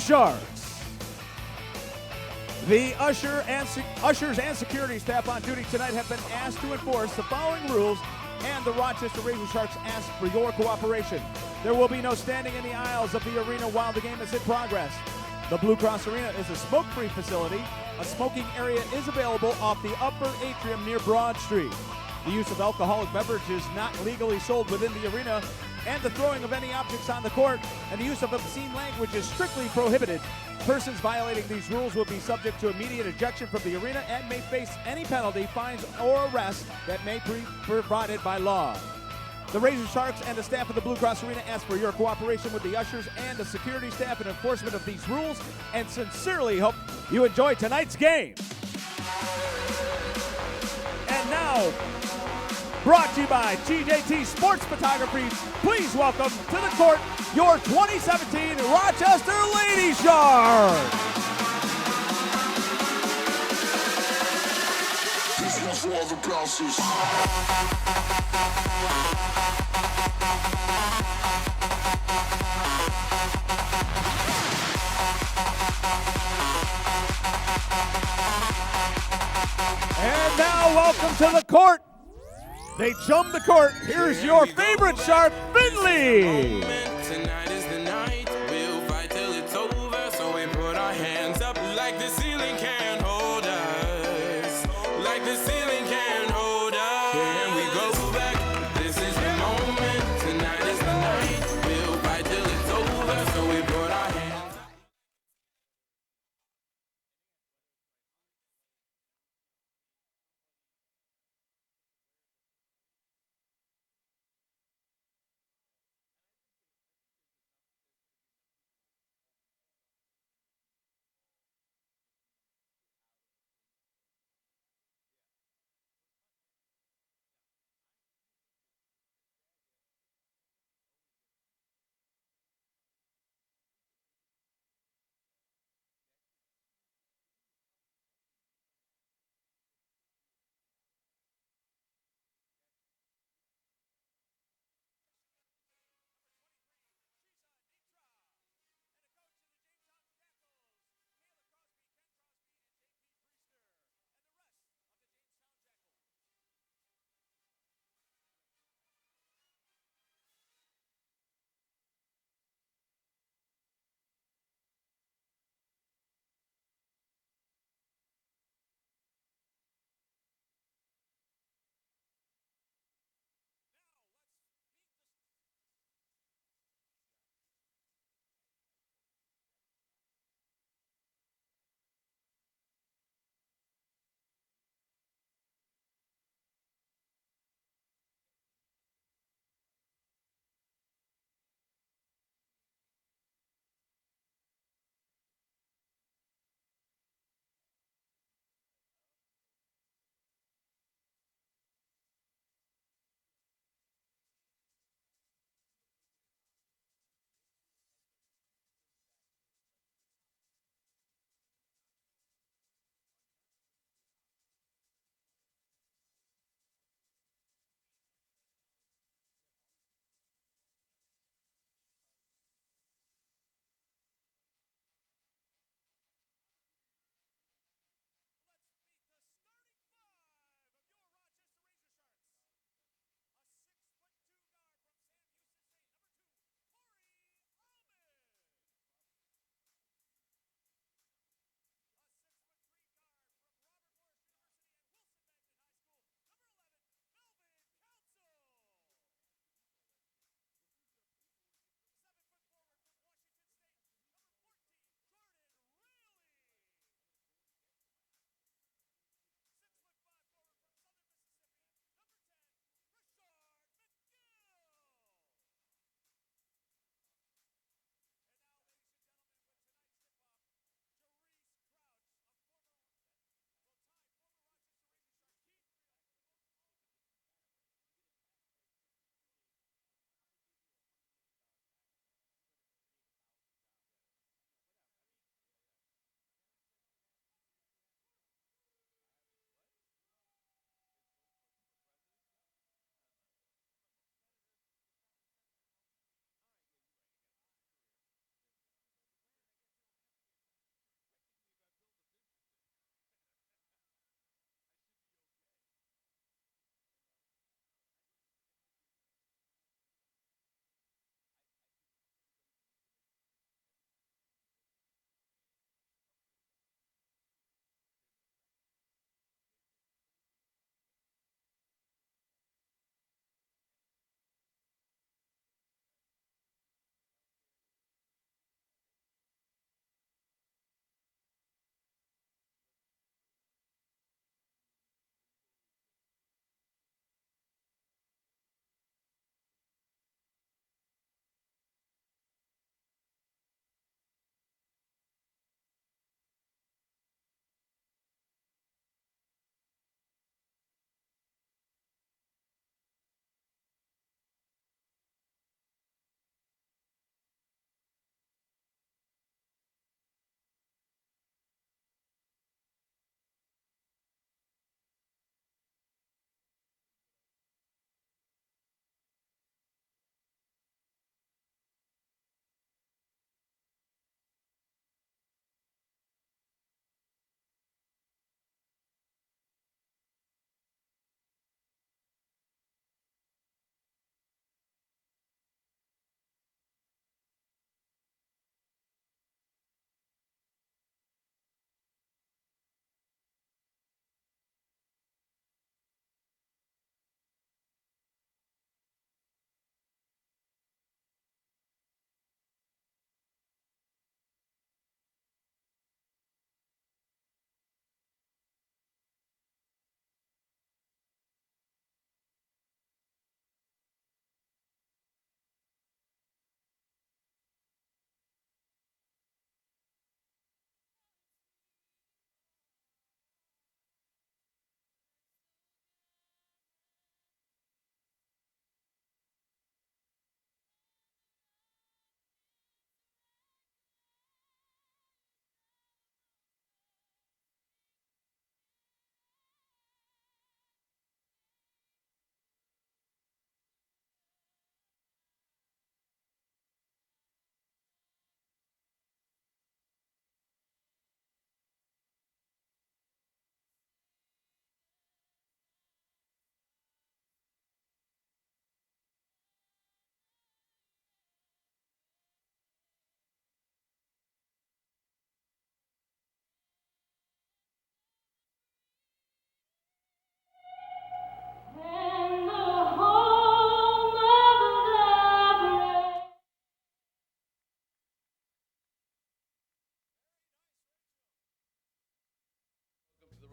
Sharks. The ushers and security staff on duty tonight have been asked to enforce the following rules, and the Rochester RazorSharks ask for your cooperation. There will be no standing in the aisles of the arena while the game is in progress. The Blue Cross Arena is a smoke-free facility. A smoking area is available off the upper atrium near Broad Street. The use of alcoholic beverages is not legally sold within the arena, and the throwing of any objects on the court and the use of obscene language is strictly prohibited. Persons violating these rules will be subject to immediate ejection from the arena and may face any penalty, fines, or arrest that may be provided by law. The RazorSharks and the staff of the Blue Cross Arena ask for your cooperation with the ushers and the security staff in enforcement of these rules, and sincerely hope you enjoy tonight's game. And now, brought to you by TJT Sports Photography, please welcome to the court your 2017 Rochester Lady Sharks. This one's for all the bouncers. And now, welcome to the court. They jump the court. Here's your favorite Shark, Finley. Tonight is the night. We'll fight till it's over. So we put our hands up like the ceiling can't hold us. Like the ceiling can't hold us. Can we go back? This is the moment. Tonight is the night. We'll fight till it's over. So we put our hands up.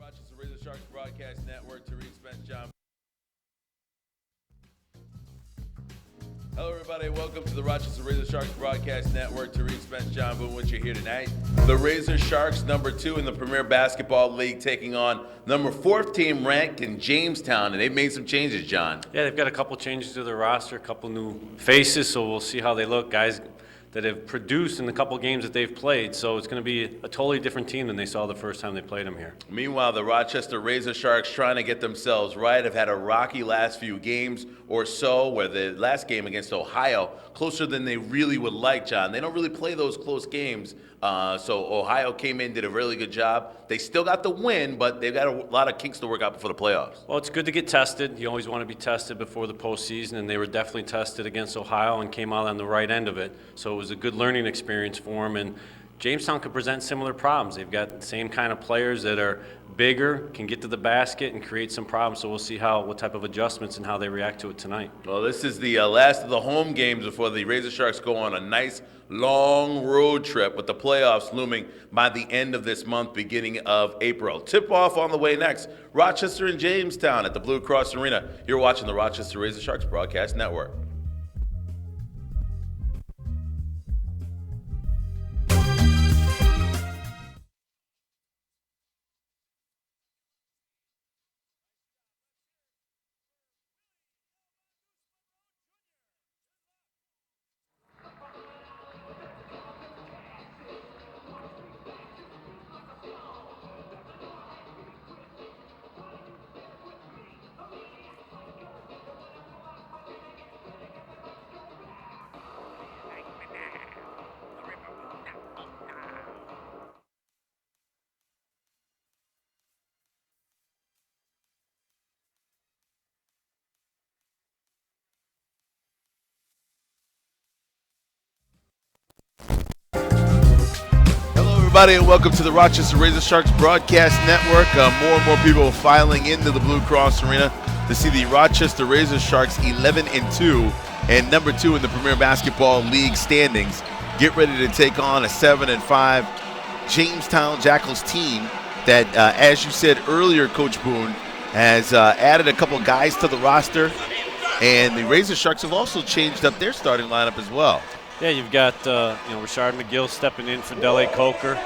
Rochester RazorSharks Broadcast Network. Tariq Spence, John. Hello, everybody. Welcome to the Rochester RazorSharks Broadcast Network. Tariq Spence, John Boone with you here tonight. The RazorSharks, number 2 in the Premier Basketball League, taking on number 4th team ranked in Jamestown, and they've made some changes, John. Yeah, they've got a couple changes to their roster, a couple new faces, so we'll see how they look. Guys that have produced in the couple games that they've played, so it's going to be a totally different team than they saw the first time they played them here. Meanwhile, the Rochester RazorSharks, trying to get themselves right, have had a rocky last few games or so, where the last game against Ohio, closer than they really would like, John. They don't really play those close games, so Ohio came in, did a really good job. They still got the win, but they've got a lot of kinks to work out before the playoffs. Well, it's good to get tested. You always want to be tested before the postseason, and they were definitely tested against Ohio and came out on the right end of it. So it was a good learning experience for them, and Jamestown could present similar problems. They've got the same kind of players that are bigger, can get to the basket and create some problems. So we'll see what type of adjustments and how they react to it tonight. Well, this is the last of the home games before the RazorSharks go on a nice long road trip, with the playoffs looming by the end of this month, beginning of April. Tip-off on the way next. Rochester and Jamestown at the Blue Cross Arena. You're watching the Rochester RazorSharks Broadcast Network. Everybody, and welcome to the Rochester RazorSharks Broadcast Network. More and more people filing into the Blue Cross Arena to see the Rochester RazorSharks 11-2 and number 2 in the Premier Basketball League standings. Get ready to take on a 7-5 Jamestown Jackals team that, as you said earlier, Coach Boone, has added a couple guys to the roster, and the RazorSharks have also changed up their starting lineup as well. Yeah, you've got Rashard McGill stepping in for Dele Coker.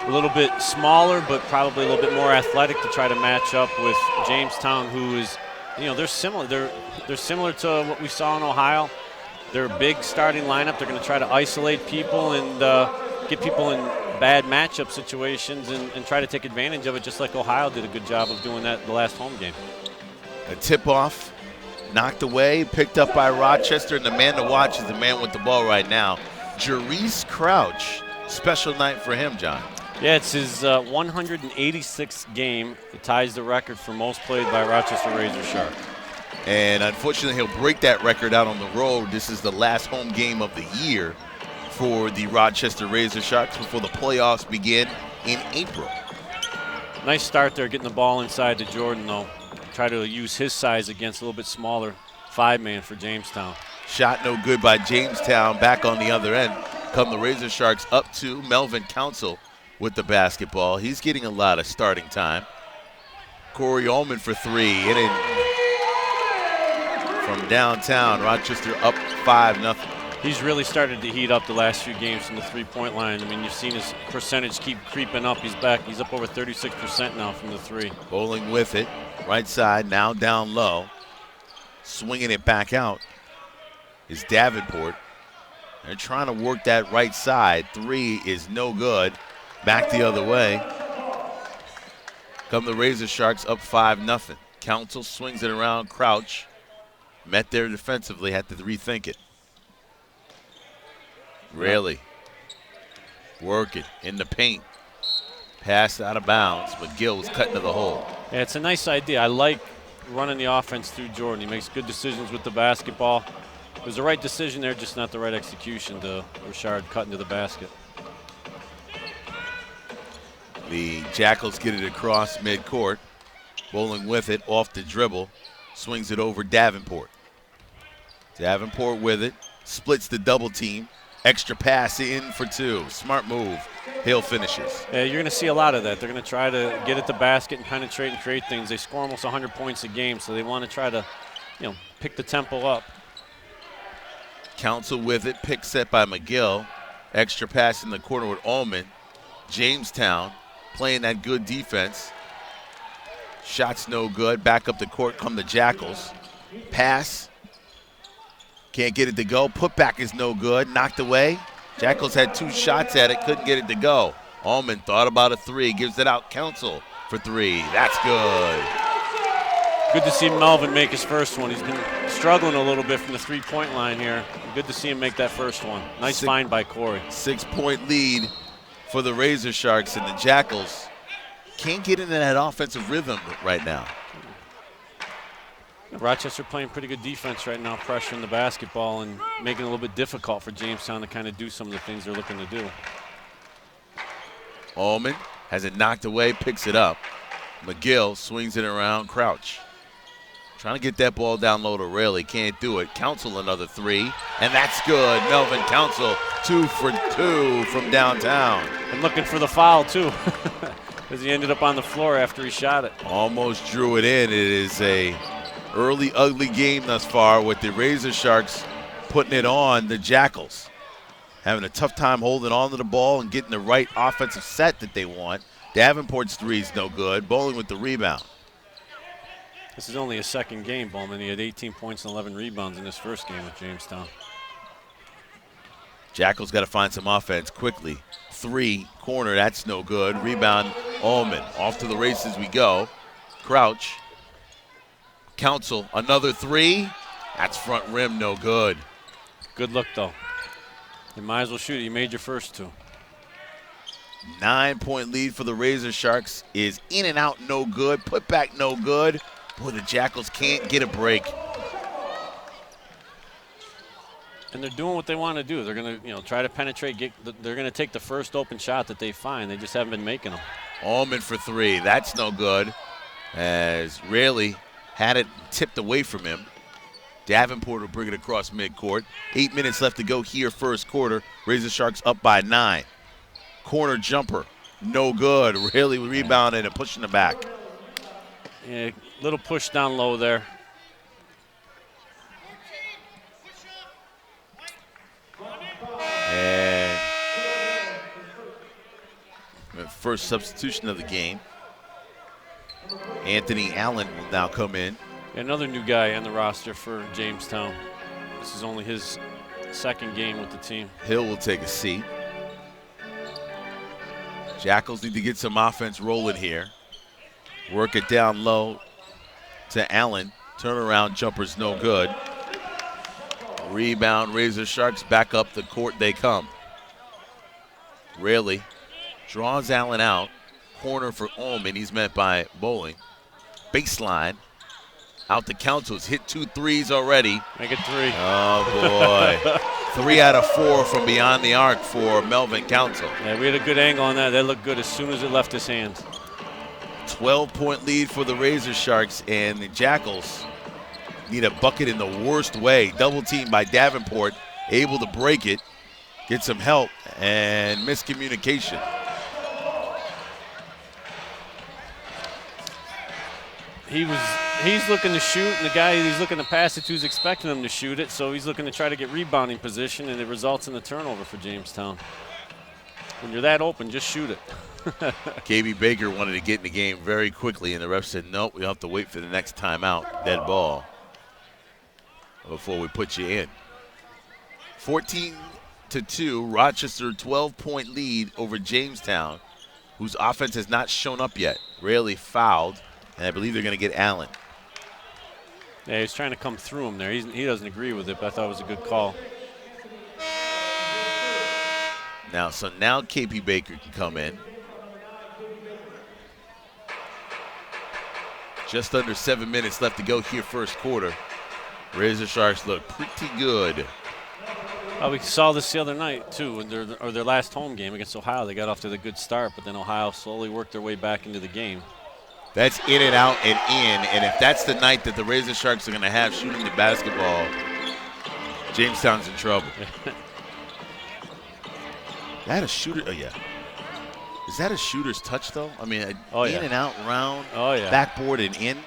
A little bit smaller, but probably a little bit more athletic to try to match up with Jamestown, who is, they're similar. They're similar to what we saw in Ohio. They're a big starting lineup. They're going to try to isolate people and get people in bad matchup situations and try to take advantage of it, just like Ohio did a good job of doing that the last home game. A tip-off. Knocked away, picked up by Rochester, and the man to watch is the man with the ball right now, Jerice Crouch. Special night for him, John. Yeah, it's his 186th game. It ties the record for most played by Rochester RazorSharks. And unfortunately, he'll break that record out on the road. This is the last home game of the year for the Rochester RazorSharks before the playoffs begin in April. Nice start there, getting the ball inside to Jordan, though. Try to use his size against a little bit smaller 5-man for Jamestown. Shot no good by Jamestown. Back on the other end come the RazorSharks, up to Melvin Council with the basketball. He's getting a lot of starting time. Corey Ullman for 3. In from downtown. Rochester up 5-0. He's really started to heat up the last few games from the three-point line. I mean, you've seen his percentage keep creeping up. He's back. He's up over 36% now from the 3. Bowling with it. Right side, now down low. Swinging it back out is Davenport. They're trying to work that right side. 3 is no good. Back the other way. Come the RazorSharks up 5-0. Council swings it around. Crouch met there defensively, had to rethink it. Raley working in the paint. Pass out of bounds, but Gill was cutting to the hole. Yeah, it's a nice idea. I like running the offense through Jordan. He makes good decisions with the basketball. It was the right decision there, just not the right execution to Rashard cutting to the basket. The Jackals get it across midcourt. Bowling with it, off the dribble. Swings it over Davenport. Davenport with it. Splits the double team. Extra pass in for 2. Smart move Hill finishes. Yeah, you're going to see a lot of that. They're going to try to get at the basket and penetrate and create things. They score almost 100 points a game, so they want to try to, pick the tempo up. Council with it, pick set by McGill. Extra pass in the corner with Ullman. Jamestown playing that good defense. Shots no good. Back up the court come the Jackals. Pass. Can't get it to go. Putback is no good. Knocked away. Jackals had 2 shots at it. Couldn't get it to go. Ullman thought about a 3. Gives it out. Council for 3. That's good. Good to see Melvin make his first one. He's been struggling a little bit from the 3-point line here. Good to see him make that first one. Nice find by Corey. 6-point lead for the RazorSharks, and the Jackals can't get into that offensive rhythm right now. Rochester playing pretty good defense right now, pressuring the basketball and making it a little bit difficult for Jamestown to kind of do some of the things they're looking to do. Ullman has it knocked away, picks it up. McGill swings it around. Crouch trying to get that ball down low to Rayleigh. Can't do it. Council another 3, and that's good. Melvin Council 2 for 2 from downtown. And looking for the foul, too, because he ended up on the floor after he shot it. Almost drew it in. It is a early, ugly game thus far with the RazorSharks putting it on the Jackals. Having a tough time holding on to the ball and getting the right offensive set that they want. Davenport's 3 is no good. Bowling with the rebound. This is only his second game, Bowman. He had 18 points and 11 rebounds in his first game with Jamestown. Jackals got to find some offense quickly. 3, corner, that's no good. Rebound, Ullman. Off to the races we go. Crouch. Council, another 3. That's front rim, no good. Good look, though. You might as well shoot it. You made your first 2. 9-point lead for the RazorSharks is in and out, no good. Put back, no good. Boy, the Jackals can't get a break. And they're doing what they want to do. They're going to, try to penetrate. They're going to take the first open shot that they find. They just haven't been making them. Ullman for 3. That's no good. As Rayleigh had it tipped away from him. Davenport will bring it across midcourt. 8 minutes left to go here, first quarter. RazorSharks up by 9. Corner jumper, no good. Rayleigh rebounding and pushing it back. Yeah, little push down low there. And first substitution of the game. Anthony Allen will now come in. Another new guy on the roster for Jamestown. This is only his second game with the team. Hill will take a seat. Jackals need to get some offense rolling here. Work it down low to Allen. Turnaround jumper's no good. Rebound, RazorSharks back up the court they come. Rayleigh draws Allen out. Corner for Ullman. He's met by Bowling. Baseline. Out to Councils. Hit 2 threes already. Make it 3. Oh, boy. 3 out of 4 from beyond the arc for Melvin Council. Yeah, we had a good angle on that. That looked good as soon as it left his hands. 12-point lead for the RazorSharks, and the Jackals need a bucket in the worst way. Double team by Davenport, able to break it, get some help, and miscommunication. He's looking to shoot, and the guy he's looking to pass it to is expecting him to shoot it, so he's looking to try to get rebounding position, and it results in a turnover for Jamestown. When you're that open, just shoot it. KB Baker wanted to get in the game very quickly, and the ref said, nope, we'll have to wait for the next timeout, dead ball, before we put you in. 14-2, Rochester 12-point lead over Jamestown, whose offense has not shown up yet. Rayleigh fouled, and I believe they're going to get Allen. Yeah, he's trying to come through him there. He doesn't agree with it, but I thought it was a good call. Now KP Baker can come in. Just under 7 minutes left to go here, first quarter. RazorSharks look pretty good. We saw this the other night, too, in their last home game against Ohio. They got off to the good start, but then Ohio slowly worked their way back into the game. That's in and out and in, and if that's the night that the RazorSharks are going to have shooting the basketball, Jamestown's in trouble. That a shooter? Oh, yeah. Is that a shooter's touch, though? I mean, in and out, round, backboard and in.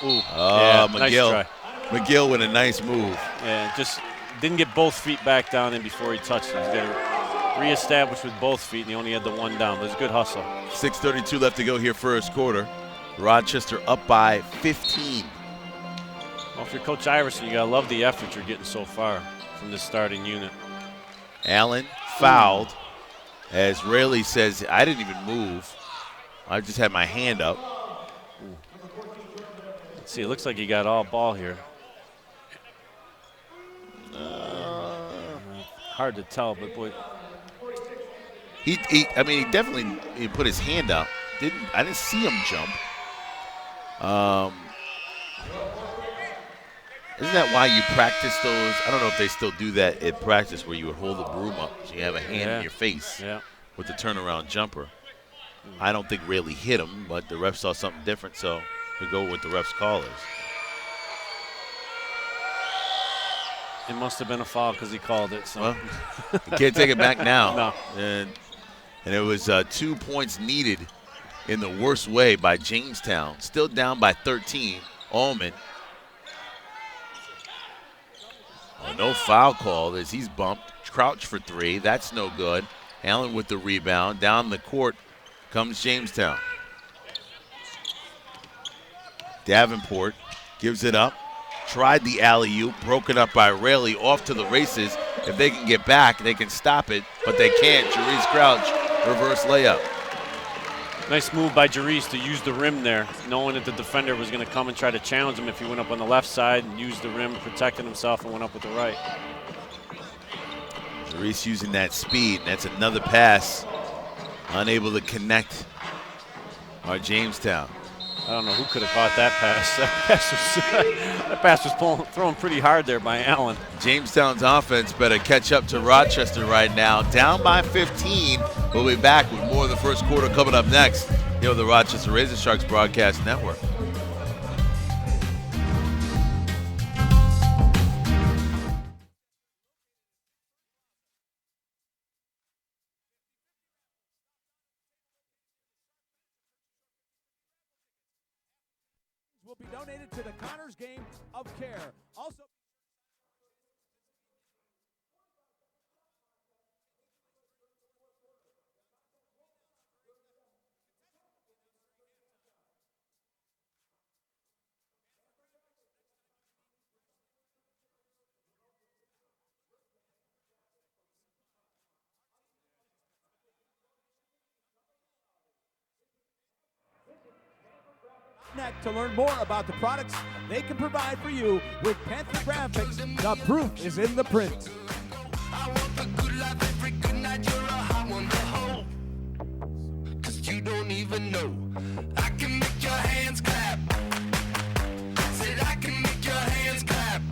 Ooh, McGill. Nice try. McGill with a nice move. Yeah, just didn't get both feet back down in before he touched it. He's got to reestablish with both feet, and he only had the one down. But it was a good hustle. 6:32 left to go here, first quarter. Rochester up by 15. Well, if you're Coach Iverson, you got to love the effort you're getting so far from this starting unit. Allen fouled. As Rayleigh says, I didn't even move. I just had my hand up. Let's see, it looks like he got all ball here. Hard to tell, but boy. He definitely put his hand up. I didn't see him jump. Isn't that why you practice those? I don't know if they still do that at practice where you would hold the broom up so you have a hand in your face with the turnaround jumper. I don't think Rayleigh hit him, but the ref saw something different, so we go with what the ref's call is. It must have been a foul because he called it. So. Well, you can't take it back now. No. And it was 2 points needed in the worst way by Jamestown. Still down by 13. Ullman. No foul call as he's bumped. Crouch for three. That's no good. Allen with the rebound. Down the court comes Jamestown. Davenport gives it up. Tried the alley-oop. Broken up by Rayleigh. Off to the races. If they can get back, they can stop it. But they can't. Jerice Crouch, reverse layup. Nice move by Jerice to use the rim there, knowing that the defender was going to come and try to challenge him if he went up on the left side and used the rim, protected himself, and went up with the right. Jerice using that speed. That's another pass. Unable to connect our Jamestown. I don't know who could have caught that pass. That pass was thrown pretty hard there by Allen. Jamestown's offense better catch up to Rochester right now. Down by 15. We'll be back with more of the first quarter coming up next here on the Rochester RazorSharks Broadcast Network. Will be donated to the Connors Game of Care. Also, to learn more about the products they can provide for you with Panther Graphics. The proof is in the print. I want the good life every good night. You're a hot one to hold. 'Cause you don't even know. I can make your hands clap. Said I can make your hands clap.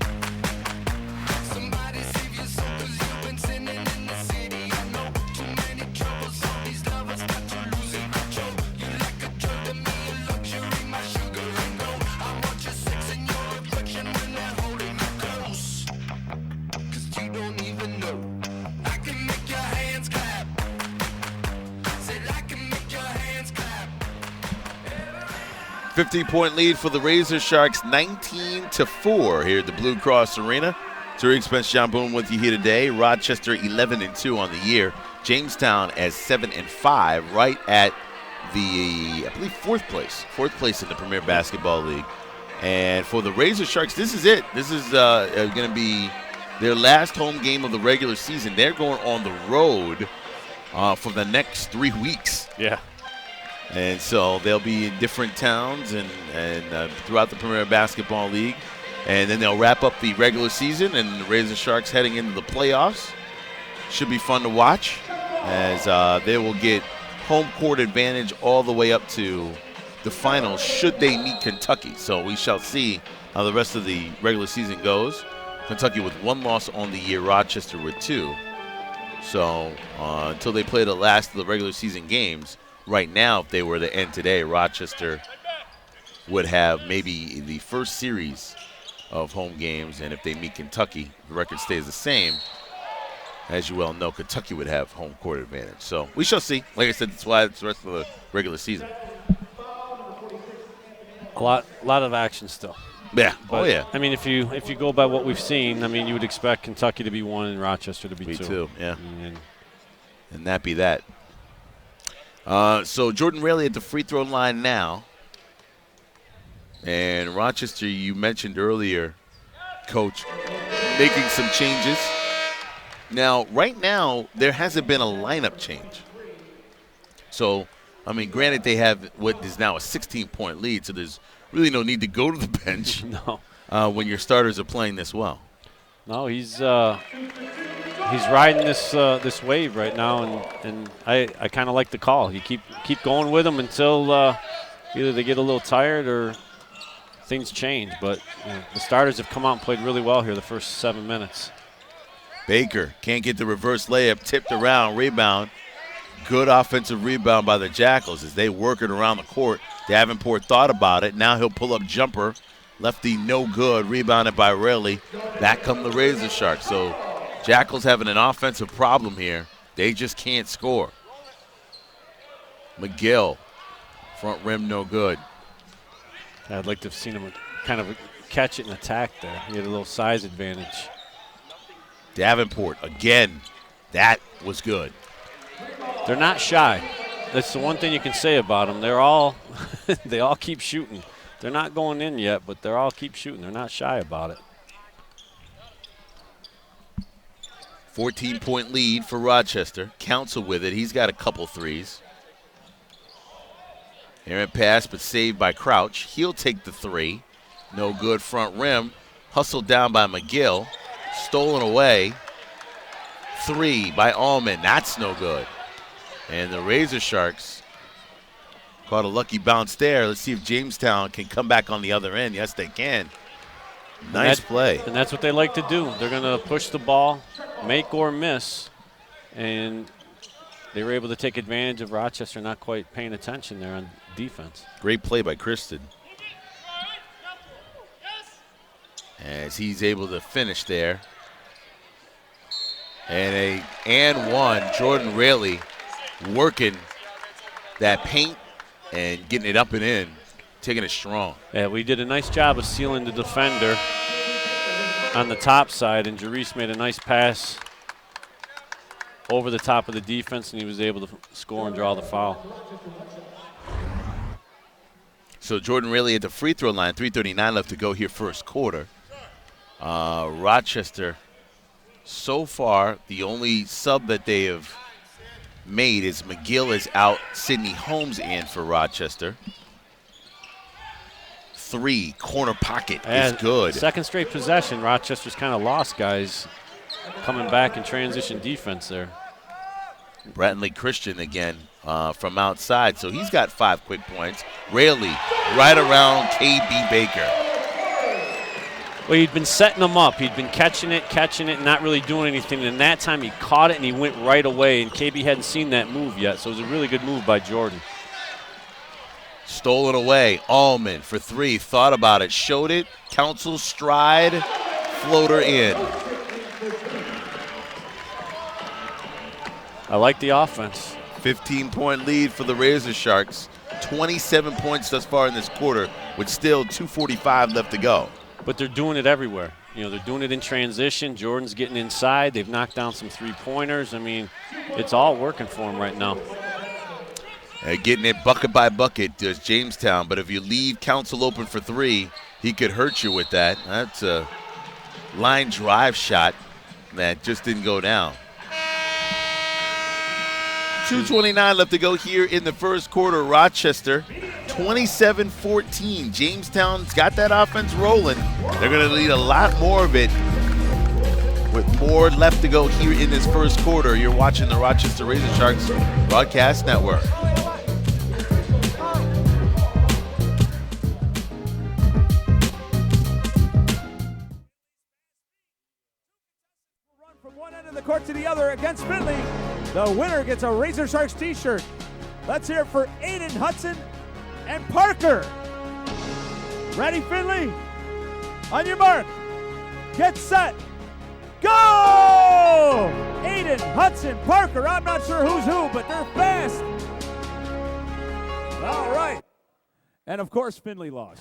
Somebody save your soul 'cause you've been sinning in the city. I know too many troubles. All these lovers got you losing control. You like a drug to me, a luxury, my sugar and gold. I want your sex and your affection when they're holding you close. 'Cause you don't even know. I can make your hands clap. Said I can make your hands clap. 15-point lead for the RazorSharks, 19-4 here at the Blue Cross Arena. Tariq Spence, John Boone with you here today. Rochester 11-2 on the year. Jamestown as 7-5, right at the, I believe, fourth place in the Premier Basketball League. And for the RazorSharks, this is it. This is going to be their last home game of the regular season. They're going on the road for the next 3 weeks. Yeah. And so they'll be in different towns and throughout the Premier Basketball League. And then they'll wrap up the regular season, and the RazorSharks heading into the playoffs. Should be fun to watch as they will get home court advantage all the way up to the finals should they meet Kentucky. So we shall see how the rest of the regular season goes. Kentucky with 1 loss on the year, Rochester with 2. So until they play the last of the regular season games, right now, if they were to end today, Rochester would have maybe the first series of home games, and if they meet Kentucky, the record stays the same. as you well know, Kentucky would have home court advantage. So we shall see. Like I said, that's why it's the rest of the regular season. A lot of action still. Yeah. But, yeah. I mean, if you go by what we've seen, I mean, you would expect Kentucky to be 1 and Rochester to be 2. Yeah. And that be that. So Jordan Raley at the free throw line now. And Rochester, you mentioned earlier, Coach, making some changes. Now, right now, there hasn't been a lineup change. So, I mean, granted, they have what is now a 16-point lead, so there's really no need to go to the bench when your starters are playing this well. No, he's riding this wave right now, and I kind of like the call. You keep going with them until either they get a little tired or things change. But the starters have come out and played really well here the first 7 minutes. Baker can't get the reverse layup, tipped around, rebound. Good offensive rebound by the Jackals as they work it around the court. Davenport thought about it. Now he'll pull up jumper. Lefty no good, rebounded by Raley. Back come the RazorSharks. So Jackals having an offensive problem here. They just can't score. McGill, front rim no good. I'd like to have seen him kind of catch it and attack there. He had a little size advantage. Davenport, again, that was good. They're not shy. That's the one thing you can say about them. They're all, they all keep shooting. They're not going in yet, but they're all keep shooting. They're not shy about it. 14-point lead for Rochester. Counsell with it. He's got a couple threes. Errant pass, but saved by Crouch. He'll take the three. No good front rim. Hustled down by McGill. Stolen away. Three by Allman. That's no good. And the RazorSharks caught a lucky bounce there. Let's see if Jamestown can come back on the other end. Yes, they can. Nice play. And that's what they like to do. They're going to push the ball, make or miss. And they were able to take advantage of Rochester not quite paying attention there on defense. Great play by Kristen. As he's able to finish there. And one. Jordan Raley working that paint and getting it up and in, taking it strong. Yeah, we did a nice job of sealing the defender on the top side, and Jerice made a nice pass over the top of the defense, and he was able to score and draw the foul. So Jordan Raley at the free throw line, 3:39 left to go here first quarter. Rochester, so far, the only sub that they have made is McGill is out, Sidney Holmes in for Rochester. Three, corner pocket is good. Second straight possession, Rochester's kind of lost guys coming back in transition defense there. Bradley Christian again from outside, so he's got 5 quick points. Raley right around KB Baker. Well, he'd been setting them up. He'd been catching it, not really doing anything. And that time he caught it and he went right away, and KB hadn't seen that move yet, so it was a really good move by Jordan. Stolen away. Allman for three. Thought about it. Showed it. Counsell stride. Floater in. I like the offense. 15-point lead for the RazorSharks. 27 points thus far in this quarter with still 2:45 left to go. But they're doing it everywhere. You know, they're doing it in transition. Jordan's getting inside. They've knocked down some three-pointers. I mean, it's all working for them right now. Getting it bucket by bucket does Jamestown, but if you leave Counsell open for three, he could hurt you with that. That's a line drive shot that just didn't go down. 2:29 left to go here in the first quarter. Rochester 27-14. Jamestown's got that offense rolling. They're going to need a lot more of it with more left to go here in this first quarter. You're watching the Rochester RazorSharks Broadcast Network. Run from one end of the court to the other against Finley. The winner gets a RazorSharks t-shirt. Let's hear it for Aiden Hudson and Parker. Ready, Finley? On your mark. Get set. Go! Aiden, Hudson, Parker. I'm not sure who's who, but they're fast. All right. And of course, Finley lost.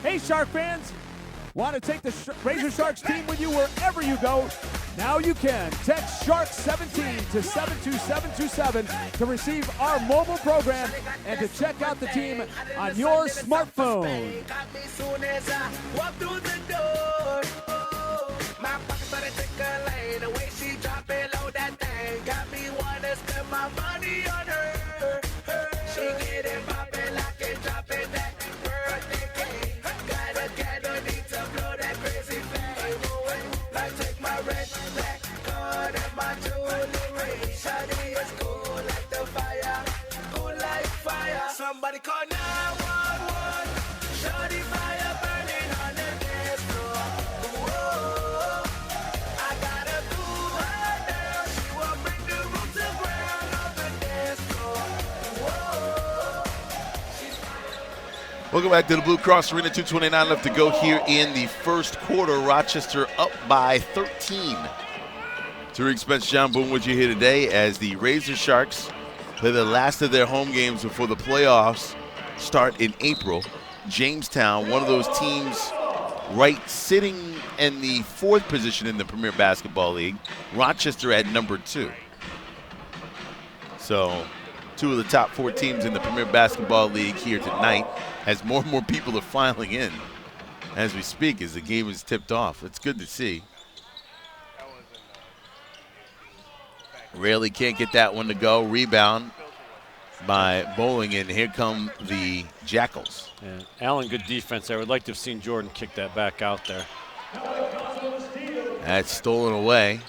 Hey, Shark fans. Want to take the Razor Sharks team with you wherever you go? Now you can. Text SHARK17 to 72727 to receive our mobile program and to check out the team on your smartphone. My pocket started tickling, the way she drop it low, that thing got me wanna spend my money on her. She get it poppin' like it droppin' that birthday cake. Gotta get no need to blow that crazy flame away. Like take my red, black card and my jewelry. Shawty is cool like the fire, cool like fire. Somebody call 911. Shawty fire burning on the dance floor. Whoa, I gotta do her down. She will bring the room to ground on the dance floor. Whoa. Welcome back to the Blue Cross Arena. 2:29 left to go here in the first quarter. Rochester up by 13. Tariq Spence, John Boone with you here today as the Razor Sharks play the last of their home games before the playoffs start in April. Jamestown, one of those teams right sitting in the 4th position in the Premier Basketball League. Rochester at number 2. So 2 of the top 4 teams in the Premier Basketball League here tonight, as more and more people are filing in as we speak as the game is tipped off. It's good to see. Rayleigh can't get that one to go. Rebound by Bowling, and here come the Jackals. Yeah, Allen, good defense there. I would like to have seen Jordan kick that back out there. That's stolen away.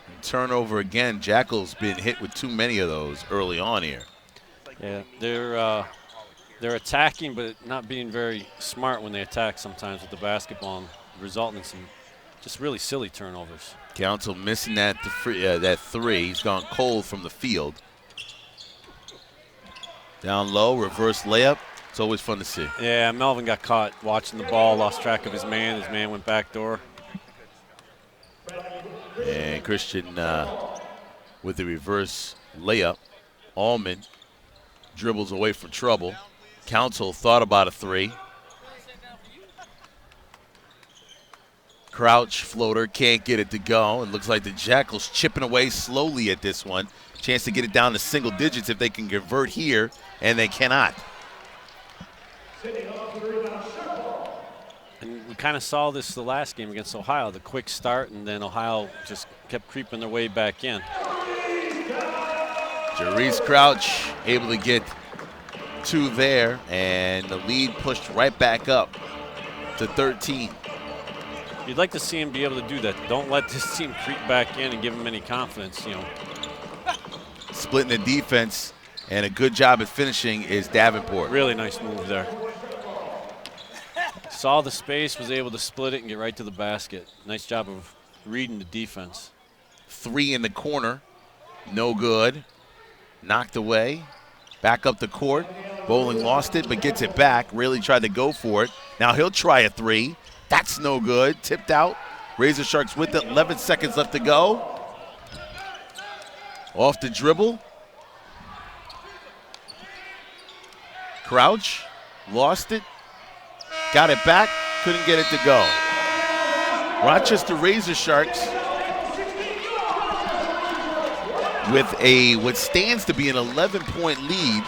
And turnover again. Jackals been hit with too many of those early on here. Yeah, they're attacking, but not being very smart when they attack sometimes with the basketball, and resulting in some just really silly turnovers. Council missing that three. He's gone cold from the field. Down low, reverse layup. It's always fun to see. Yeah, Melvin got caught watching the ball, lost track of his man. His man went back door. And Christian with the reverse layup. Allman dribbles away from trouble. Council thought about a three. Crouch floater, can't get it to go. It looks like the Jackals chipping away slowly at this one. Chance to get it down to single digits if they can convert here, and they cannot. And we kind of saw this the last game against Ohio, the quick start, and then Ohio just kept creeping their way back in. Jarice Crouch able to get 2 there, and the lead pushed right back up to 13. You'd like to see him be able to do that. Don't let this team creep back in and give him any confidence, you know. Splitting the defense, and a good job at finishing is Davenport. Really nice move there. Saw the space, was able to split it and get right to the basket. Nice job of reading the defense. 3 in the corner, no good. Knocked away, back up the court. Bowling lost it, but gets it back. Really tried to go for it. Now he'll try a 3. That's no good. Tipped out. Razor Sharks with it. 11 seconds left to go. Off the dribble. Crouch lost it. Got it back. Couldn't get it to go. Rochester Razor Sharks with what stands to be an 11-point lead,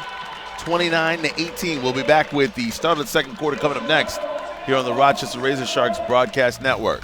29-18. We'll be back with the start of the second quarter coming up next here on the Rochester Razor Sharks Broadcast Network.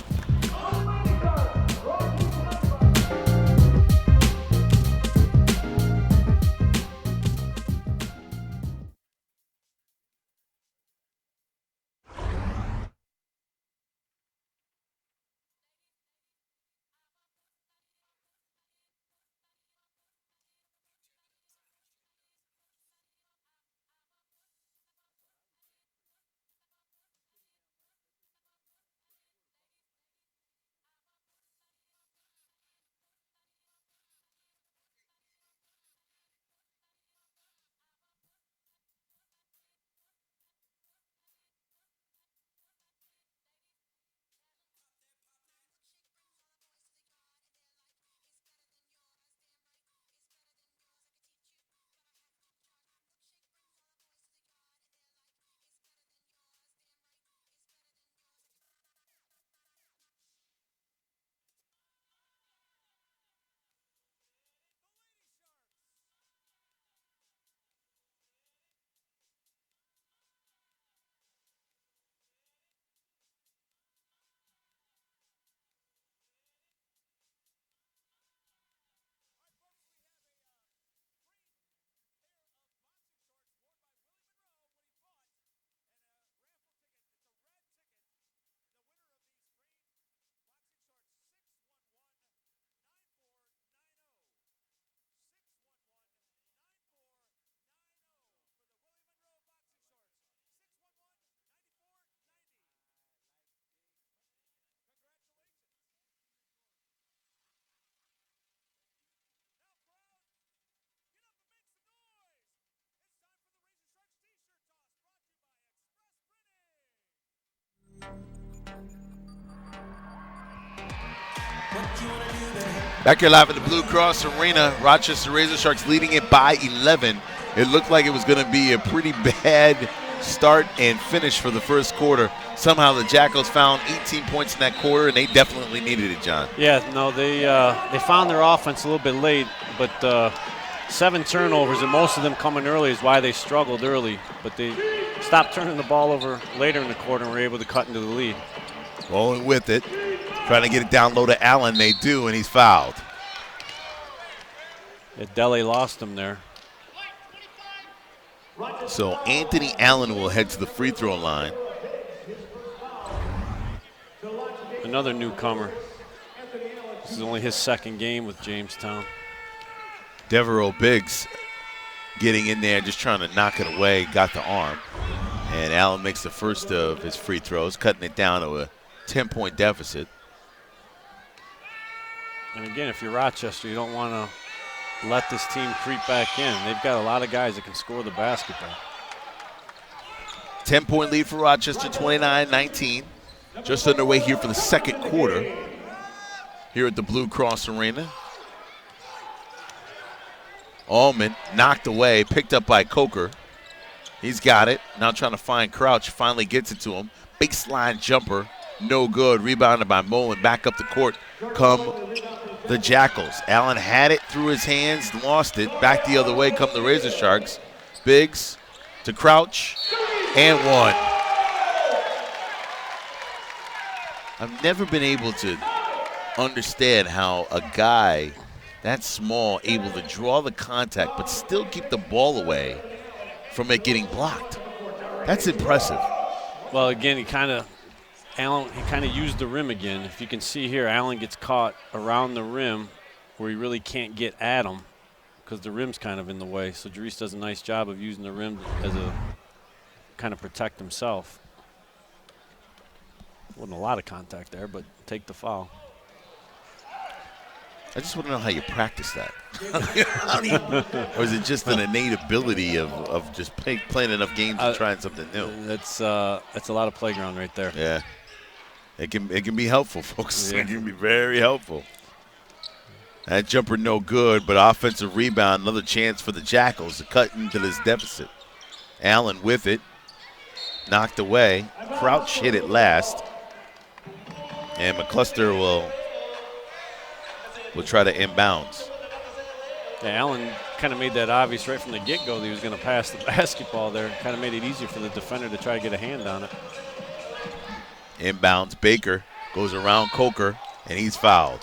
Back here live at the Blue Cross Arena, Rochester RazorSharks leading it by 11. It looked like it was going to be a pretty bad start and finish for the first quarter. Somehow the Jackals found 18 points in that quarter, and they definitely needed it, John. Yeah, no, they found their offense a little bit late, but 7 turnovers, and most of them coming early is why they struggled early. But they stopped turning the ball over later in the quarter and were able to cut into the lead. Rolling with it, trying to get it down low to Allen. They do, and he's fouled. Yeah, Dele lost him there. So Anthony Allen will head to the free throw line. Another newcomer. This is only his second game with Jamestown. Devereaux Biggs getting in there, just trying to knock it away, got the arm. And Allen makes the first of his free throws, cutting it down to a 10-point deficit. And again, if you're Rochester, you don't want to let this team creep back in. They've got a lot of guys that can score the basketball. 10-point lead for Rochester, 29-19. Just underway here for the second quarter here at the Blue Cross Arena. Allman knocked away, picked up by Coker. He's got it. Now trying to find Crouch. Finally gets it to him. Baseline jumper. No good. Rebounded by Mullen. Back up the court come the Jackals. Allen had it through his hands, lost it. Back the other way come the RazorSharks. Biggs to Crouch, and one. I've never been able to understand how a guy that small able to draw the contact but still keep the ball away from it getting blocked. That's impressive. Well, again, he kind of used the rim again. If you can see here, Allen gets caught around the rim where he really can't get at him because the rim's kind of in the way. So Jerice does a nice job of using the rim as a kind of protect himself. Wasn't a lot of contact there, but take the foul. I just want to know how you practice that. Or is it just an innate ability of just playing enough games and trying something new? That's a lot of playground right there. Yeah. It can be helpful, folks. Yeah. It can be very helpful. That jumper no good, but offensive rebound, another chance for the Jackals to cut into this deficit. Allen with it, knocked away. Crouch hit it last. And McCluster will try to inbounds. Yeah, Allen kind of made that obvious right from the get-go that he was going to pass the basketball there. Kind of made it easier for the defender to try to get a hand on it. Inbounds, Baker goes around Coker, and he's fouled.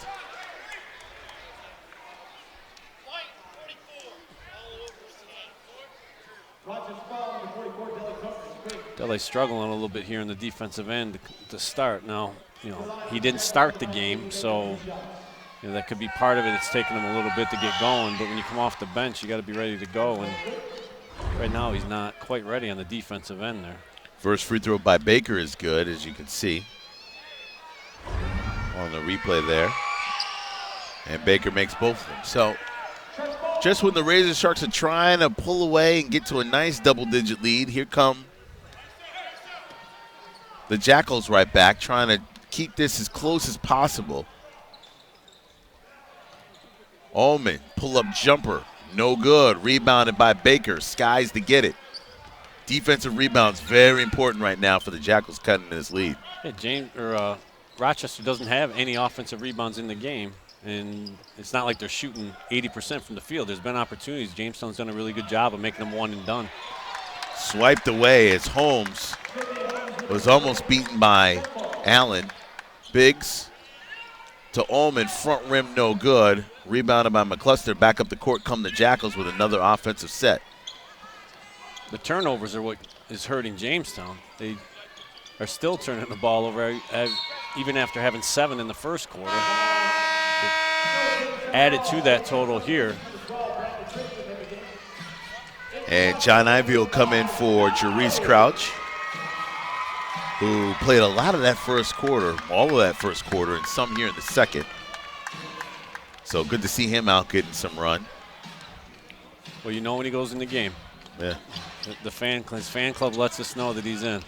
Dele's struggling a little bit here in the defensive end to start. Now, he didn't start the game, so that could be part of it. It's taken him a little bit to get going, but when you come off the bench, you got to be ready to go. And right now, he's not quite ready on the defensive end there. First free throw by Baker is good, as you can see on the replay there. And Baker makes both of them. So just when the RazorSharks are trying to pull away and get to a nice double-digit lead, here come the Jackals right back, trying to keep this as close as possible. Allman, pull-up jumper, no good. Rebounded by Baker, skies to get it. Defensive rebounds very important right now for the Jackals cutting this lead. Yeah, Rochester doesn't have any offensive rebounds in the game, and it's not like they're shooting 80% from the field. There's been opportunities. Jamestown's done a really good job of making them one and done. Swiped away as Holmes was almost beaten by Allen. Biggs to Allman, front rim no good. Rebounded by McCluster. Back up the court come the Jackals with another offensive set. The turnovers are what is hurting Jamestown. They are still turning the ball over even after having 7 in the first quarter. Added to that total here. And John Ivey will come in for Jerice Crouch, who played a lot of that first quarter, all of that first quarter, and some here in the second. So good to see him out getting some run. Well, when he goes in the game. Yeah. His fan club lets us know that he's in.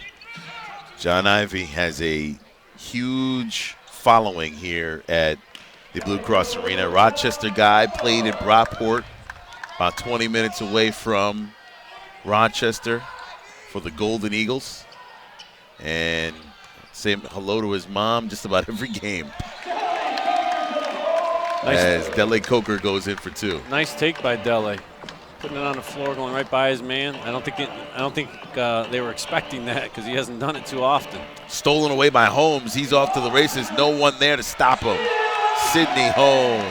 John Ivey has a huge following here at the Blue Cross Arena. Rochester guy, played in Brockport, about 20 minutes away from Rochester for the Golden Eagles. And say hello to his mom just about every game. Nice. As Dele Coker goes in for 2. Nice take by Dele, putting it on the floor, going right by his man. I don't think they were expecting that because he hasn't done it too often. Stolen away by Holmes. He's off to the races. No one there to stop him. Sidney Holmes.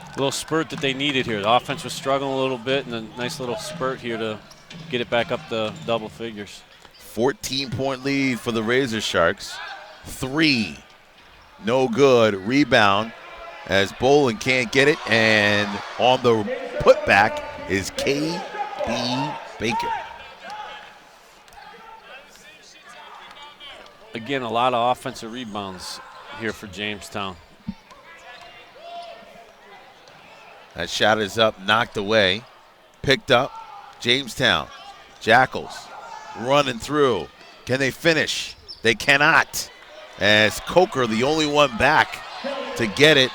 A little spurt that they needed here. The offense was struggling a little bit, and a nice little spurt here to get it back up to double figures. 14-point lead for the RazorSharks. 3. No good. Rebound as Bolin can't get it. And on the putback is K.B. Baker. Again, a lot of offensive rebounds here for Jamestown. That shot is up, knocked away. Picked up. Jamestown Jackals running through. Can they finish? They cannot. As Coker, the only one back to get it.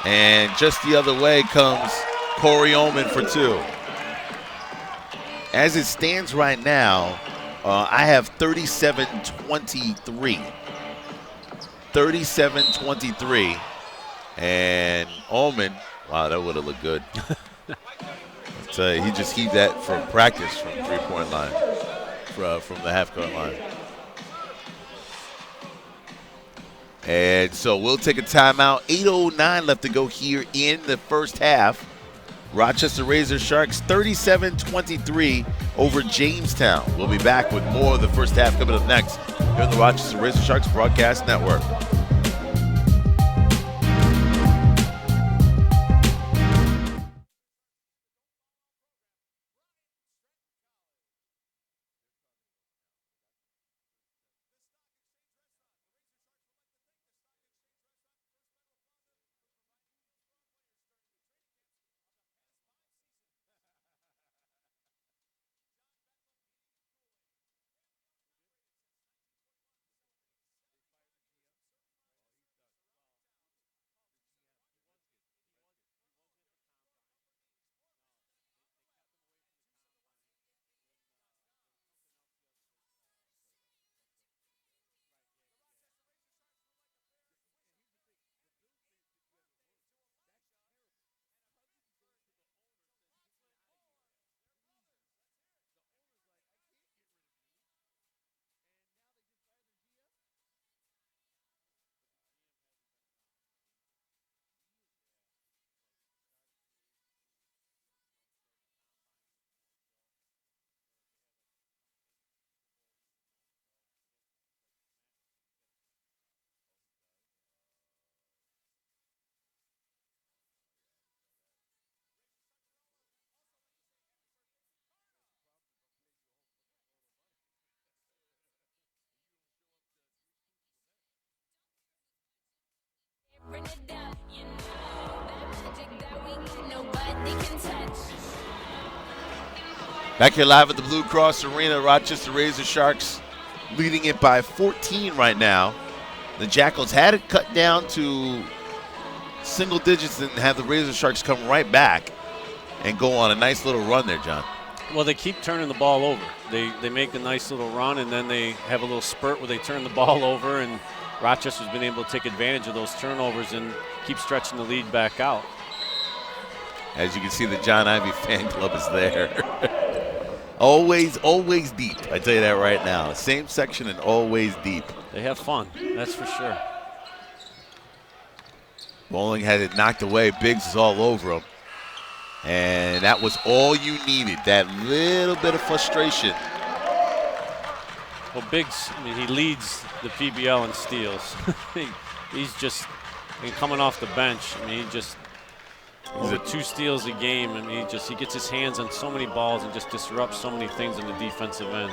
And just the other way comes Corey Ullman for 2. As it stands right now, I have 37-23. 37-23. And Ullman, wow, that would have looked good. I'll tell you, he just heaved that from practice from 3-point line, from the half-court line. And so we'll take a timeout. 8:09 left to go here in the first half. Rochester RazorSharks 37-23 over Jamestown. We'll be back with more of the first half coming up next here on the Rochester RazorSharks Broadcast Network. Bring it down, you know that magic that we got, nobody can touch. Back here live at the Blue Cross Arena, Rochester RazorSharks leading it by 14 right now. The Jackals had it cut down to single digits and have the RazorSharks come right back and go on a nice little run there, John. Well, they keep turning the ball over. They make a nice little run, and then they have a little spurt where they turn the ball over, and Rochester's been able to take advantage of those turnovers and keep stretching the lead back out. As you can see, the John Ivy fan club is there. always deep. I tell you that right now. Same section and always deep. They have fun, that's for sure. Bowling had it knocked away. Biggs is all over him. And that was all you needed, that little bit of frustration. Well, Biggs, I mean, he leads the PBL in steals. He's just, I mean, coming off the bench, I mean, he's over 2 steals a game. I mean, he gets his hands on so many balls and just disrupts so many things in the defensive end.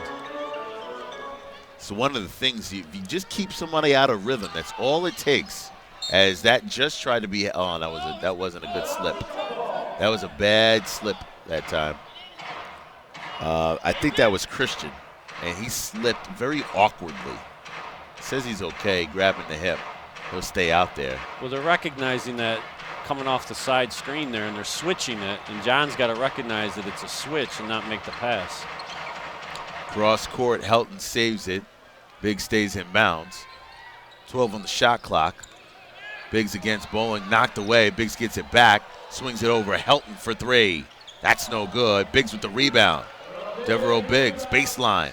So one of the things, if you just keep somebody out of rhythm, that's all it takes. As that just tried to be, oh, that wasn't a good slip. That was a bad slip that time. I think that was Christian, and he slipped very awkwardly. Says he's okay grabbing the hip. He'll stay out there. Well, they're recognizing that coming off the side screen there, and they're switching it, and John's got to recognize that it's a switch and not make the pass. Cross court, Helton saves it. Biggs stays in bounds. 12 on the shot clock. Biggs against Bowling, knocked away. Biggs gets it back, swings it over. Helton for three. That's no good. Biggs with the rebound. Devereaux Biggs, baseline.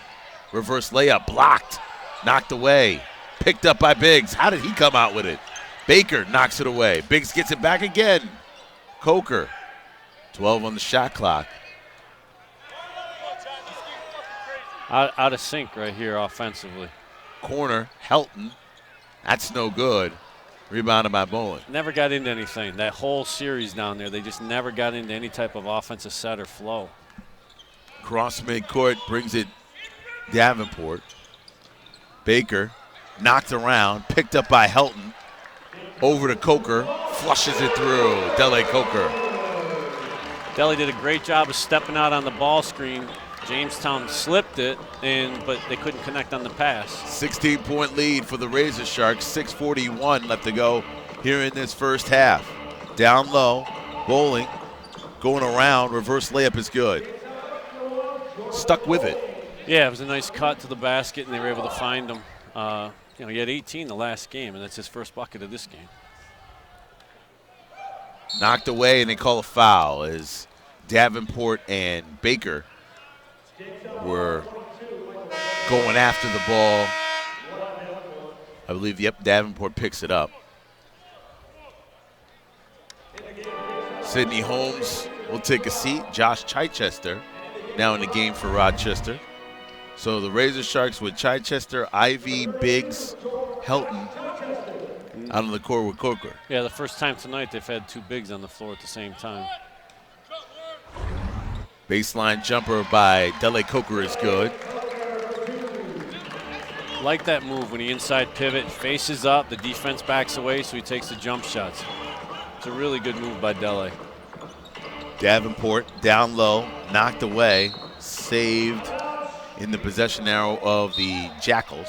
Reverse layup, blocked. Knocked away. Picked up by Biggs. How did he come out with it? Baker knocks it away. Biggs gets it back again. Coker, 12 on the shot clock. Out of sync right here offensively. Corner, Helton. That's no good. Rebounded by Bowen. Never got into anything. That whole series down there, they just never got into any type of offensive set or flow. Cross midcourt, brings it Davenport. Baker knocked around, picked up by Helton. Over to Coker, flushes it through. Dele Coker. Dele did a great job of stepping out on the ball screen. Jamestown slipped it, but they couldn't connect on the pass. 16-point lead for the RazorSharks. 6:41 left to go here in this first half. Down low, Bowling going around. Reverse layup is good. Stuck with it. Yeah, it was a nice cut to the basket, and they were able to find him. He had 18 the last game, and that's his first bucket of this game. Knocked away, and they call a foul as Davenport and Baker were going after the ball. I believe, Davenport picks it up. Sidney Holmes will take a seat. Josh Chichester now in the game for Rochester. So the RazorSharks with Chichester, Ivy, Biggs, Helton out on the court with Coker. Yeah, the first time tonight they've had two bigs on the floor at the same time. Baseline jumper by Dele Coker is good. Like that move when he inside pivot, faces up, the defense backs away, so he takes the jump shots. It's a really good move by Dele. Davenport down low, knocked away, saved in the possession arrow of the Jackals.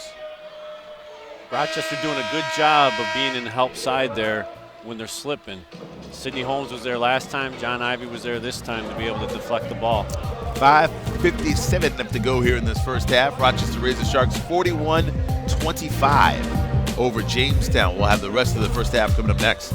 Rochester doing a good job of being in the help side there when they're slipping. Sidney Holmes was there last time. John Ivy was there this time to be able to deflect the ball. 5:57 left to go here in this first half. Rochester RazorSharks 41-25 over Jamestown. We'll have the rest of the first half coming up next.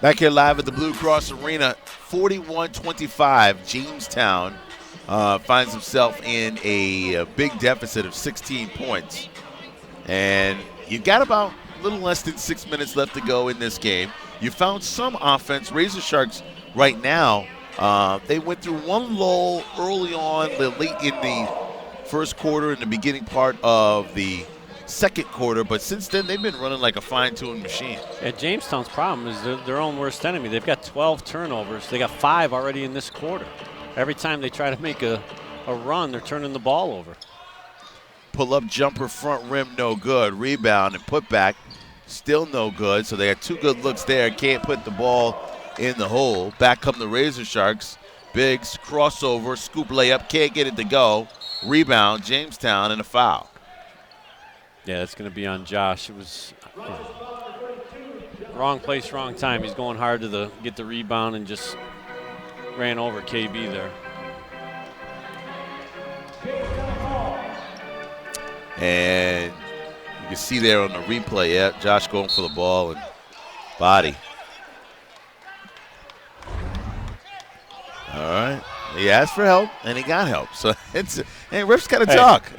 Back here live at the Blue Cross Arena, 41-25, Jamestown finds himself in a big deficit of 16 points. And you got about a little less than 6 minutes left to go in this game. You found some offense. RazorSharks right now, they went through one lull early on, late in the first quarter and the beginning part of the second quarter, but since then they've been running like a fine-tuned machine. Yeah, Jamestown's problem is they're their own worst enemy. They've got 12 turnovers. They got 5 already in this quarter. Every time they try to make a run, they're turning the ball over. Pull-up jumper, front rim, no good. Rebound and put back Still no good, so they had 2 good looks there. Can't put the ball in the hole. Back come the Razor Sharks. Biggs, crossover, scoop layup, can't get it to go. Rebound, Jamestown, and a foul. Yeah, it's going to be on Josh. It was wrong place, wrong time. He's going hard to get the rebound and just ran over KB there. And you can see there on the replay, yeah, Josh going for the ball and body. All right. He asked for help, and he got help. So it's hey, refs got to talk.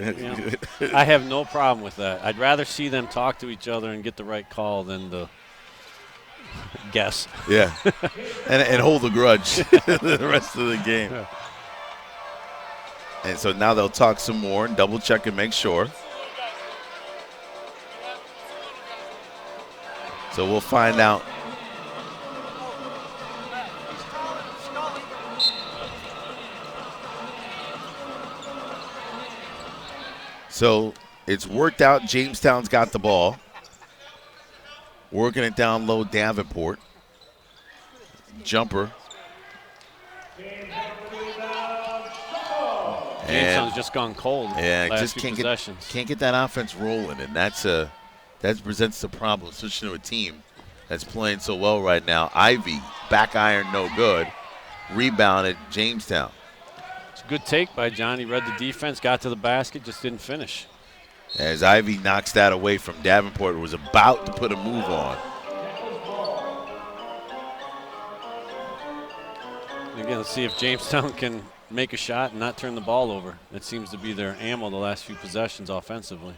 I have no problem with that. I'd rather see them talk to each other and get the right call than to guess. Yeah, and hold a grudge the rest of the game. Yeah. And so now they'll talk some more and double check and make sure. So we'll find out. So it's worked out. Jamestown's got the ball. Working it down low, Davenport. Jumper. Jamestown's just gone cold. Yeah, last just few can't get that offense rolling, and that presents a problem, especially to a team that's playing so well right now. Ivy, back iron, no good. Rebounded, Jamestown. It's a good take by John. He read the defense, got to the basket, just didn't finish. As Ivy knocks that away from Davenport, who was about to put a move on. Again, let's see if Jamestown can make a shot and not turn the ball over. That seems to be their ammo the last few possessions offensively.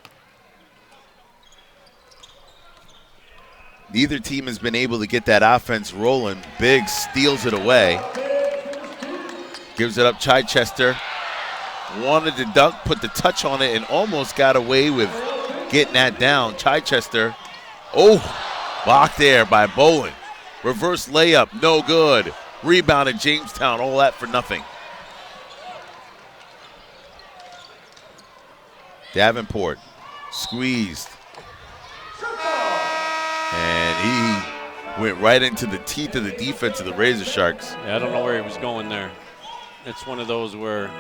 Neither team has been able to get that offense rolling. Biggs steals it away. Gives it up Chichester. Wanted to dunk, put the touch on it, and almost got away with getting that down. Chichester, blocked there by Bowling. Reverse layup, no good. Rebounded Jamestown, all that for nothing. Davenport squeezed. And he went right into the teeth of the defense of the Razor Sharks. Yeah, I don't know where he was going there. It's one of those where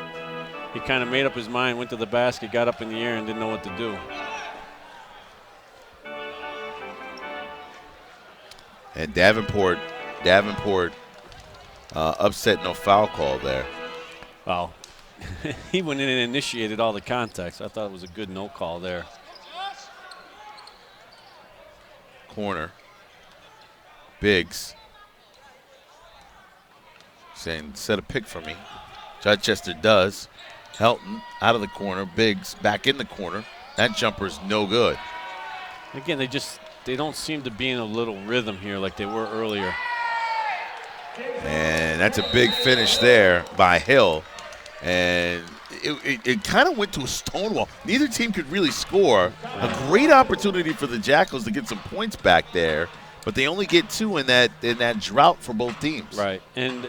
he kind of made up his mind, went to the basket, got up in the air, and didn't know what to do. And Davenport upset, no foul call there. Wow. He went in and initiated all the contacts. I thought it was a good no call there. Corner. Biggs saying, set a pick for me. Chichester does. Helton out of the corner. Biggs back in the corner. That jumper's no good. Again, they don't seem to be in a little rhythm here like they were earlier. And that's a big finish there by Hill. And it kind of went to a stonewall. Neither team could really score. A great opportunity for the Jackals to get some points back there, but they only get 2 in that drought for both teams. Right, and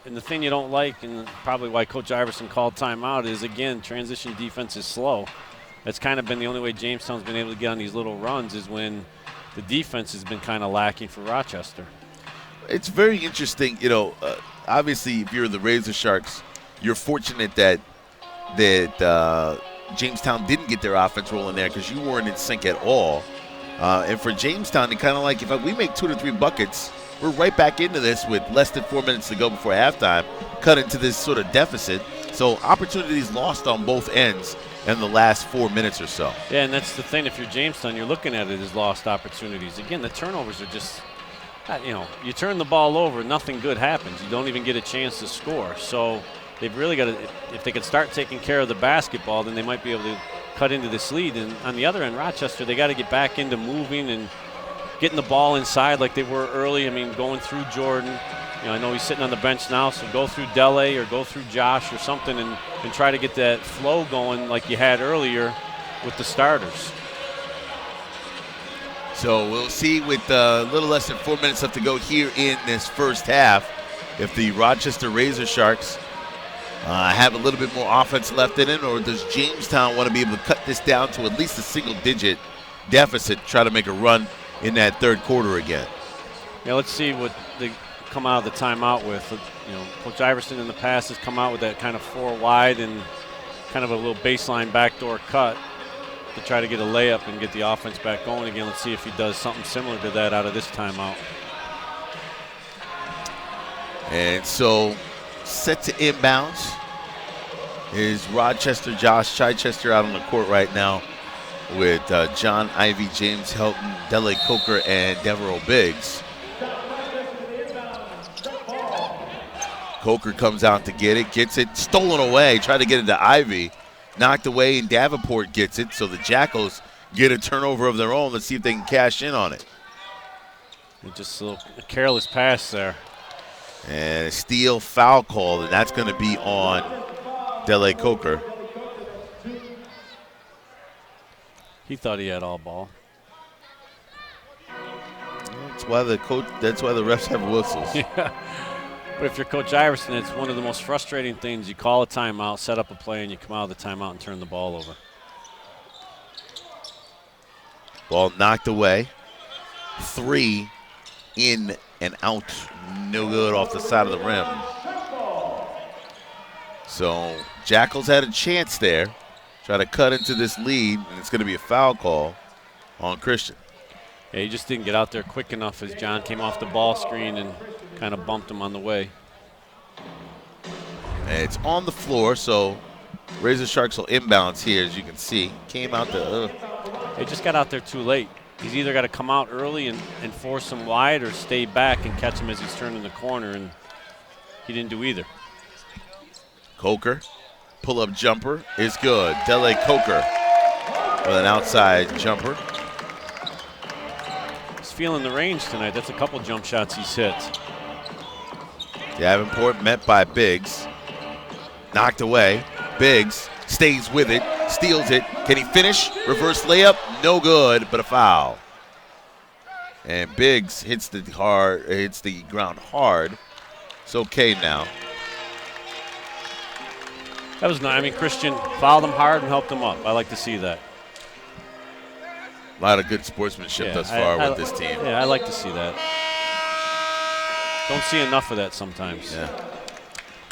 and the thing you don't like, and probably why Coach Iverson called timeout, is again transition defense is slow. That's kind of been the only way Jamestown's been able to get on these little runs is when the defense has been kind of lacking for Rochester. It's very interesting. Obviously, if you're the Razor Sharks, you're fortunate that Jamestown didn't get their offense rolling there because you weren't in sync at all. And for Jamestown, they kind of like, if we make 2 to 3 buckets, we're right back into this with less than 4 minutes to go before halftime, cut into this sort of deficit. So opportunities lost on both ends in the last 4 minutes or so. Yeah, and that's the thing. If you're Jamestown, you're looking at it as lost opportunities. Again, the turnovers are just, you turn the ball over, nothing good happens. You don't even get a chance to score. So they've really got to, if they could start taking care of the basketball, then they might be able to cut into this lead. And on the other end, Rochester, they got to get back into moving and getting the ball inside like they were early. I mean, going through Jordan. I know he's sitting on the bench now, so go through Dele or go through Josh or something and try to get that flow going like you had earlier with the starters. So we'll see with a little less than 4 minutes left to go here in this first half if the Rochester RazorSharks have a little bit more offense left in it, or does Jamestown want to be able to cut this down to at least a single-digit deficit, try to make a run in that third quarter again. Yeah, let's see what they come out of the timeout with. Coach Iverson in the past has come out with that kind of 4 wide and kind of a little baseline backdoor cut to try to get a layup and get the offense back going again. Let's see if he does something similar to that out of this timeout. And so set to inbounds is Rochester. Josh Chichester out on the court right now with John Ivey, James Helton, Dele Coker, and Devereaux Biggs. Coker comes out to get it, gets it, stolen away, tried to get it to Ivy, knocked away, and Davenport gets it. So the Jackals get a turnover of their own. Let's see if they can cash in on it. Just a careless pass there. And a steal foul call, and that's going to be on Dele Coker. He thought he had all ball. That's why the refs have whistles. Yeah. But if you're Coach Iverson, it's one of the most frustrating things. You call a timeout, set up a play, and you come out of the timeout and turn the ball over. Ball knocked away. 3 in and out. No good off the side of the rim. So Jackals had a chance there. Try to cut into this lead, and it's going to be a foul call on Christian. Yeah, he just didn't get out there quick enough as John came off the ball screen and kind of bumped him on the way. And it's on the floor, so Razor Sharks will inbounds here, as you can see. Came out to He just got out there too late. He's either got to come out early and force him wide or stay back and catch him as he's turning the corner, and he didn't do either. Coker, pull-up jumper is good. Dele Coker with an outside jumper. He's feeling the range tonight. That's a couple jump shots he's hit. Davenport met by Biggs. Knocked away. Biggs stays with it, steals it. Can he finish? Reverse layup, no good, but a foul. And Biggs hits the ground hard. It's okay now. That was nice. I mean, Christian fouled him hard and helped him up. I like to see that. A lot of good sportsmanship thus far with this team. Yeah, I like to see that. Don't see enough of that sometimes. Yeah.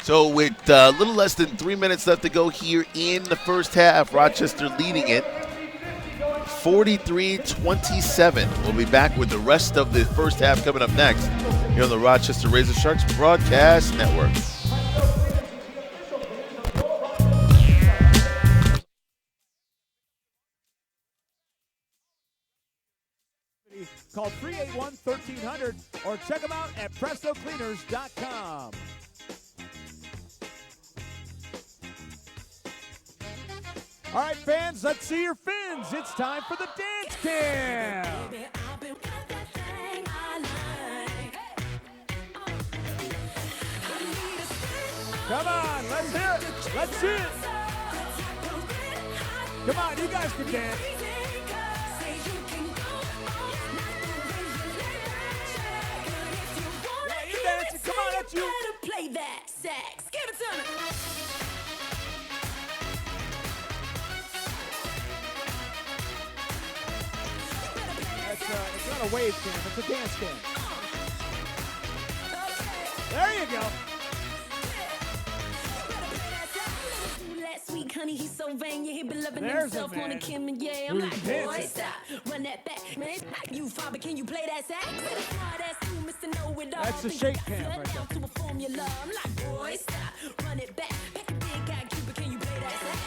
So with a little less than 3 minutes left to go here in the first half, Rochester leading it 43-27. We'll be back with the rest of the first half coming up next here on the Rochester RazorSharks Broadcast Network. Call 381-1300 or check them out at PrestoCleaners.com. All right, fans, let's see your fins. It's time for the dance cam. Come on, let's hear it. Let's see it. Come on, you guys can dance. Yeah, you dancing. Come on, that's you. Play that sax. Give it to me. It's not a wave cam, it's a dance cam. There you go. Last week, honey, he's so vain, yeah, he been loving There's himself a man on a Kim and yeah, I'm who's like, boy, dancing. stop, run that back, man. You fine, but can you play that sax? That's the shake cam right there. To a formula. I'm like, boy, stop, run it back. Pick a big guy, Cuba, can you play that sax?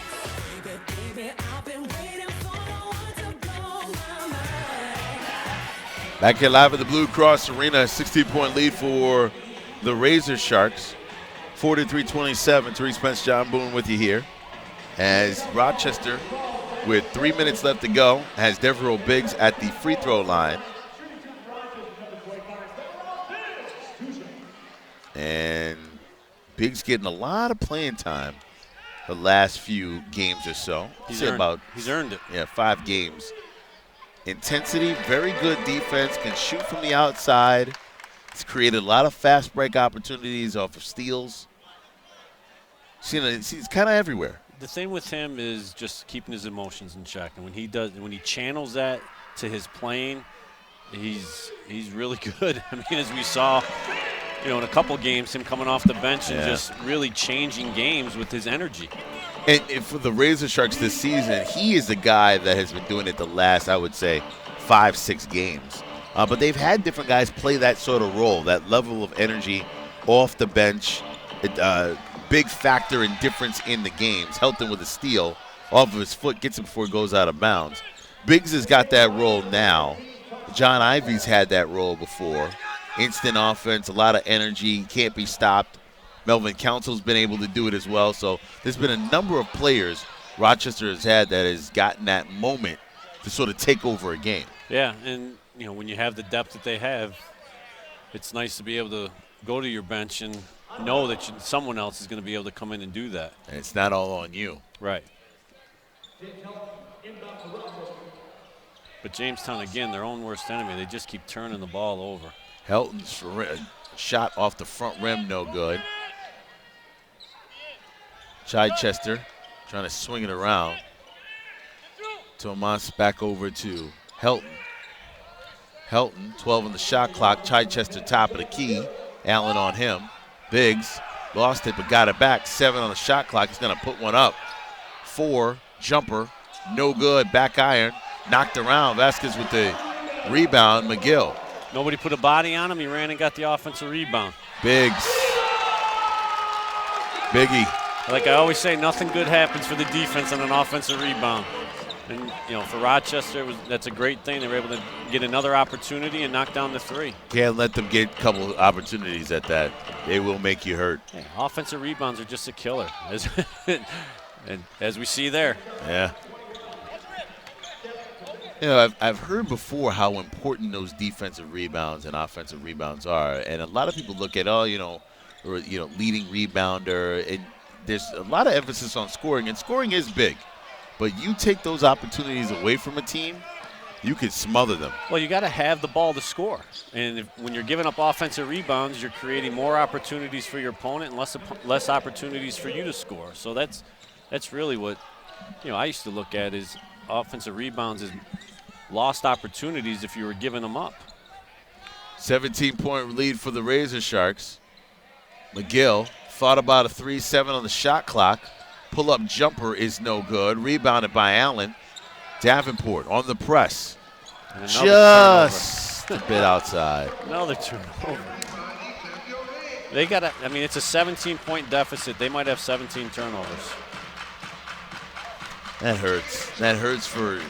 Baby, baby, I've been waiting for the one to blow my mind. Back here live at the Blue Cross Arena, 16-point lead for the Razor Sharks. 43-27. Therese Spence, John Boone with you here. As Rochester, with 3 minutes left to go, has Devereaux Biggs at the free throw line. And Biggs getting a lot of playing time the last few games or so. He's earned it. Yeah, 5 games. Intensity, very good defense, can shoot from the outside. He's created a lot of fast break opportunities off of steals. He's kind of everywhere. The thing with him is just keeping his emotions in check, and when he channels that to his playing, he's really good. I mean, as we saw, in a couple games, him coming off the bench and just really changing games with his energy. And for the RazorSharks this season, he is the guy that has been doing it the last, I would say, 5-6 games. But they've had different guys play that sort of role, that level of energy off the bench, big factor and difference in the games. Helped him with a steal off of his foot, gets him before he goes out of bounds. Biggs has got that role now. John Ivey's had that role before. Instant offense, a lot of energy, can't be stopped. Melvin Council's been able to do it as well. So there's been a number of players Rochester has had that has gotten that moment to sort of take over a game. Yeah, and when you have the depth that they have, it's nice to be able to go to your bench and know that someone else is going to be able to come in and do that. And it's not all on you. Right. But Jamestown, again, their own worst enemy. They just keep turning the ball over. Helton's shot off the front rim, no good. Chichester trying to swing it around. Tomas back over to Helton. Helton, 12 on the shot clock. Chichester top of the key. Allen on him. Biggs lost it but got it back. 7 on the shot clock. He's going to put one up. 4, jumper, no good. Back iron, knocked around. Vasquez with the rebound. McGill. Nobody put a body on him. He ran and got the offensive rebound. Biggs. Biggie. Like I always say, nothing good happens for the defense on an offensive rebound. And, for Rochester, that's a great thing. They were able to get another opportunity and knock down the 3. Can't let them get a couple of opportunities at that. They will make you hurt. Hey, offensive rebounds are just a killer, and as we see there. Yeah. I've heard before how important those defensive rebounds and offensive rebounds are, and a lot of people look at leading rebounder, and there's a lot of emphasis on scoring, and scoring is big. But you take those opportunities away from a team, you could smother them. Well, you got to have the ball to score. And when you're giving up offensive rebounds, you're creating more opportunities for your opponent and less opportunities for you to score. So that's really what I used to look at is offensive rebounds as lost opportunities if you were giving them up. 17-point lead for the RazorSharks. McGill thought about a 3-7 on the shot clock. Pull-up jumper is no good. Rebounded by Allen. Davenport on the press. Just a bit outside. Another turnover. They got to, it's a 17-point deficit. They might have 17 turnovers. That hurts. That hurts for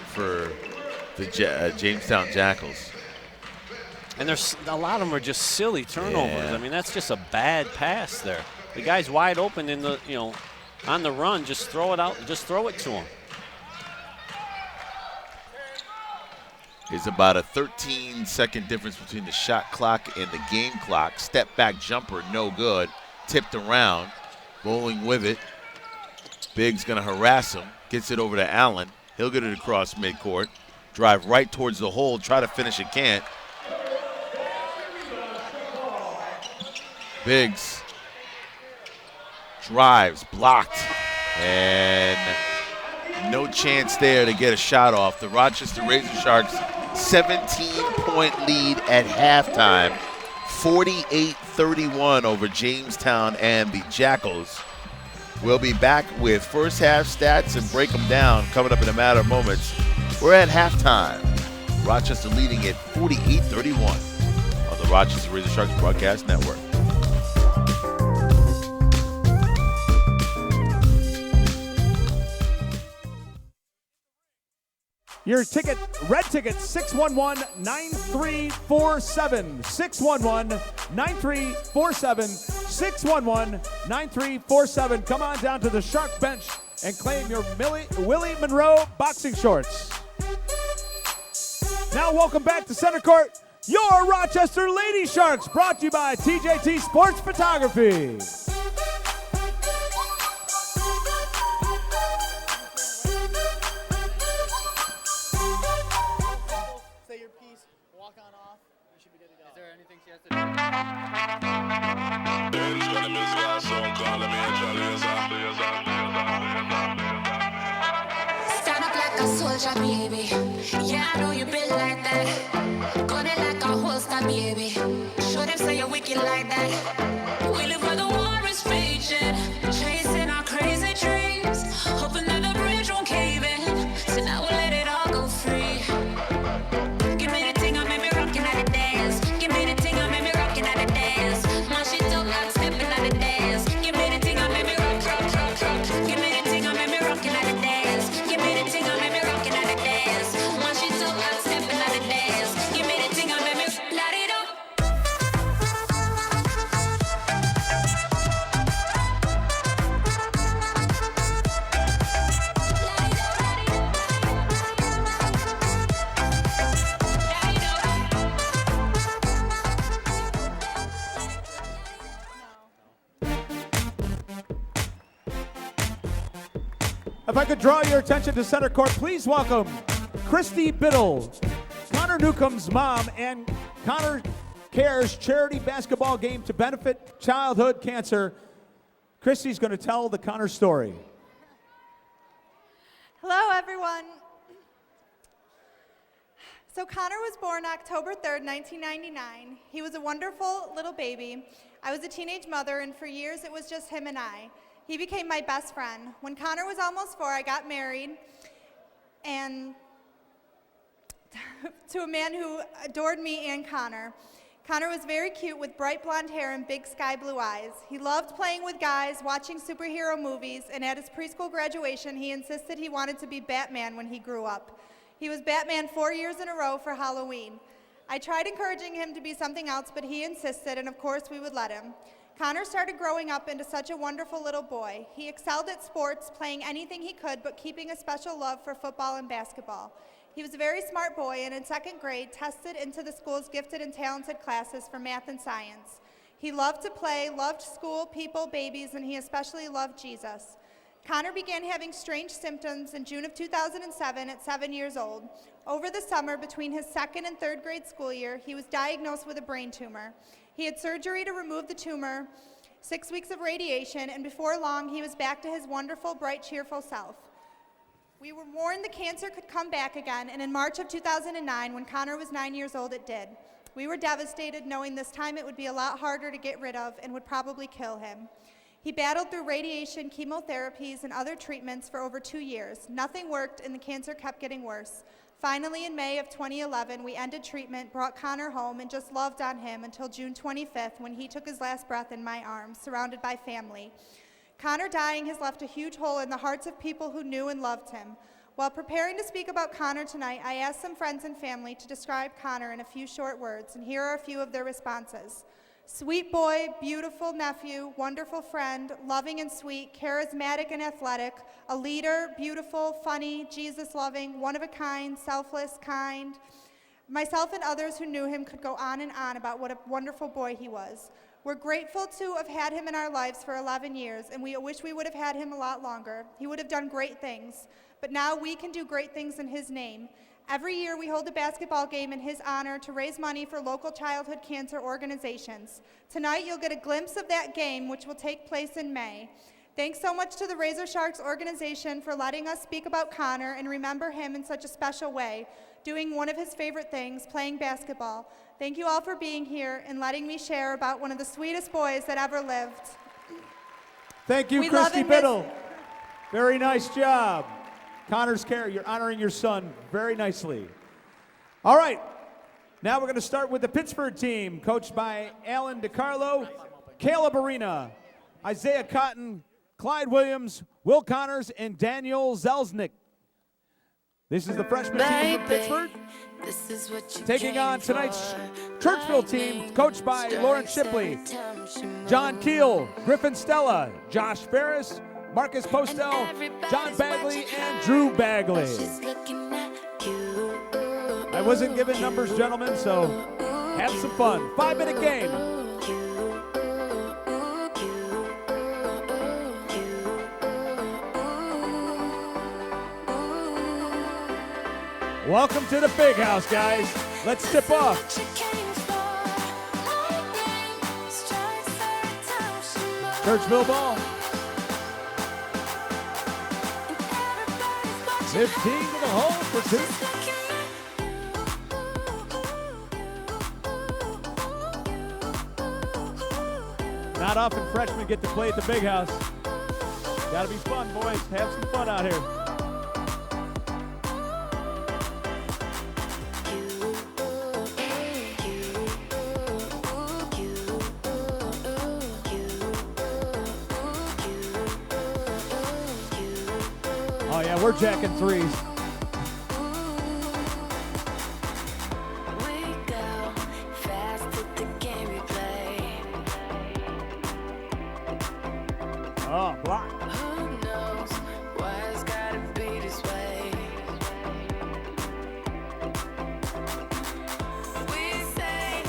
the Jamestown Jackals. And there's a lot of them are just silly turnovers. Yeah. That's just a bad pass there. The guy's wide open in the, on the run, just throw it out, just throw it to him. There's about a 13-second difference between the shot clock and the game clock. Step back jumper, no good. Tipped around, rolling with it. Biggs gonna harass him, gets it over to Allen. He'll get it across midcourt. Drive right towards the hole, try to finish it, can't. Biggs drives, blocked, and no chance there to get a shot off. The Rochester RazorSharks 17-point lead at halftime, 48-31 over Jamestown and the Jackals. We'll be back with first half stats and break them down coming up in a matter of moments. We're at halftime. Rochester leading at 48-31 on the Rochester RazorSharks Broadcast Network. Your ticket, red ticket, 611-9347. 611-9347. 611-9347. Come on down to the Shark bench and claim your Willie Monroe boxing shorts. Now welcome back to center court, your Rochester Lady Sharks, brought to you by TJT Sports Photography. Stand up like a soldier, baby. Yeah, I know you built like that. Gonna like that. We live where the war is raging, chasing our crazy dreams, hoping that the bridge won't cave in. So now we'll let it all go free. Give me the thing, I made me rockin' at the dance. Give me the thing, I made me rockin' at the dance. My shit dope, I'm stepping at the dance. Give me the thing, I made me rock, rock, rock, rock. Give me the thing, I made me rockin' at the dance. Give me the thing, I made me rockin' at the dance. My shit dope, I'm stepping at the dance. Give me the thing, I made me light it up. If I could draw your attention to center court, please welcome Christy Biddle, Connor Newcomb's mom, and Connor Cares charity basketball game to benefit childhood cancer. Christy's going to tell the Connor story. Hello, everyone. So Connor was born October 3rd, 1999. He was a wonderful little baby. I was a teenage mother, and for years it was just him and I. He became my best friend. When Connor was almost 4, I got married and to a man who adored me and Connor. Connor was very cute with bright blonde hair and big sky blue eyes. He loved playing with guys, watching superhero movies, and at his preschool graduation, he insisted he wanted to be Batman when he grew up. He was Batman 4 years in a row for Halloween. I tried encouraging him to be something else, but he insisted, and of course we would let him. Connor started growing up into such a wonderful little boy. He excelled at sports, playing anything he could, but keeping a special love for football and basketball. He was a very smart boy, and in 2nd grade, tested into the school's gifted and talented classes for math and science. He loved to play, loved school, people, babies, and he especially loved Jesus. Connor began having strange symptoms in June of 2007 at 7 years old. Over the summer, between his 2nd and 3rd grade school year, he was diagnosed with a brain tumor. He had surgery to remove the tumor, 6 weeks of radiation, and before long, he was back to his wonderful, bright, cheerful self. We were warned the cancer could come back again, and in March of 2009, when Connor was 9 years old, it did. We were devastated, knowing this time it would be a lot harder to get rid of and would probably kill him. He battled through radiation, chemotherapies, and other treatments for over 2 years. Nothing worked, and the cancer kept getting worse. Finally, in May of 2011, we ended treatment, brought Connor home, and just loved on him until June 25th, when he took his last breath in my arms, surrounded by family. Connor dying has left a huge hole in the hearts of people who knew and loved him. While preparing to speak about Connor tonight, I asked some friends and family to describe Connor in a few short words, and here are a few of their responses. Sweet boy, beautiful nephew, wonderful friend, loving and sweet, charismatic and athletic, a leader, beautiful, funny, Jesus-loving, one-of-a-kind, selfless, kind. Myself and others who knew him could go on and on about what a wonderful boy he was. We're grateful to have had him in our lives for 11 years, and we wish we would have had him a lot longer. He would have done great things, but now we can do great things in his name. Every year we hold a basketball game in his honor to raise money for local childhood cancer organizations. Tonight you'll get a glimpse of that game, which will take place in May. Thanks so much to the RazorSharks organization for letting us speak about Connor and remember him in such a special way, doing one of his favorite things, playing basketball. Thank you all for being here and letting me share about one of the sweetest boys that ever lived. Thank you, Christy Biddle. Very nice job. Connor's Care, you're honoring your son very nicely. All right, now we're going to start with the Pittsburgh team, coached by Alan DiCarlo, Caleb Arena, Isaiah Cotton, Clyde Williams, Will Connors, and Daniel Zelznick. This is the freshman team from Pittsburgh, taking on tonight's Churchville team, coached by Lauren Shipley, John Keel, Griffin Stella, Josh Ferris, Marcus Postel, John Bagley, and Drew Bagley. I wasn't given numbers, gentlemen, so have some fun. 5-minute game. Welcome to the big house, guys. Let's tip off. Churchville ball. 15 to the hole for 2. Not often freshmen get to play at the big house. Gotta be fun, boys. Have some fun out here. Oh yeah, we're jacking threes. Oh, block. Who knows why it's gotta be this way? We say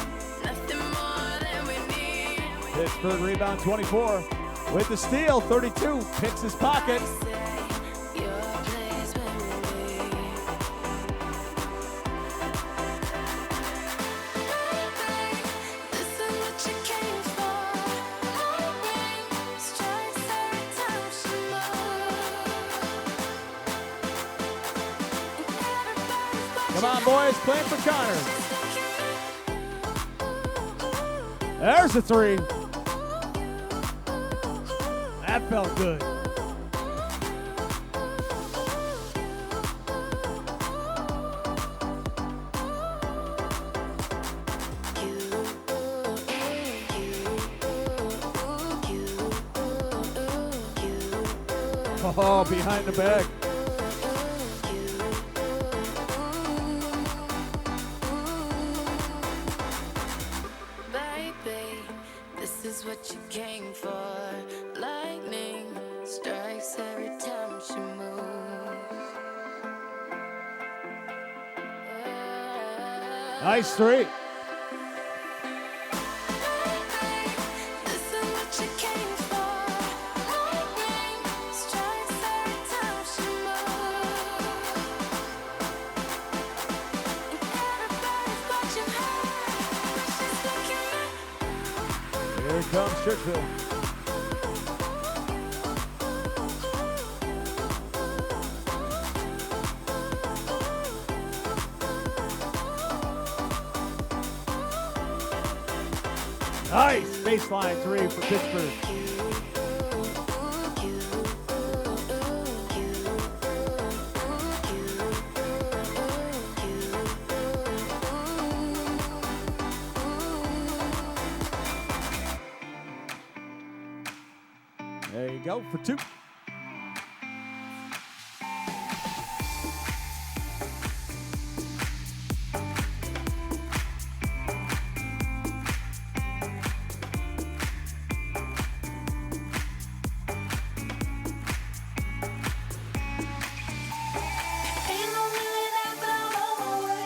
nothing more than we need. Pittsburgh rebound 24. With the steal, 32. Picks his pocket. Your place when we leave. This is what you came for. Lightning strikes every time she moves. Come on, boys. Playing for Connor. There's a three. That felt good. Oh, behind the back. Baby, this is what you came for. Lightning strikes every time she moves. Nice three. This is what you came for. Lightning strikes every time she moves. And everybody's watching her. She's looking at. Here comes Churchville. Nice baseline three for Pittsburgh. There you go for two. Ain't no millionaire, but I'm on my way.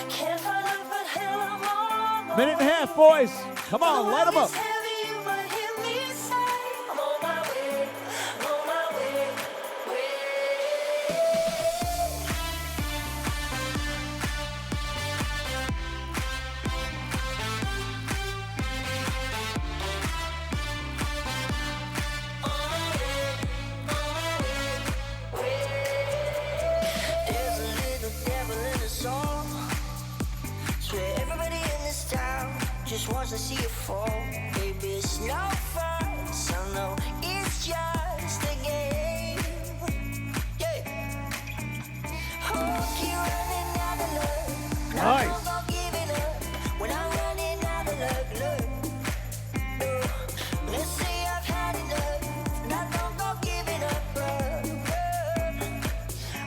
Can't find out, but hell, I'm on my way. Minute and a half, boys. Come on, light them up. It's heavy, you might hear me say, I'm on my way, I'm on my way, There's a little devil in the song. Swear everybody in this town just wants to see you fall. Baby, it's no fun, so no, it's just a game. Yeah. Oh, keep running out of luck. Nice. I'm not giving up when I'm running out of luck. Look, no. Let's say I've had enough. Now don't go giving up,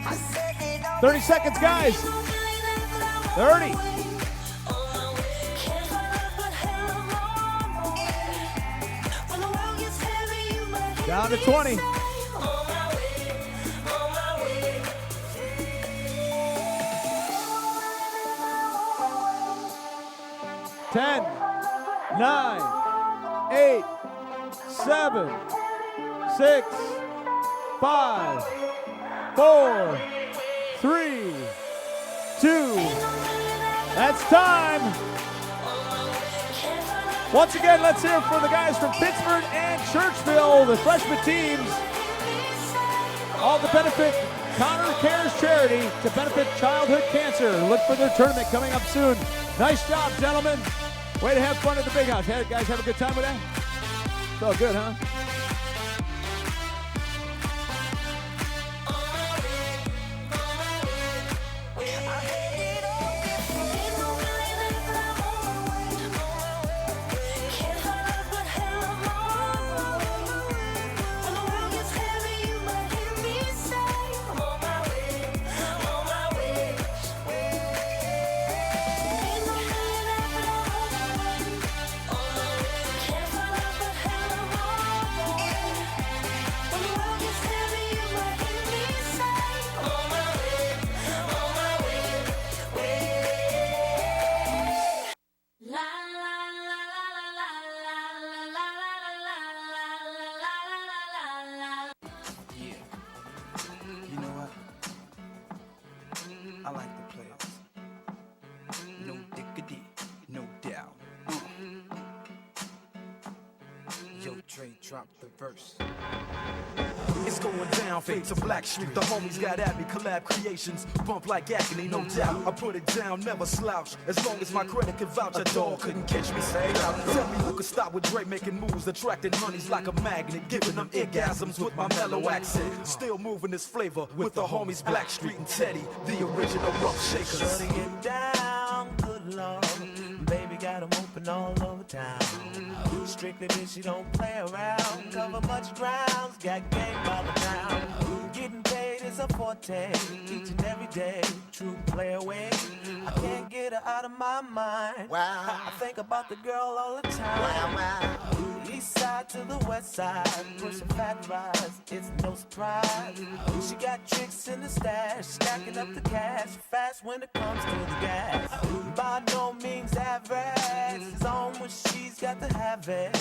I said it all. 30 seconds, guys. 30. Down to 20. Ten, 9, 8, 7, 6, 5, 4, 3, 2. That's time. Once again, let's hear it for the guys from Pittsburgh and Churchville, the freshman teams. All to benefit Connor Cares Charity to benefit childhood cancer. Look for their tournament coming up soon. Nice job, gentlemen. Way to have fun at the big house. Hey, guys, have a good time with that? Felt good, huh? You know what? I like the players. No diggity, no doubt. Yo, Dre, drop the verse. It's going down, fade to Black Street. The homies got at me, collab creations, bump like agony, no doubt. I put it down, never slouch. As long as my credit can vouch, a dog couldn't catch me. Say, tell me who could stop with Dre making moves, attracting honeys like a magnet, giving them orgasms with my mellow accent. Still moving this flavor with the homies Black Street and Teddy, the original rough shakers. Shutting it down, good lord. Baby got 'em open all over town. Strictly bitch, she don't play around. Cover much grounds, got game by the pound. Getting paid is a forte, each and every day. True play away. I can't get her out of my mind. Wow. I think about the girl all the time. Wow. East side to the west side, pushing fat rides, it's no surprise. She got tricks in the stash, stacking up the cash, fast when it comes to the gas. By no means average, it's on when she's got to have it.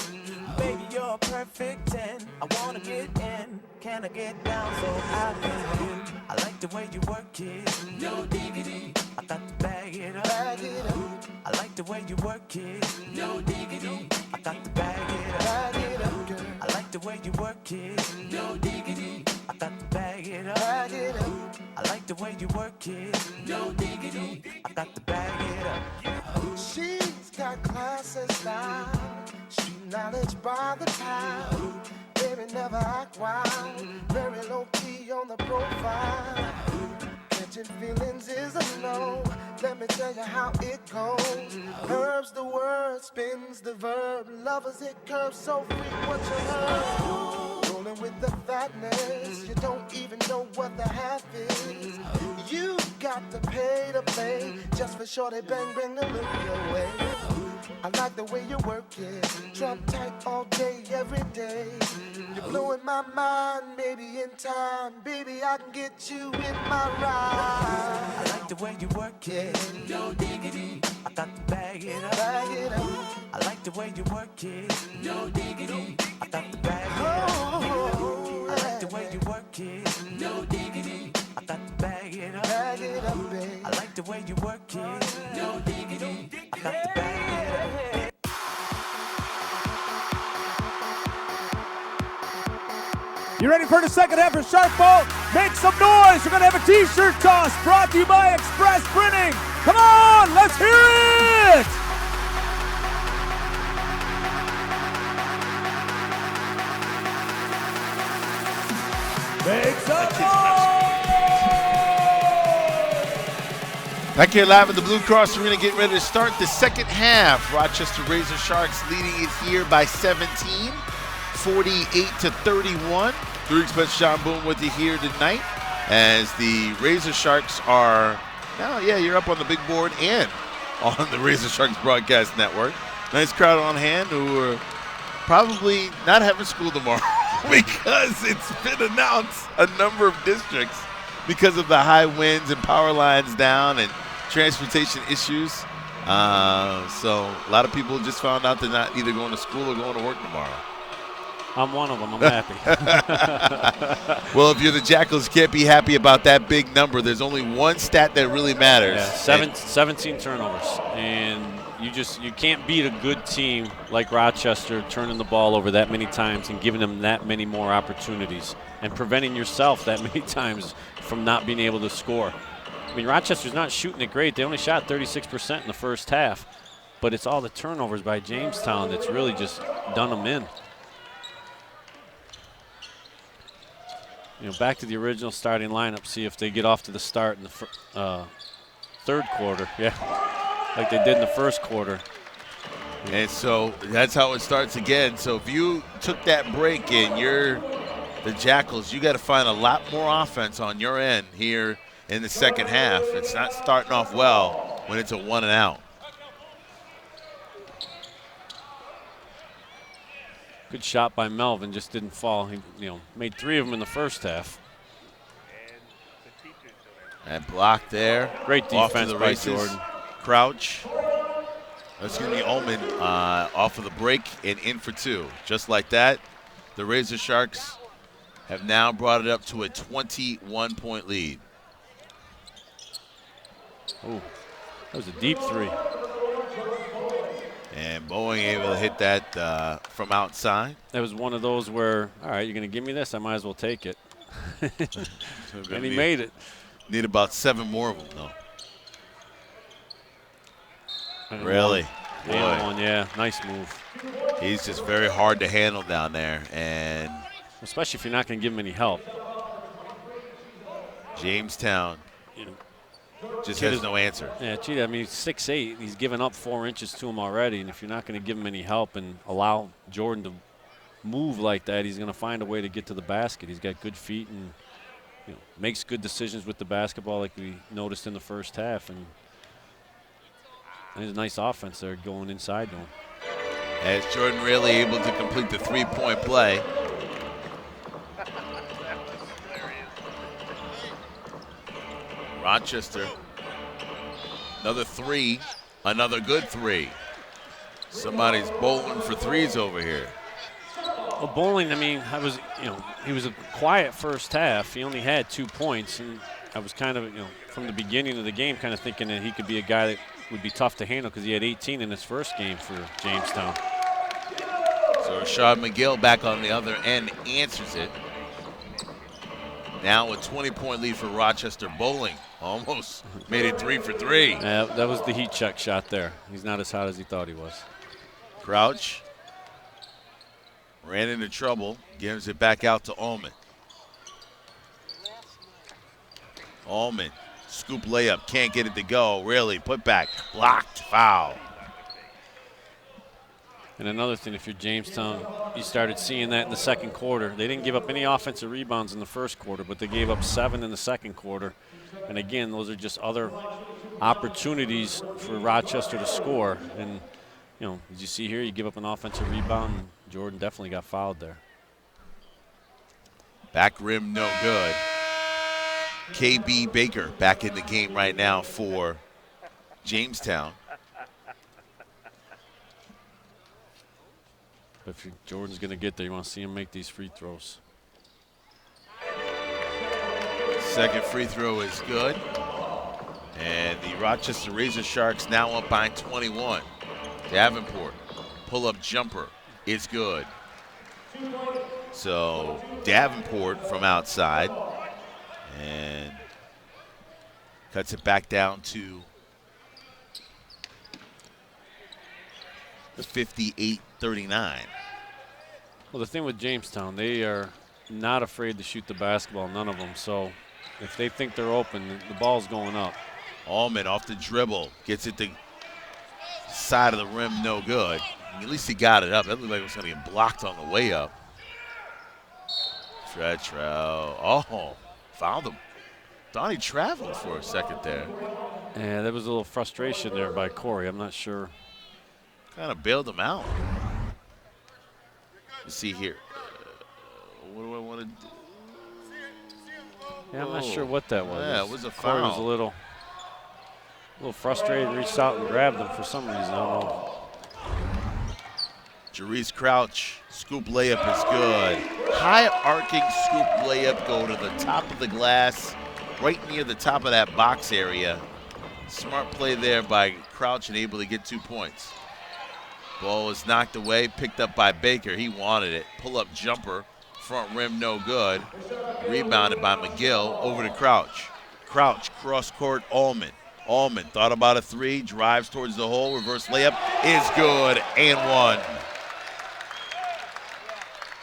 Baby, you're a perfect 10, I wanna get in, can I get down so I can win? I like the way you work it, no diggity, I got to bag it up. I like the way you work it, no diggity, I got to bag it up. I like the way you work it, no diggity, I got to bag it up. I like the way you work it, no diggity, I got to bag it up. She's got class and style, street knowledge by the pound. Baby never act wild, very low key on the profile. Catching feelings is a no, let me tell you how it goes. Herbs the word, spins the verb, lovers it curves so free what you heard. Rolling with the fatness, you don't even know what the half is. You got to pay to play, just for sure they bang bang to look your way. I like the way you work it, drop tight all day, every day. You're blowing my mind, maybe in time, baby I can get you in my ride. I like the way you work it, no diggity, I got to bag it up. I like the way you work it, no diggity, I got to bag it up. I like the way you work it, no diggity, I got to bag it up. Babe. I like the way you work it, no diggity, I got to bag it up. You ready for the second half of Shark Bowl? Make some noise. We're going to have a t-shirt toss brought to you by Express Printing. Come on, let's hear it. Make some noise. Back here live at the Blue Cross Arena, getting ready to start the second half. Rochester RazorSharks leading it here by 17, 48-31. Drew Expense, Sean Boone with you here tonight as the RazorSharks are, now, yeah, you're up on the big board and on the RazorSharks broadcast network. Nice crowd on hand who are probably not having school tomorrow because it's been announced a number of districts because of the high winds and power lines down and transportation issues. So a lot of people just found out they're not either going to school or going to work tomorrow. I'm one of them. I'm happy. Well, if you're the Jackals, you can't be happy about that big number. There's only one stat that really matters. Yeah, 17 turnovers. And you can't beat a good team like Rochester turning the ball over that many times and giving them that many more opportunities and preventing yourself that many times from not being able to score. I mean, Rochester's not shooting it great. They only shot 36% in the first half. but it's all the turnovers by Jamestown that's really just done them in. Back to the original starting lineup, see if they get off to the start in the third quarter. Yeah, like they did in the first quarter. And so that's how it starts again. So if you took that break and you're the Jackals, you got to find a lot more offense on your end here in the second half. It's not starting off well when it's a 1 and out. Good shot by Melvin, just didn't fall. He, made 3 of them in the first half. And block there. Great defense by Jordan. Crouch. Excuse me, Ullman off of the break and in for 2. Just like that, the RazorSharks have now brought it up to a 21-point lead. Oh, that was a deep 3. And Boeing able to hit that from outside. That was one of those where, all right, you're going to give me this, I might as well take it. And he made it. Need about 7 more of them, though. And Really? Boy. One, yeah, nice move. He's just very hard to handle down there, and especially if you're not going to give him any help. Jamestown just has no answer. Yeah, gee, I mean, he's 6'8". He's given up 4 inches to him already, and if you're not going to give him any help and allow Jordan to move like that, he's going to find a way to get to the basket. He's got good feet and makes good decisions with the basketball like we noticed in the first half. And there's a nice offense there going inside to him. As Jordan really able to complete the 3-point play. Rochester, another 3, another good 3. Somebody's bowling for 3s over here. Well, Bowling, I mean, he was a quiet first half. He only had 2 points, and I was kind of, from the beginning of the game, kind of thinking that he could be a guy that would be tough to handle because he had 18 in his first game for Jamestown. So Rashad McGill back on the other end answers it. Now a 20-point lead for Rochester. Bowling almost made it 3 for 3. Yeah, that was the heat check shot there. He's not as hot as he thought he was. Crouch ran into trouble, gives it back out to Ullman. Ullman, scoop layup, can't get it to go. Really, put back, blocked, foul. And another thing, if you're Jamestown, you started seeing that in the second quarter. They didn't give up any offensive rebounds in the first quarter, but they gave up 7 in the second quarter. And again, those are just other opportunities for Rochester to score. And, as you see here, you give up an offensive rebound, and Jordan definitely got fouled there. Back rim, no good. KB Baker back in the game right now for Jamestown. If Jordan's going to get there, you want to see him make these free throws. Second free throw is good. And the Rochester RazorSharks now up by 21. Davenport, pull-up jumper is good. So Davenport from outside and cuts it back down to the 58-39. Well, the thing with Jamestown, they are not afraid to shoot the basketball, none of them. So if they think they're open, the ball's going up. Allman off the dribble, gets it to side of the rim, no good. At least he got it up. That looked like it was going to get blocked on the way up. Tretrow, oh, found him. Thought he traveled for a second there. Yeah, there was a little frustration there by Corey. I'm not sure. Kind of bailed him out. Let's see here. What do I want to do? Yeah, I'm not sure what that was. Yeah, it was a foul. Corey was a little frustrated, reached out and grabbed him for some reason. I don't know. Jarice Crouch, scoop layup is good. High arcing scoop layup, go to the top of the glass, right near the top of that box area. Smart play there by Crouch and able to get 2 points. Ball was knocked away, picked up by Baker. He wanted it. Pull-up jumper, front rim no good. Rebounded by McGill, over to Crouch. Crouch, cross court, Allman. Allman thought about a 3, drives towards the hole, reverse layup is good, and 1.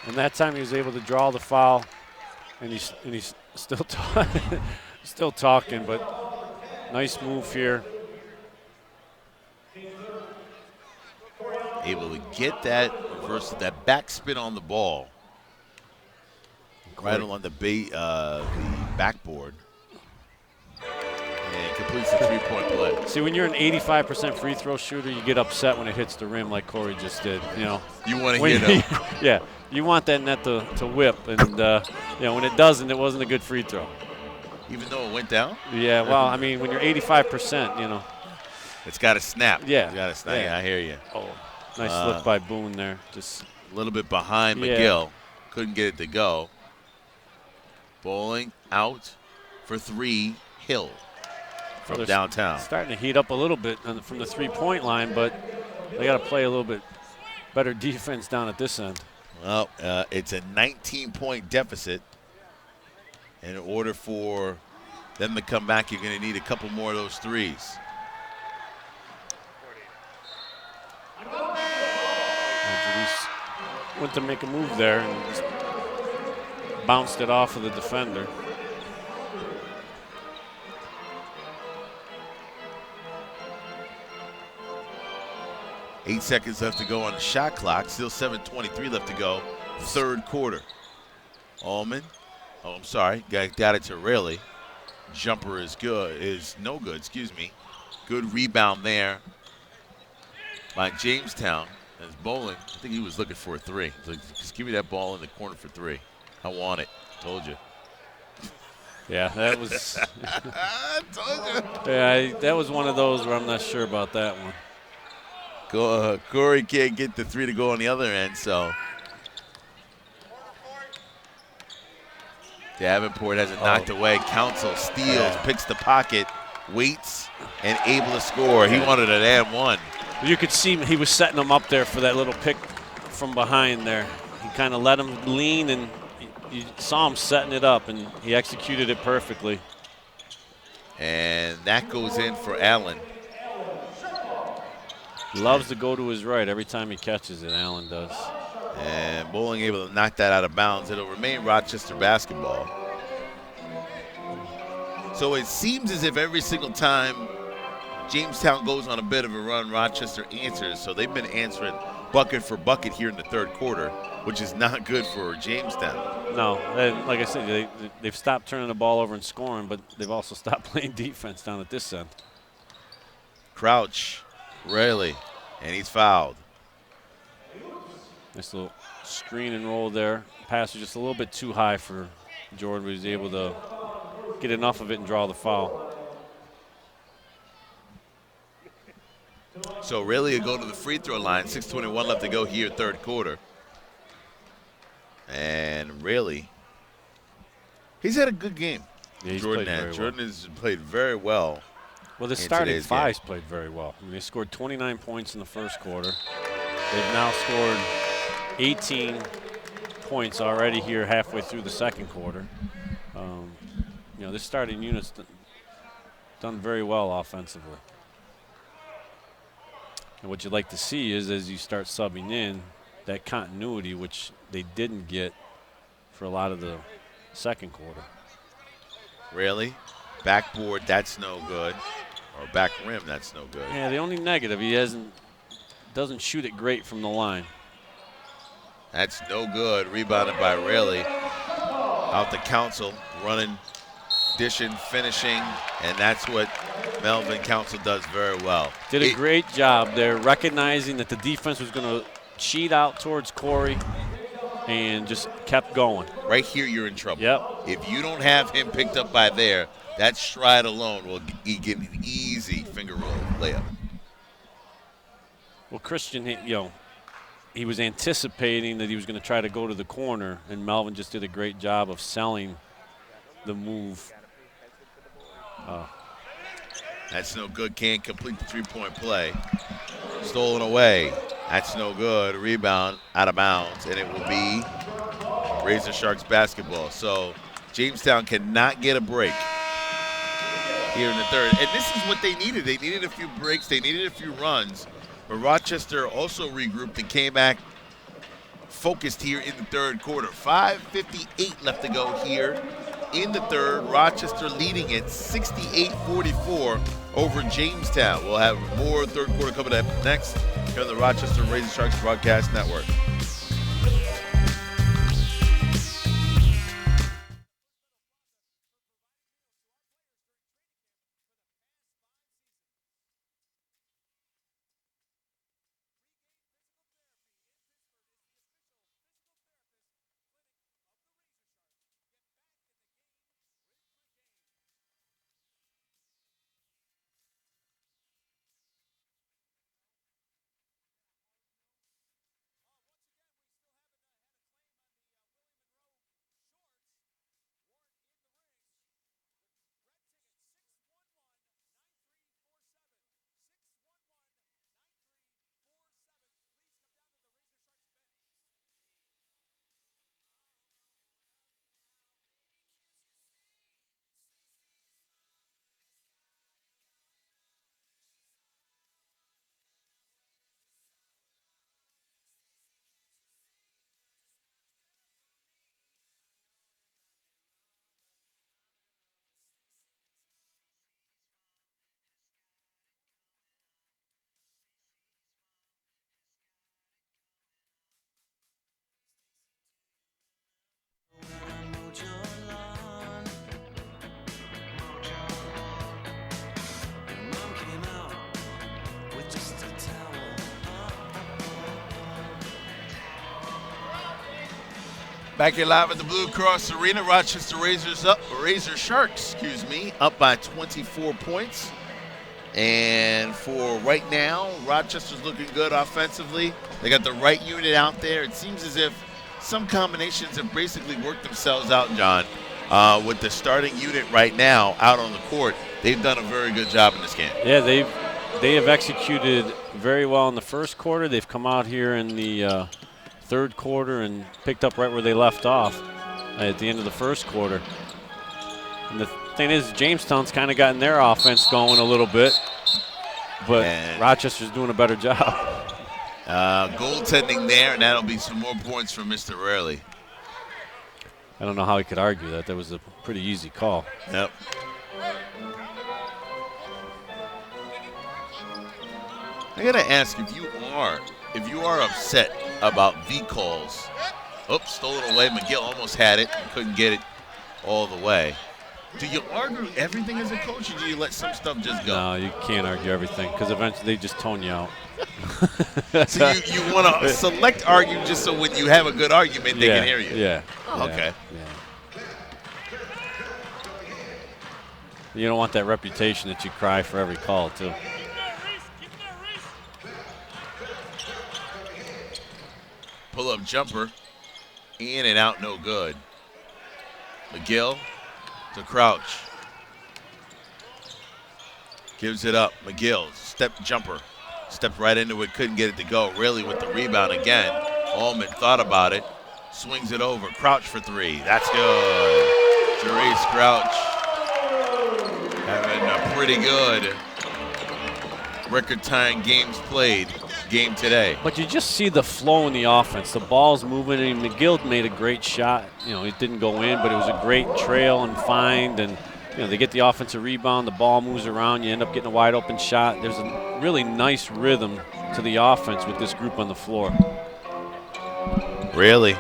And that time he was able to draw the foul, and he's still still talking, but nice move here. Able to get that reverse, that backspin on the ball, right along the backboard, and completes the 3-point play. See, when you're an 85% free throw shooter, you get upset when it hits the rim like Corey just did. You know, you want to hit him. Yeah, you want that net to whip, and you know, when it doesn't, it wasn't a good free throw. Even though it went down? Yeah, well, I mean, when you're 85%, you know. It's got to snap. Yeah. It's got to snap. Yeah, I hear you. Oh, nice look by Boone there. Just a little bit behind McGill. Couldn't get it to go. Bowling out for 3, Hill from downtown. Starting to heat up a little bit from the 3-point line, but they got to play a little bit better defense down at this end. Well, it's a 19-point deficit. In order for them to come back, you're going to need a couple more of those threes. Went to make a move there and just bounced it off of the defender. Eight seconds left to go on the shot clock. Still 7:23 left to go. Third quarter. Allman. Oh, I'm sorry. Got it to Rayleigh. Jumper is good. Is no good. Excuse me. Good rebound there by Jamestown. As Bowling, I think he was looking for a 3. He's like, just give me that ball in the corner for 3. I want it. Told you. Yeah, that was. I told you. Yeah, that was one of those where I'm not sure about that one. Corey can't get the 3 to go on the other end, so. Davenport has it knocked away. Council steals, picks the pocket, waits, and able to score. He wanted an and 1. You could see he was setting him up there for that little pick from behind there. He kind of let him lean, and you saw him setting it up, and he executed it perfectly. And that goes in for Allen. He loves to go to his right every time he catches it, Allen does. And Bowling able to knock that out of bounds. It'll remain Rochester basketball. So it seems as if every single time Jamestown goes on a bit of a run, Rochester answers. So they've been answering bucket for bucket here in the third quarter, which is not good for Jamestown. No, and like I said, they've stopped turning the ball over and scoring, but they've also stopped playing defense down at this end. Crouch, Rayleigh, and he's fouled. Nice little screen and roll there. Pass was just a little bit too high for Jordan, but he was able to get enough of it and draw the foul. So Rayleigh will go to the free throw line. 6:21 left to go here, third quarter. And Rayleigh, he's had a good game. Yeah, he's Jordan played has. very Jordan well. has played very well. Well, the starting fives played very well. I mean, they scored 29 points in the first quarter. They've now scored 18 points already here halfway through the second quarter. You know, this starting unit's done very well offensively. And what you'd like to see is, as you start subbing in, that continuity, which they didn't get for a lot of the second quarter. Rayleigh, backboard, that's no good. Or back rim, that's no good. Yeah, the only negative, he doesn't shoot it great from the line. That's no good. Rebounded by Rayleigh. Out to Council, running, dishing, finishing, and that's what Melvin Council does very well. Did a great job there, recognizing that the defense was going to cheat out towards Corey and just kept going. Right here, you're in trouble. Yep. If you don't have him picked up by there, that stride alone will give an easy finger roll layup. Well, Christian, he was anticipating that he was going to try to go to the corner, and Melvin just did a great job of selling the move. That's no good. Can't complete the three-point play. Stolen away. That's no good. Rebound out of bounds, and it will be Razor Sharks basketball. So Jamestown cannot get a break here in the third. And this is what they needed. They needed a few breaks. They needed a few runs. But Rochester also regrouped and came back focused here in the third quarter. 5:58 left to go here in the third. Rochester leading it 68-44 over Jamestown. We'll have more third quarter coming up next here on the Rochester RazorSharks Broadcast Network. Back here live at the Blue Cross Arena, Rochester RazorSharks, up by 24 points. And for right now, Rochester's looking good offensively. They got the right unit out there. It seems as if some combinations have basically worked themselves out, John, with the starting unit right now out on the court. They've done a very good job in this game. Yeah, they have executed very well in the first quarter. They've come out here in the third quarter and picked up right where they left off at the end of the first quarter. And the thing is, Jamestown's kind of gotten their offense going a little bit, but Rochester's doing a better job. Goaltending there, and that'll be some more points for Mr. Rarely. I don't know how he could argue that. That was a pretty easy call. Yep. I gotta ask, if you are upset about V calls, oops, stole it away. McGill almost had it, couldn't get it all the way. Do you argue everything as a coach, or do you let some stuff just go? No, you can't argue everything, because eventually they just tone you out. So you want to select argue just so when you have a good argument, they can hear you? Yeah. Oh, okay. Yeah. You don't want that reputation that you cry for every call, too. Pull-up jumper, in and out, no good. McGill to Crouch. Gives it up. McGill, step jumper. Stepped right into it, couldn't get it to go. Really with the rebound again. Allman thought about it. Swings it over. Crouch for three. That's good. Therese Crouch having a pretty good record-tying games played game today. But you just see the flow in the offense. The ball's moving, and McGill made a great shot. You know, it didn't go in, but it was a great trail and find. And, you know, they get the offensive rebound, the ball moves around, you end up getting a wide open shot. There's a really nice rhythm to the offense with this group on the floor. Really?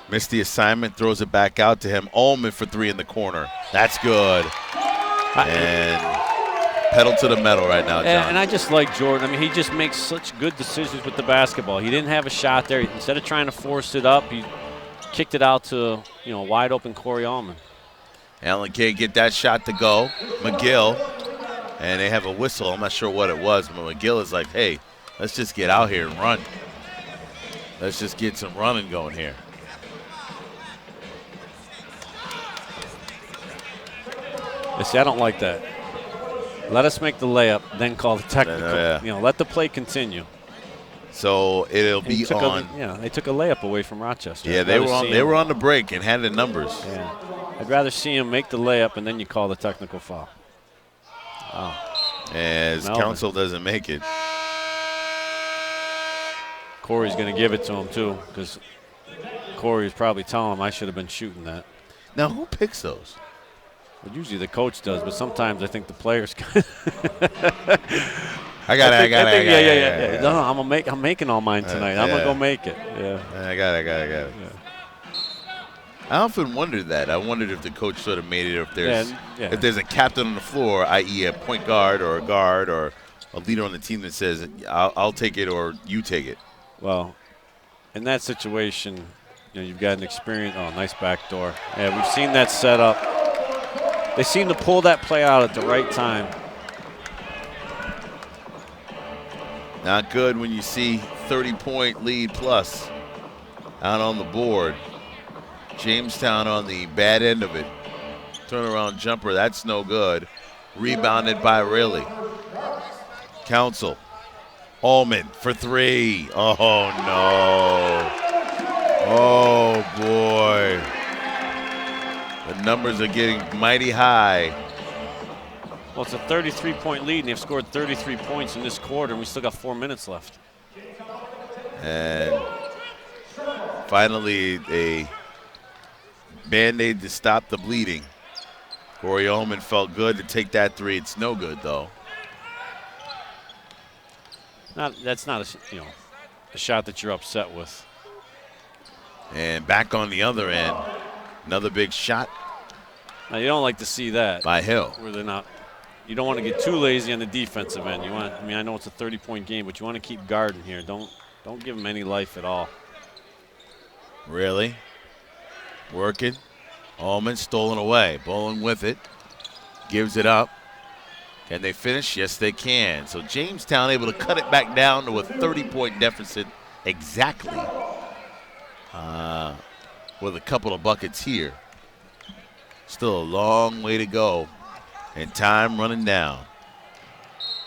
Missed the assignment, throws it back out to him. Ullman for three in the corner. That's good. And pedal to the metal right now, John. And I just like Jordan. I mean, he just makes such good decisions with the basketball. He didn't have a shot there. Instead of trying to force it up, he kicked it out to, you know, wide open Corey Allman. Allen can't get that shot to go. McGill, and they have a whistle. I'm not sure what it was, but McGill is like, hey, let's just get out here and run. Let's just get some running going here. You see, I don't like that. Let us make the layup, then call the technical. Yeah. You know, let the play continue. So it'll be on. They took a layup away from Rochester. Yeah, they were on the break and had the numbers. Yeah, I'd rather see him make the layup and then you call the technical foul. As Melvin. Council doesn't make it. Corey's going to give it to him, too, because Corey is probably telling him I should have been shooting that. Now, who picks those? Well, usually the coach does, but sometimes I think the players can. I got it. Yeah. No, I'm making all mine tonight. I'm going to yeah. go make it. Yeah. I got it. Yeah. I often wondered that. I wondered if the coach sort of made it, or if there's a captain on the floor, i.e. a point guard or a leader on the team that says, I'll take it or you take it. Well, in that situation, you've got an experience. Oh, nice backdoor. Yeah, we've seen that set up. They seem to pull that play out at the right time. Not good when you see 30-point lead plus out on the board. Jamestown on the bad end of it. Turnaround jumper, that's no good. Rebounded by Riley. Council. Allman for three. Oh, no. Oh, boy. The numbers are getting mighty high. Well, it's a 33-point lead, and they've scored 33 points in this quarter, and we still got 4 minutes left. And finally, a Band-Aid to stop the bleeding. Corey Ullman felt good to take that three. It's no good, though. That's not a shot that you're upset with. And back on the other end, another big shot. Now, you don't like to see that. By Hill. Where they're not. You don't want to get too lazy on the defensive end. I know it's a 30-point game, but you want to keep guarding here. Don't give them any life at all. Really? Working. Ullman stolen away. Bowling with it. Gives it up. Can they finish? Yes, they can. So Jamestown able to cut it back down to a 30-point deficit exactly with a couple of buckets here. Still a long way to go, and time running down.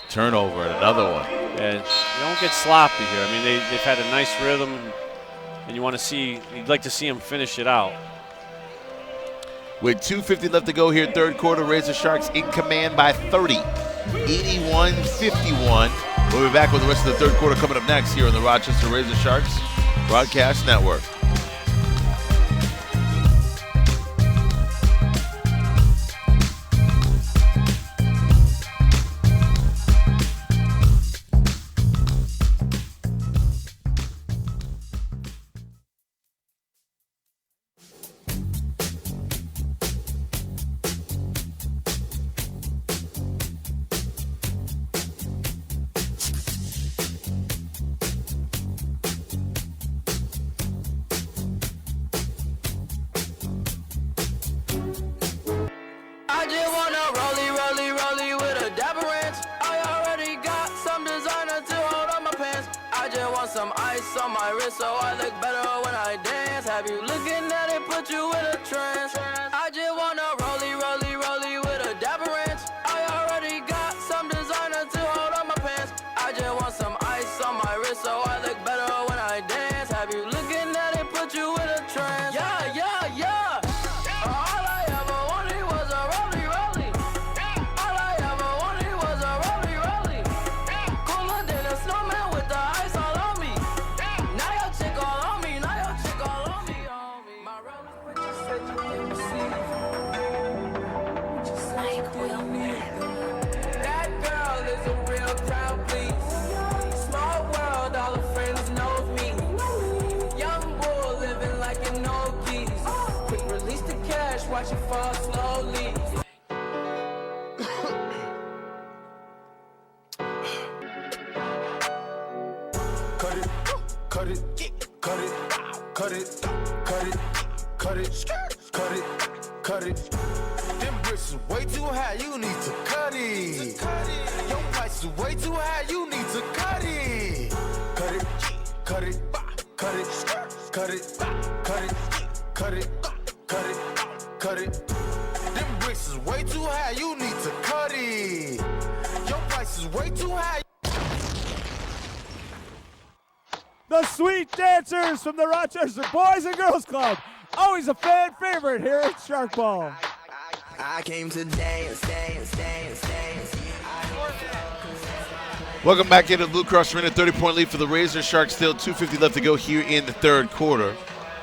Turnover and another one. And you don't get sloppy here. I mean, they've had a nice rhythm, and you'd like to see them finish it out. With 2:50 left to go here, third quarter, Razor Sharks in command by 30, 81-51. We'll be back with the rest of the third quarter coming up next here on the Rochester Razor Sharks Broadcast Network. I just wanna rollie with a dapper ranch. I already got some designer to hold on my pants. I just want some ice on my wrist so I look better when I dance. Have you looking at it, put you in a trance. I just wanna rollie with a dapper ranch. I already got some designer to hold on my pants. I just want some ice on my wrist so I look better when I dance. Have you looking at it, put you in a trance. Yeah. All I ever wanted was a rollie. All I ever wanted was a rollie. Cooler than a snowman with the ice all on me. Now your chick all on me. My rollie said you didn't receive. Just like we'll meet. That girl is a real crowd, please. Small world, all her friends know me. Young bull living like an old geese. Quick release the cash, watch it fall slowly. Cut it. Them bricks is way too high, you need to cut it. Your price is way too high, you need to cut it. Cut it. Them bricks is way too high, you need to cut it. Your price is way too high. The Sweet Dancers from the Rochester Boys and Girls Club. Always a fan favorite here at Shark Ball. I came to dance. Welcome back into Blue Cross Arena. 30-point lead for the RazorSharks. Still 2:50 left to go here in the third quarter.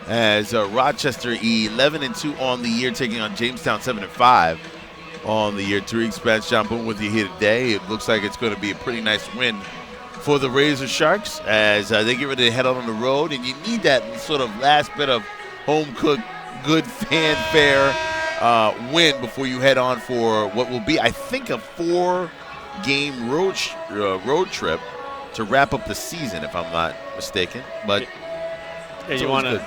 As Rochester 11-2 on the year, taking on Jamestown 7-5 on the year. Tariq Spence, John Boone with you here today. It looks like it's going to be a pretty nice win for the RazorSharks as they get ready to head out on the road. And you need that sort of last bit of home-cooked, good fanfare win before you head on for what will be, I think, a 4-game road trip to wrap up the season, if I'm not mistaken. But yeah, you want to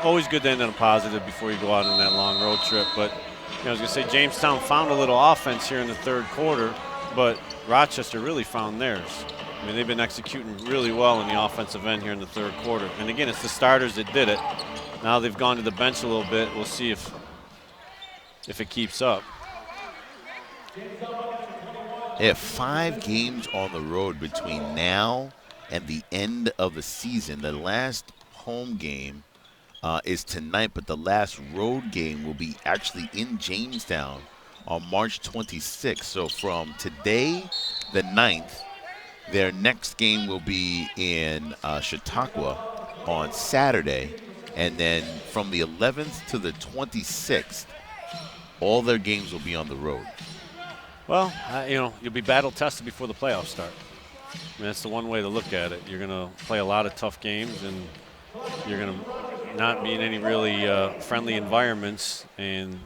always good to end on a positive before you go out on that long road trip. But I was going to say Jamestown found a little offense here in the third quarter, but Rochester really found theirs. I mean, they've been executing really well in the offensive end here in the third quarter. And again, it's the starters that did it. Now they've gone to the bench a little bit. We'll see if it keeps up. They have 5 games on the road between now and the end of the season. The last home game is tonight, but the last road game will be actually in Jamestown on March 26th. So from today, the 9th, their next game will be in Chautauqua on Saturday. And then from the 11th to the 26th, all their games will be on the road. Well, you'll be battle tested before the playoffs start. I mean, that's the one way to look at it. You're going to play a lot of tough games, and you're going to not be in any really friendly environments. And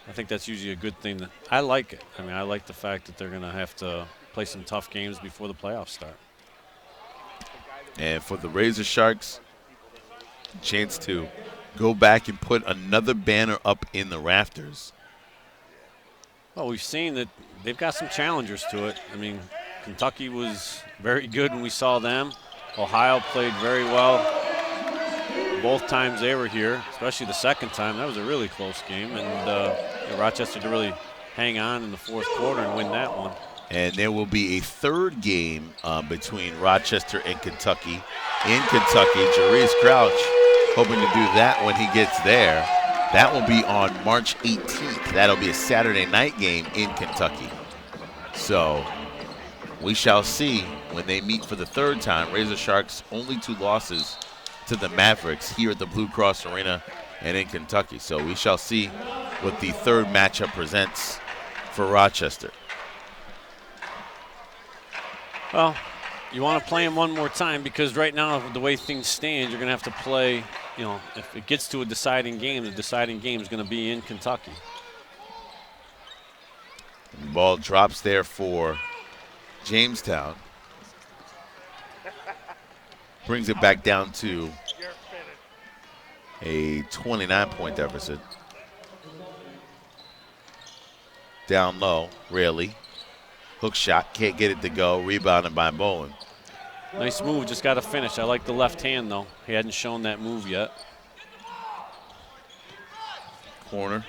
I think that's usually a good thing. I like it. I mean, I like the fact that they're going to have to play some tough games before the playoffs start. And for the RazorSharks, chance to go back and put another banner up in the rafters. Well, we've seen that they've got some challengers to it. I mean, Kentucky was very good when we saw them. Ohio played very well both times they were here, especially the second time. That was a really close game, and Rochester to really hang on in the fourth quarter and win that one. And there will be a third game between Rochester and Kentucky in Kentucky. Jarice Crouch hoping to do that when he gets there. That will be on March 18th. That'll be a Saturday night game in Kentucky. So we shall see when they meet for the third time. RazorSharks only 2 losses to the Mavericks here at the Blue Cross Arena and in Kentucky. So we shall see what the third matchup presents for Rochester. Well, you want to play them one more time because right now, the way things stand, you're going to have to play, if it gets to a deciding game, the deciding game is going to be in Kentucky. And the ball drops there for Jamestown. Brings it back down to a 29-point deficit. Down low, Rayleigh. Hook shot, can't get it to go. Rebounded by Bowen. Nice move, just got to finish. I like the left hand, though. He hadn't shown that move yet. Corner.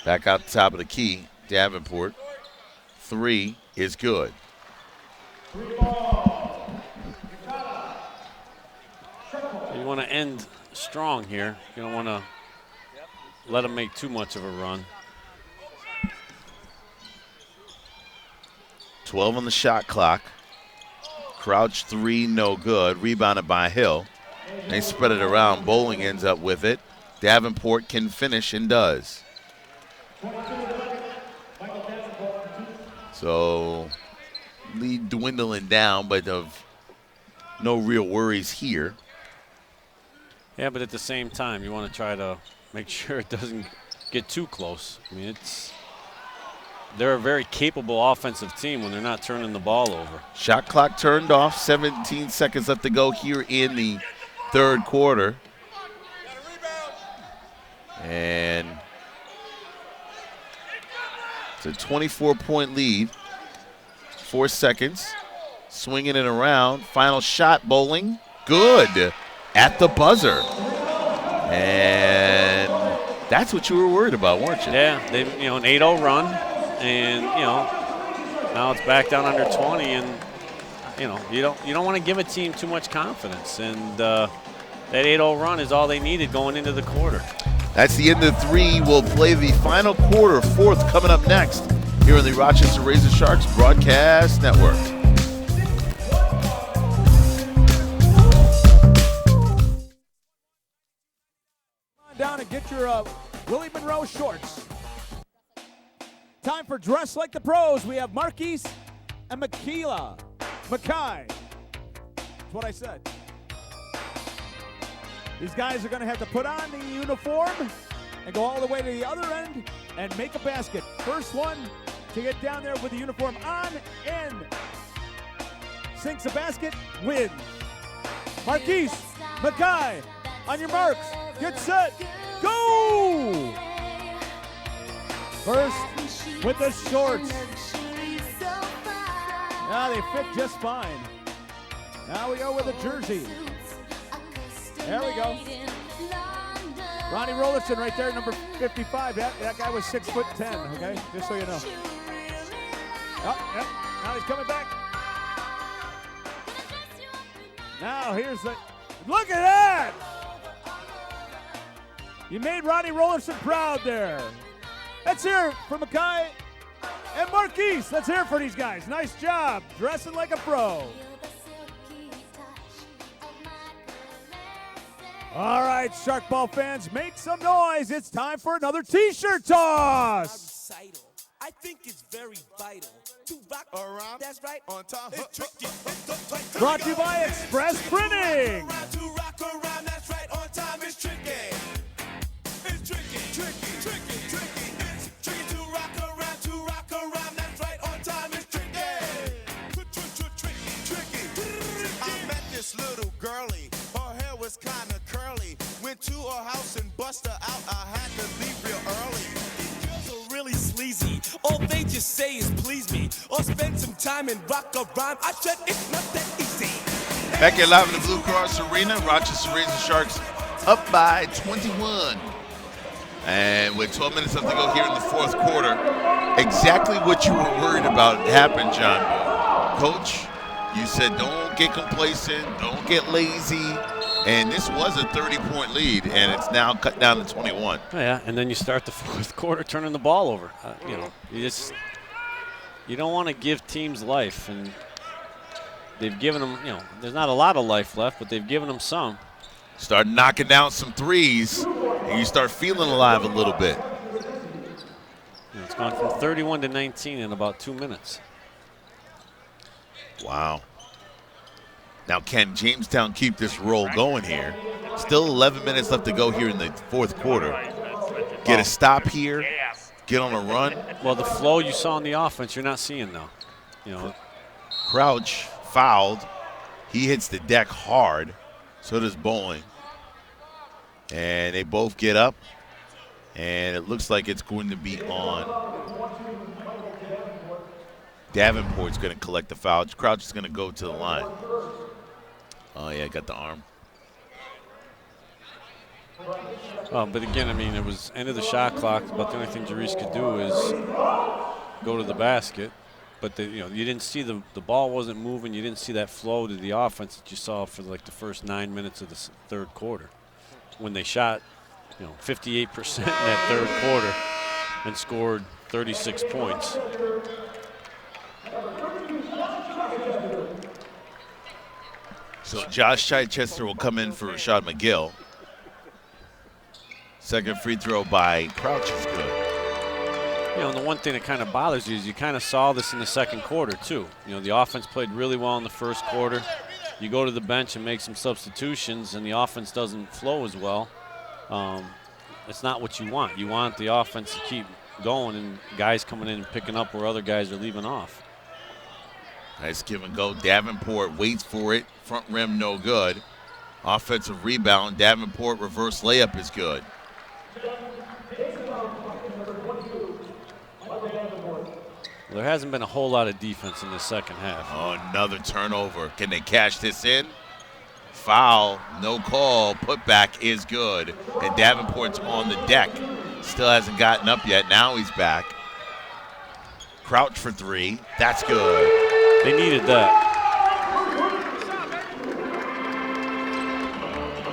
Back out the top of the key, Davenport. 3 is good. You want to end strong here. You don't want to let him make too much of a run. 12 on the shot clock. Crouch 3, no good. Rebounded by Hill. They spread it around. Bowling ends up with it. Davenport can finish and does. So lead dwindling down, but of no real worries here. Yeah, but at the same time, you want to try to make sure it doesn't get too close. I mean, they're a very capable offensive team when they're not turning the ball over. Shot clock turned off. 17 seconds left to go here in the third quarter. And it's a 24-point lead. 4 seconds. Swinging it around. Final shot, Bowling. Good. At the buzzer. And that's what you were worried about, weren't you? Yeah, they an 8-0 run, and now it's back down under 20, and you don't want to give a team too much confidence, and that 8-0 run is all they needed going into the quarter. That's the end of 3. We'll play the final quarter, fourth, coming up next here on the Rochester RazorSharks Broadcast Network. Come on down and get your Willie Monroe shorts. Time for Dress Like the Pros. We have Marquise and Mackay. That's what I said. These guys are going to have to put on the uniform and go all the way to the other end and make a basket. First one to get down there with the uniform on and sinks a basket wins. Marquise, Mackay, on your marks, get set, go! First with the shorts. Now they fit just fine. Now we go with the jersey. There we go. Ronnie Rollerson right there, number 55. That guy was 6'10", okay? Just so you know. Oh, yep. Now he's coming back. Now here's the, look at that! You made Ronnie Rollerson proud there. Let's hear it for Mackay and Marquise. Let's hear it for these guys. Nice job, dressing like a pro. All right, Shark Ball fans, make some noise. It's time for another T-shirt toss. I think it's very vital to rock around. That's right. On time. Brought to you by Express Printing. To rock around. That's right. On time. It's tricky. It's tricky. It's tricky to rock around. To rock around. That's right. On time. It's tricky. I met this little girlie. Her hair was kind of curly. Went to her house and bust her out. I had to leave real early. These girls are really sleazy. All they just say is please me. Or spend some time and rock a rhyme. I said it's not that easy. Back here live in the Blue Cross Arena, Rochester RazorSharks up by 21. And with 12 minutes left to go here in the fourth quarter, exactly what you were worried about happened, John. Coach, you said don't get complacent, don't get lazy. And this was a 30-point lead, and it's now cut down to 21. Oh, yeah, and then you start the fourth quarter turning the ball over. You don't want to give teams life, and they've given them, there's not a lot of life left, but they've given them some. Start knocking down some threes, and you start feeling alive a little bit. It's gone from 31 to 19 in about 2 minutes. Wow. Now, can Jamestown keep this roll going here? Still 11 minutes left to go here in the fourth quarter. Get a stop here, get on a run. Well, the flow you saw in the offense, you're not seeing now. Crouch fouled. He hits the deck hard. So does Bowling. And they both get up. And it looks like it's going to be on. Davenport's going to collect the foul. Crouch is going to go to the line. Oh, yeah, got the arm. But again, it was end of the shot clock. About the only thing Jerice could do is go to the basket. But you didn't see the ball wasn't moving. You didn't see that flow to the offense that you saw for like the first 9 minutes of the third quarter, when they shot, 58% in that third quarter and scored 36 points. So Josh Chichester will come in for Rashad McGill. Second free throw by Crouch is good. And the one thing that kind of bothers you is you kind of saw this in the second quarter too. The offense played really well in the first quarter. You go to the bench and make some substitutions and the offense doesn't flow as well. It's not what you want. You want the offense to keep going and guys coming in and picking up where other guys are leaving off. Nice give and go. Davenport waits for it. Front rim, no good. Offensive rebound. Davenport reverse layup is good. There hasn't been a whole lot of defense in the second half. Oh, another turnover. Can they cash this in? Foul, no call. Putback is good. And Davenport's on the deck. Still hasn't gotten up yet. Now he's back. Crouch for three. That's good. They needed that.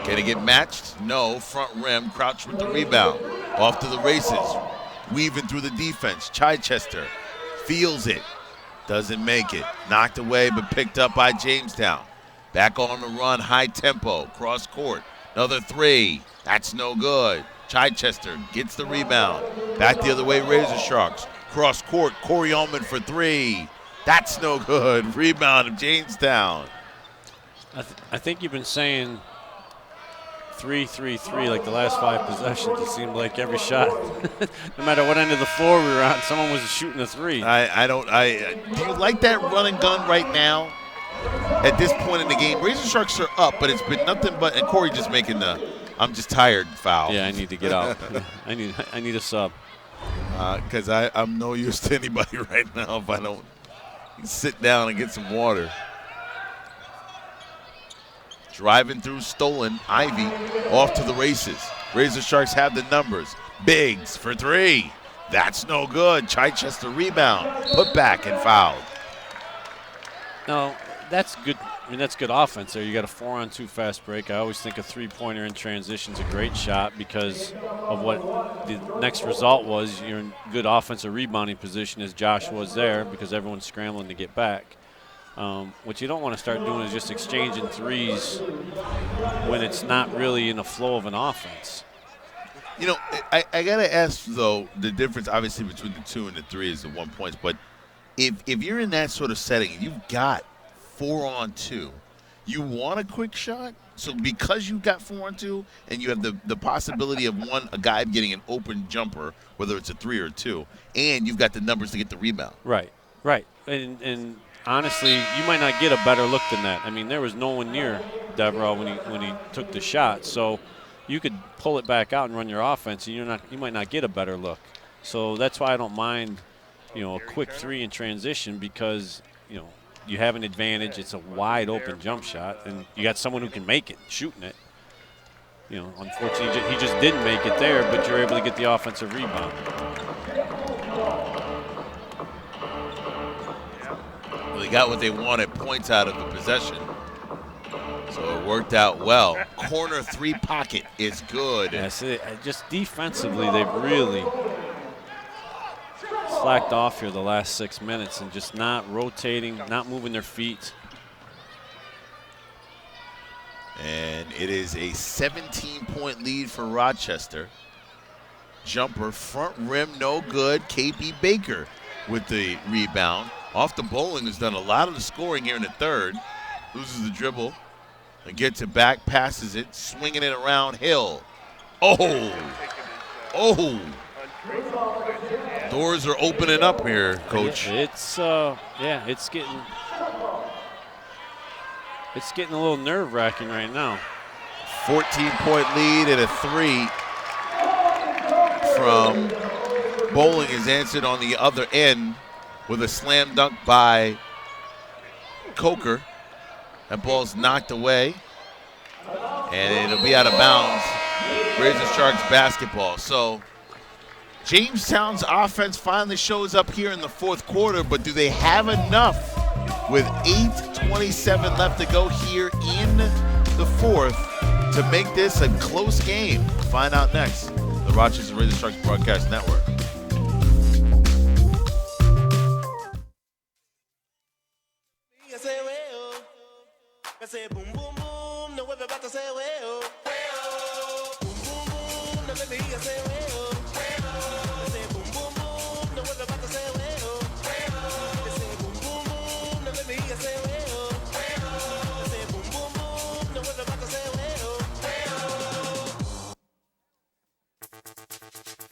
Can it get matched? No. Front rim. Crouch with the rebound. Off to the races. Weaving through the defense. Chichester Feels it. Doesn't make it. Knocked away but picked up by Jamestown. Back on the run, high tempo, cross court. Another three. That's no good. Chichester gets the rebound. Back the other way, RazorSharks. Cross court, Corey Ullman for three. That's no good. Rebound of Jamestown. I think you've been saying 3-3-3 like the last 5 possessions. It seemed like every shot, no matter what end of the floor we were on, someone was shooting a three. Do you like that run and gun right now? At this point in the game, RazorSharks are up, but it's been nothing but, and Corey just making the I'm just tired foul. Yeah, I need to get out. I need a sub. Because I'm no use to anybody right now if I don't sit down and get some water. Driving through stolen, Ivy off to the races. RazorSharks have the numbers. Biggs for three. That's no good. Chichester rebound. Put back and fouled. No, that's good. I mean, that's good offense there. You got a 4-on-2 fast break. I always think a three-pointer in transition is a great shot because of what the next result was. You're in good offensive rebounding position as Josh was there because everyone's scrambling to get back. What you don't want to start doing is just exchanging threes when it's not really in the flow of an offense. You know, I got to ask, though, the difference obviously between the 2 and the 3 is the 1 point. But if you're in that sort of setting and you've got 4-on-2, you want a quick shot? So because you've got 4-on-2 and you have the possibility of a guy getting an open jumper, whether it's a 3 or a 2, and you've got the numbers to get the rebound. Right. And honestly, you might not get a better look than that. I mean, there was no one near Devereaux when he took the shot. So you could pull it back out and run your offense, and you might not get a better look. So that's why I don't mind, a quick 3 in transition because, you have an advantage. It's a wide open jump shot, and you got someone who can make it, shooting it. Unfortunately, he just didn't make it there, but you're able to get the offensive rebound. Well, they got what they wanted, points out of the possession. So it worked out well. Corner 3 pocket is good. Yes, just defensively, they've really slacked off here the last 6 minutes and just not rotating, not moving their feet. And it is a 17-point lead for Rochester. Jumper, front rim, no good. KP Baker with the rebound. Off the bowling has done a lot of the scoring here in the third. Loses the dribble and gets it back, passes it, swinging it around Hill. Oh! Doors are opening up here, Coach. It's getting a little nerve-wracking right now. 14-point lead and a 3 from Bowling is answered on the other end with a slam dunk by Coker. That ball's knocked away, and it'll be out of bounds. RazorSharks basketball. So Jamestown's offense finally shows up here in the fourth quarter, but do they have enough with 8:27 left to go here in the fourth to make this a close game? Find out next. The Rochester RazorSharks Broadcast Network.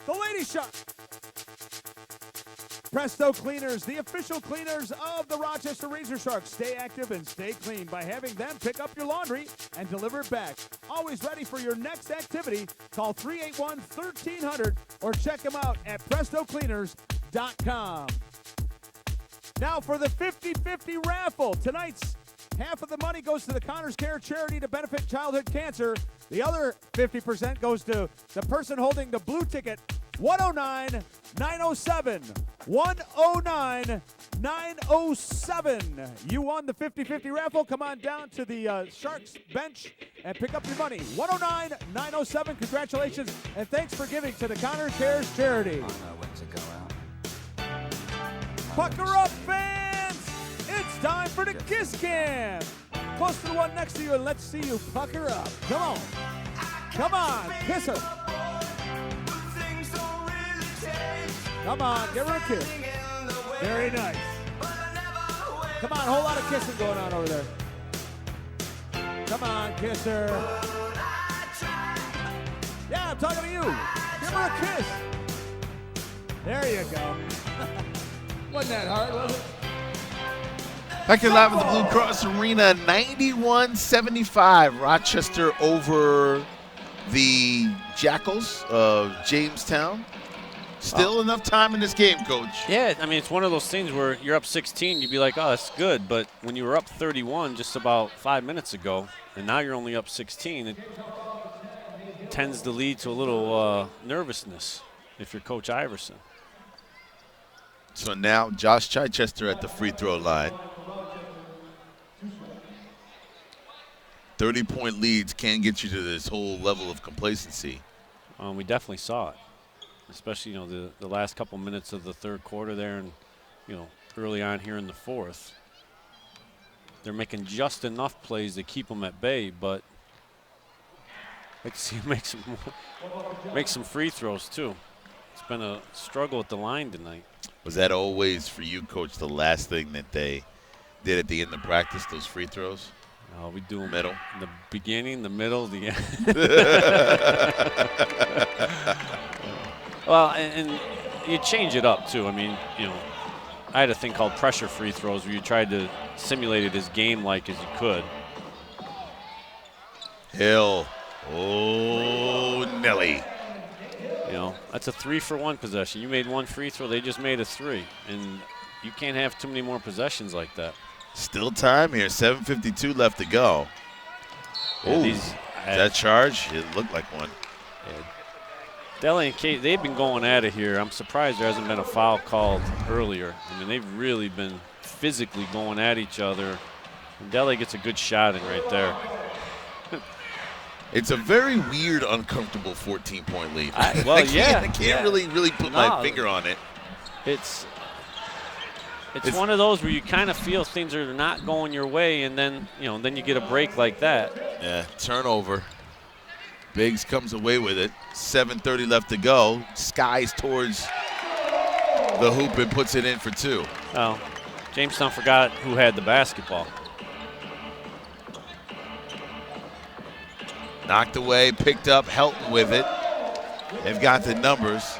The Lady Shark. Presto Cleaners, the official cleaners of the Rochester RazorSharks. Stay active and stay clean by having them pick up your laundry and deliver it back. Always ready for your next activity. Call 381-1300 or check them out at prestocleaners.com. Now for the 50-50 raffle. Tonight's half of the money goes to the Connors Care charity to benefit childhood cancer. The other 50% goes to the person holding the blue ticket, 109-907. 109-907. You won the 50-50 raffle. Come on down to the Sharks bench and pick up your money. 109-907. Congratulations, and thanks for giving to the Connors Cares charity. Pucker up, fans! It's time for the Kiss Cam. Close to the one next to you, and let's see you pucker up. Come on. Come on, kiss her. Come on, give her a kiss. Very nice. Come on, a whole lot of kissing going on over there. Come on, kiss her. Yeah, I'm talking to you. Give her a kiss. There you go. Wasn't that hard, was it? Back here live at the Blue Cross Arena, 91-75. Rochester over the Jackals of Jamestown. Still enough time in this game, Coach. Yeah, I mean, it's one of those things where you're up 16, you'd be like, oh, that's good. But when you were up 31 just about 5 minutes ago, and now you're only up 16, it tends to lead to a little nervousness if you're Coach Iverson. So now Josh Chichester at the free throw line. 30-point leads can get you to this whole level of complacency. We definitely saw it, especially, you know, the last couple minutes of the third quarter there, and, you know, early on here in the fourth. They're making just enough plays to keep them at bay, but I'd like to see him make some free throws too. It's been a struggle at the line tonight. Was that always for you, Coach, the last thing that they did at the end of practice, those free throws? We do them middle, the beginning, the middle, the end. Well, and you change it up too. I mean, you know, I had a thing called pressure free throws where you tried to simulate it as game-like as you could. Hill. Oh, Nelly. You know, that's a 3-for-1 possession. You made one free throw, they just made a 3. And you can't have too many more possessions like that. Still time here, 7:52 left to go. Yeah, that charge? It looked like one. Yeah. Dele and Kate, they've been going at it here. I'm surprised there hasn't been a foul called earlier. I mean, they've really been physically going at each other. And Dele gets a good shot in right there. It's a very weird, uncomfortable 14-point lead. I can't really put my finger on it. It's one of those where you kind of feel things are not going your way, and then then you get a break like that. Yeah, turnover. Biggs comes away with it. 7:30 left to go. Skies towards the hoop and puts it in for 2. Oh, Jamestown forgot who had the basketball. Knocked away, picked up, Helton with it. They've got the numbers.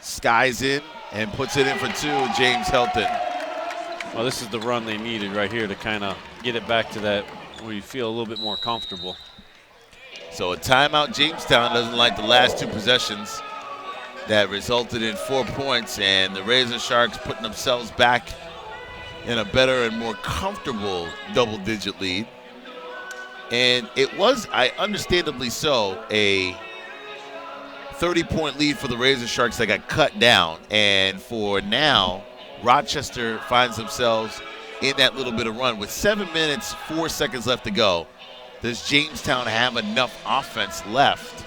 Skies in and puts it in for 2, James Helton. Well, this is the run they needed right here to kind of get it back to that where you feel a little bit more comfortable. So a timeout. Jamestown doesn't like the last 2 possessions that resulted in 4 points, and the RazorSharks putting themselves back in a better and more comfortable double-digit lead. And it was, understandably so, a 30-point lead for the RazorSharks that got cut down. And for now, Rochester finds themselves in that little bit of run. With 7 minutes, 4 seconds left to go, does Jamestown have enough offense left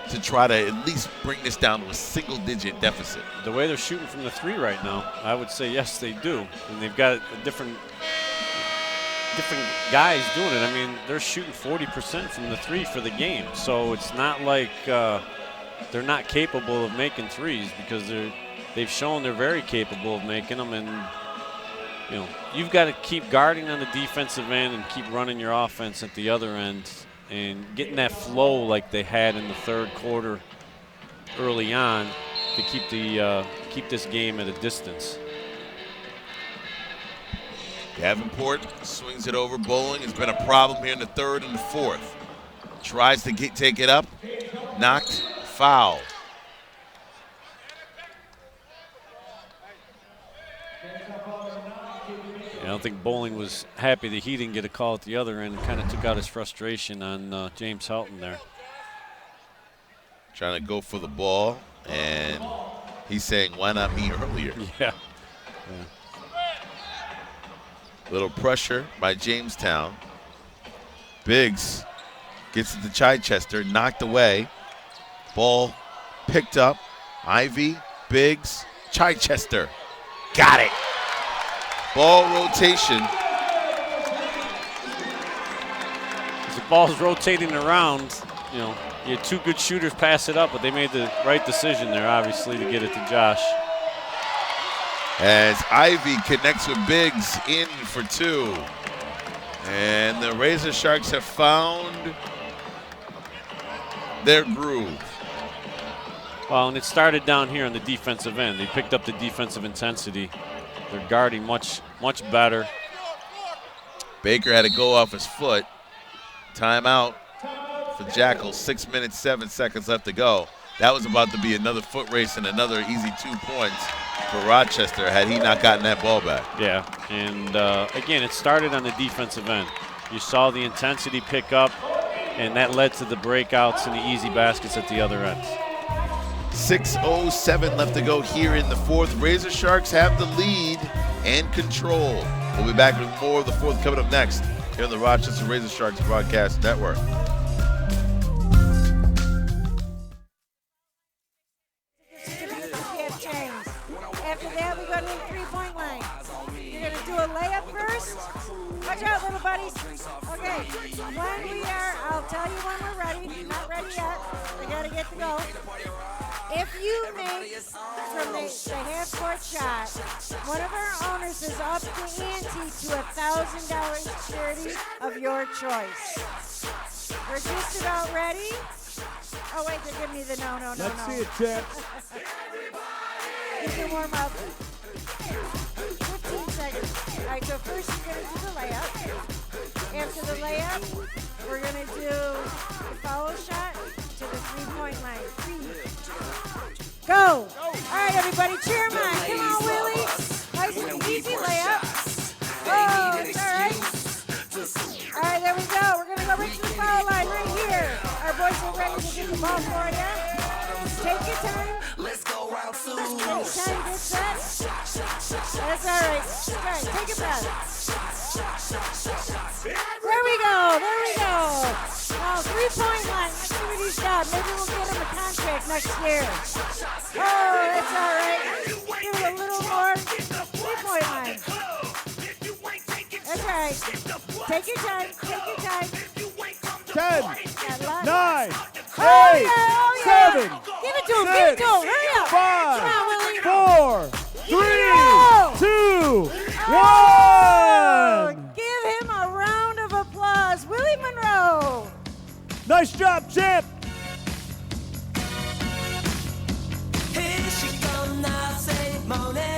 to try to at least bring this down to a single-digit deficit? The way they're shooting from the 3 right now, I would say yes, they do. And they've got a different guys doing it. I mean, they're shooting 40% from the 3 for the game. So it's not like they're not capable of making 3s, because they've shown they're very capable of making them. And you've got to keep guarding on the defensive end and keep running your offense at the other end and getting that flow like they had in the third quarter early on to keep this game at a distance. Davenport swings it over. Bowling has been a problem here in the third and the fourth. Tries to take it up. Knocked. Foul. I don't think Bowling was happy that he didn't get a call at the other end, and kind of took out his frustration on James Helton there. Trying to go for the ball, and he's saying, why not me earlier? Yeah. Little pressure by Jamestown. Biggs gets it to Chichester, knocked away. Ball picked up. Ivy, Biggs, Chichester. Got it. Ball rotation. As the ball's rotating around, you know, you had 2 good shooters pass it up, but they made the right decision there, obviously, to get it to Josh. As Ivy connects with Biggs in for 2. And the Razor Sharks have found their groove. Well, and it started down here on the defensive end. They picked up the defensive intensity. They're guarding much better. Baker had to go off his foot. Timeout for Jackals. 6 minutes, 7 seconds left to go. That was about to be another foot race and another easy 2 points for Rochester had he not gotten that ball back. Yeah, and again, it started on the defensive end. You saw the intensity pick up, and that led to the breakouts and the easy baskets at the other ends. 6:07 left to go here in the fourth. Razor Sharks have the lead and control. We'll be back with more of the fourth coming up next here on the Rochester Razor Sharks Broadcast Network. After that, we go to the three-point line. You're going to do a layup first. Watch out, little buddies. Okay, when we are, I'll tell you when we're ready. Not ready yet. We got to get to go. If you make from the half-court shot, one of our owners has upped the ante to $1,000 security of your choice. We're just about ready. Oh, wait, they're giving me the no. Let's see it, Chad. You can warm up. 15 seconds. All right, so first you're going to do the layup. After the layup, we're going to do the foul shot to the three-point line. 3, go. All right, everybody, cheer him on. Come on, Willie. Nice and easy layup. Oh, it's all right. All right, there we go. We're going to go right to the foul line right here. Our boys are ready to get the ball for you. Take your time. Let's go round 2. Take your time, get set. That's all right. All right, take a breath. There we go. Now, three-point line. Let's see what he's got. Maybe we'll get him a contract next year. Oh, that's all right. Do a little more. Three-point line. That's all right. Take your time. 10, 9, 8, Oh, yeah. 7, Give it to him. Hurry up. 5, Come on, Willie. 4, 3, Oh. 2, 1. Oh, give him a round of applause. Willie Monroe. Nice job, champ. Here she come now, say Monet.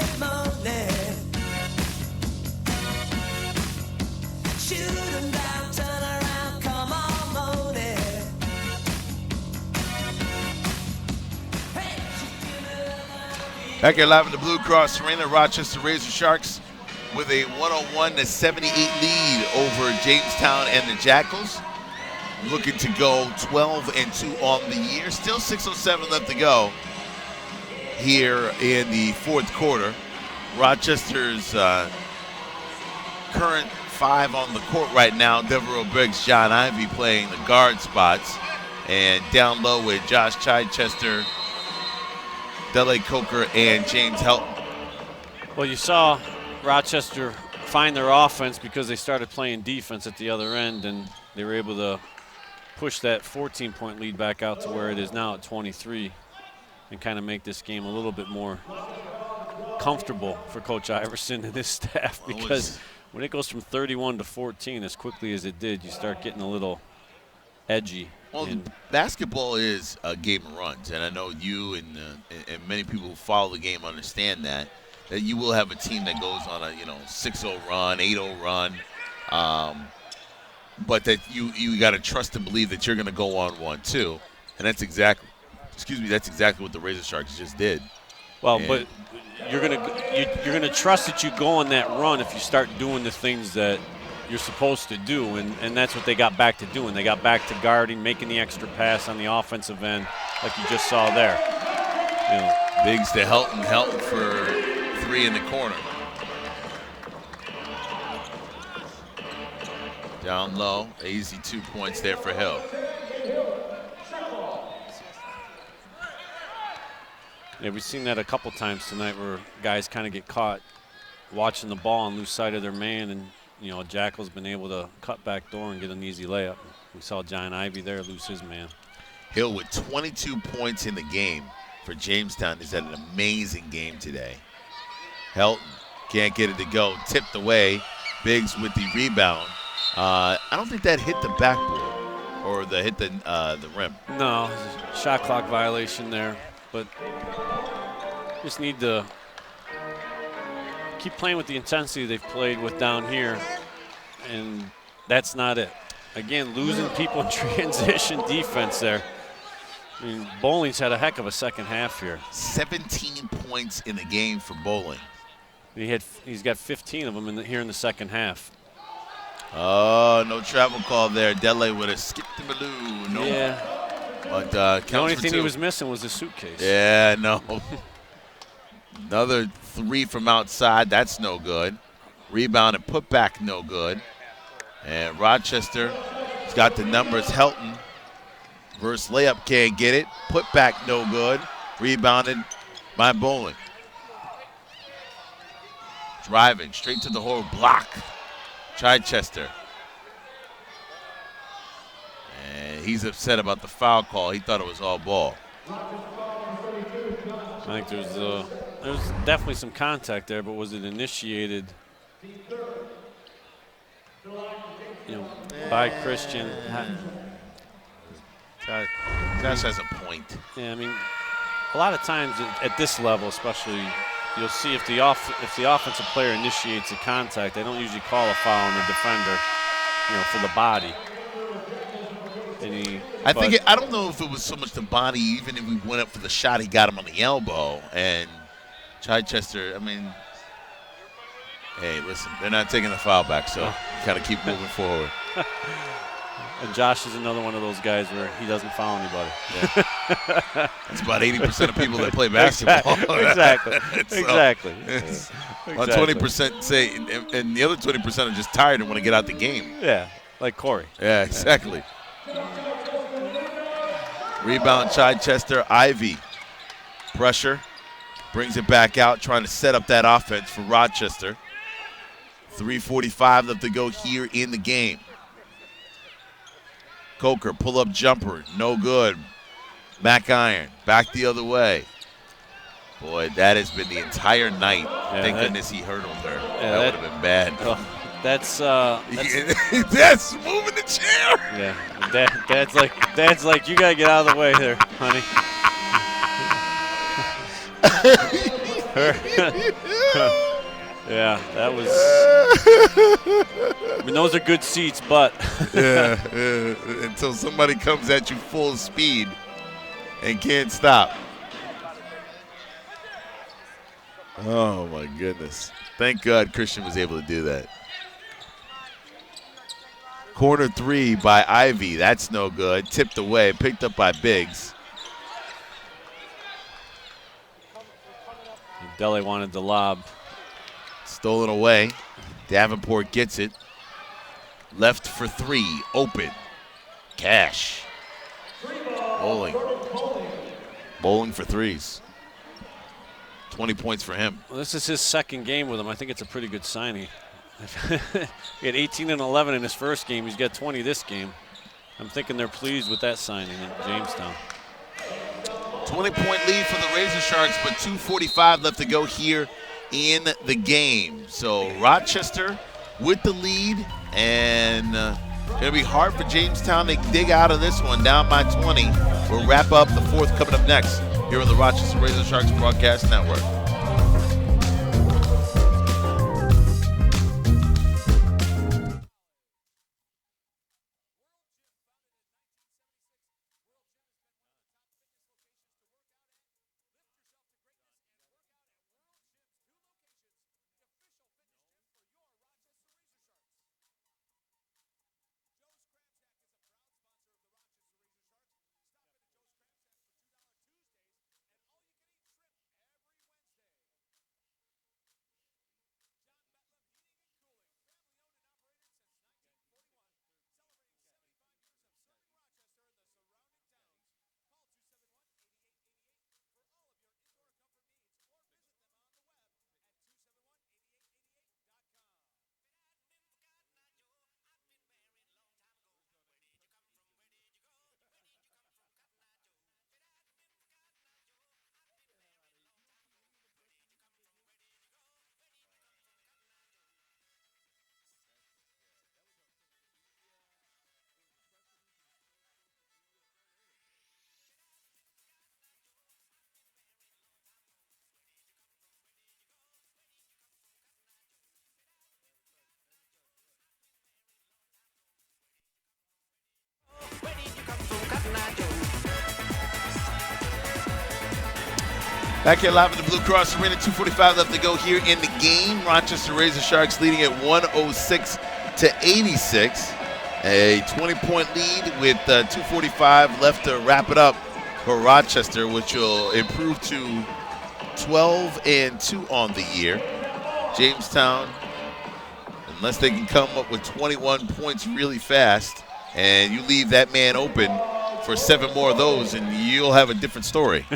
Shoot him down, turn around, come on, Monet. Back here live in the Blue Cross Arena, Rochester Razor Sharks with a 101-78 lead over Jamestown and the Jackals. Looking to go 12-2 on the year. Still 6:07 left to go here in the fourth quarter. Rochester's current 5 on the court right now. Devereaux Briggs, John Ivy playing the guard spots. And down low with Josh Chichester, Dele Coker, and James Helton. Well, you saw Rochester find their offense because they started playing defense at the other end, and they were able to push that 14-point lead back out to where it is now at 23 and kind of make this game a little bit more comfortable for Coach Iverson and his staff, because when it goes from 31 to 14 as quickly as it did, you start getting a little edgy. Well, basketball is a game of runs, and I know you and many people who follow the game understand that you will have a team that goes on a 6-0 run, 8-0 run, but that you got to trust and believe that you're going to go on one too, and that's exactly what the Razor Sharks just did. Well, but you're gonna trust that you go on that run if you start doing the things that you're supposed to do, and that's what they got back to doing. They got back to guarding, making the extra pass on the offensive end, like you just saw there. Biggs to Helton for 3 in the corner. Down low, easy 2 points there for Hill. Yeah, we've seen that a couple times tonight where guys kind of get caught watching the ball and lose sight of their man, and Jackals been able to cut back door and get an easy layup. We saw John Ivey there lose his man. Hill with 22 points in the game for Jamestown. He's had an amazing game today. Helton can't get it to go. Tipped away. Biggs with the rebound. I don't think that hit the backboard or hit the rim. No, shot clock violation there, but just need to keep playing with the intensity they've played with down here, and that's not it. Again, losing people in transition defense there. I mean, Bowling's had a heck of a second half here. 17 points in the game for Bowling. He's got 15 of them here in the second half. Oh, no travel call there. Dele would have skipped the balloon. No. Yeah. But the only thing he was missing was the suitcase. Yeah, no. Another 3 from outside. That's no good. Rebound and put back, no good. And Rochester has got the numbers. Helton versus layup, can't get it. Put back, no good. Rebounded by Bowling. Driving straight to the hole, block. Chichester. And he's upset about the foul call. He thought it was all ball. I think there's definitely some contact there, but was it initiated by Christian? Josh has a point. Yeah, I mean, a lot of times at this level especially, you'll see if the offensive player initiates a contact, they don't usually call a foul on the defender, for the body. I don't know if it was so much the body, even if he went up for the shot, he got him on the elbow. And Chichester, I mean, hey, listen, they're not taking the foul back, so got to keep moving forward. And Josh is another one of those guys where he doesn't foul anybody. Yeah. It's about 80% of people that play basketball. Exactly. So, exactly. About 20% say, and the other 20% are just tired and want to get out the game. Yeah, like Corey. Yeah, exactly. Rebound, Chichester. Ivy. Pressure. Brings it back out, trying to set up that offense for Rochester. 3:45 left to go here in the game. Coker, pull-up jumper, no good. Back iron, back the other way. Boy, that has been the entire night. Thank goodness he hurdled her. Yeah, that would have been bad. That's That's moving the chair. Yeah, Dad's like, you gotta get out of the way there, honey. Yeah, that was. I mean, those are good seats, but. yeah, until somebody comes at you full speed and can't stop. Oh, my goodness. Thank God Christian was able to do that. Corner 3 by Ivy. That's no good. Tipped away. Picked up by Biggs. Dele wanted the lob. Stolen away. Davenport gets it. Left for 3. Open. Cash. Bowling for threes. 20 points for him. Well, this is his second game with him. I think it's a pretty good signing. He had 18 and 11 in his first game. He's got 20 this game. I'm thinking they're pleased with that signing in Jamestown. 20-point lead for the RazorSharks, but 2:45 left to go here in the game. So Rochester with the lead, and it'll be hard for Jamestown to dig out of this one, down by 20. We'll wrap up the fourth coming up next here on the Rochester RazorSharks Broadcast Network. Back here live at the Blue Cross Arena, 2:45 left to go here in the game. Rochester RazorSharks leading at 106-86. A 20-point lead with 2:45 left to wrap it up for Rochester, which will improve to 12-2 on the year. Jamestown, unless they can come up with 21 points really fast, and you leave that man open for 7 more of those, and you'll have a different story.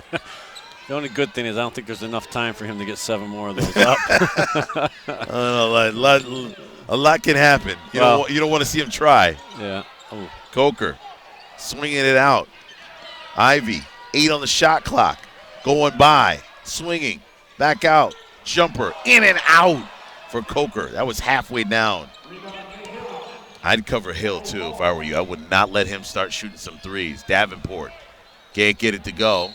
The only good thing is I don't think there's enough time for him to get 7 more of those up. I don't know, a lot can happen. You don't want to see him try. Yeah. Oh. Coker swinging it out. Ivy, 8 on the shot clock. Going by, swinging, back out, jumper, in and out for Coker. That was halfway down. I'd cover Hill, too, if I were you. I would not let him start shooting some threes. Davenport can't get it to go.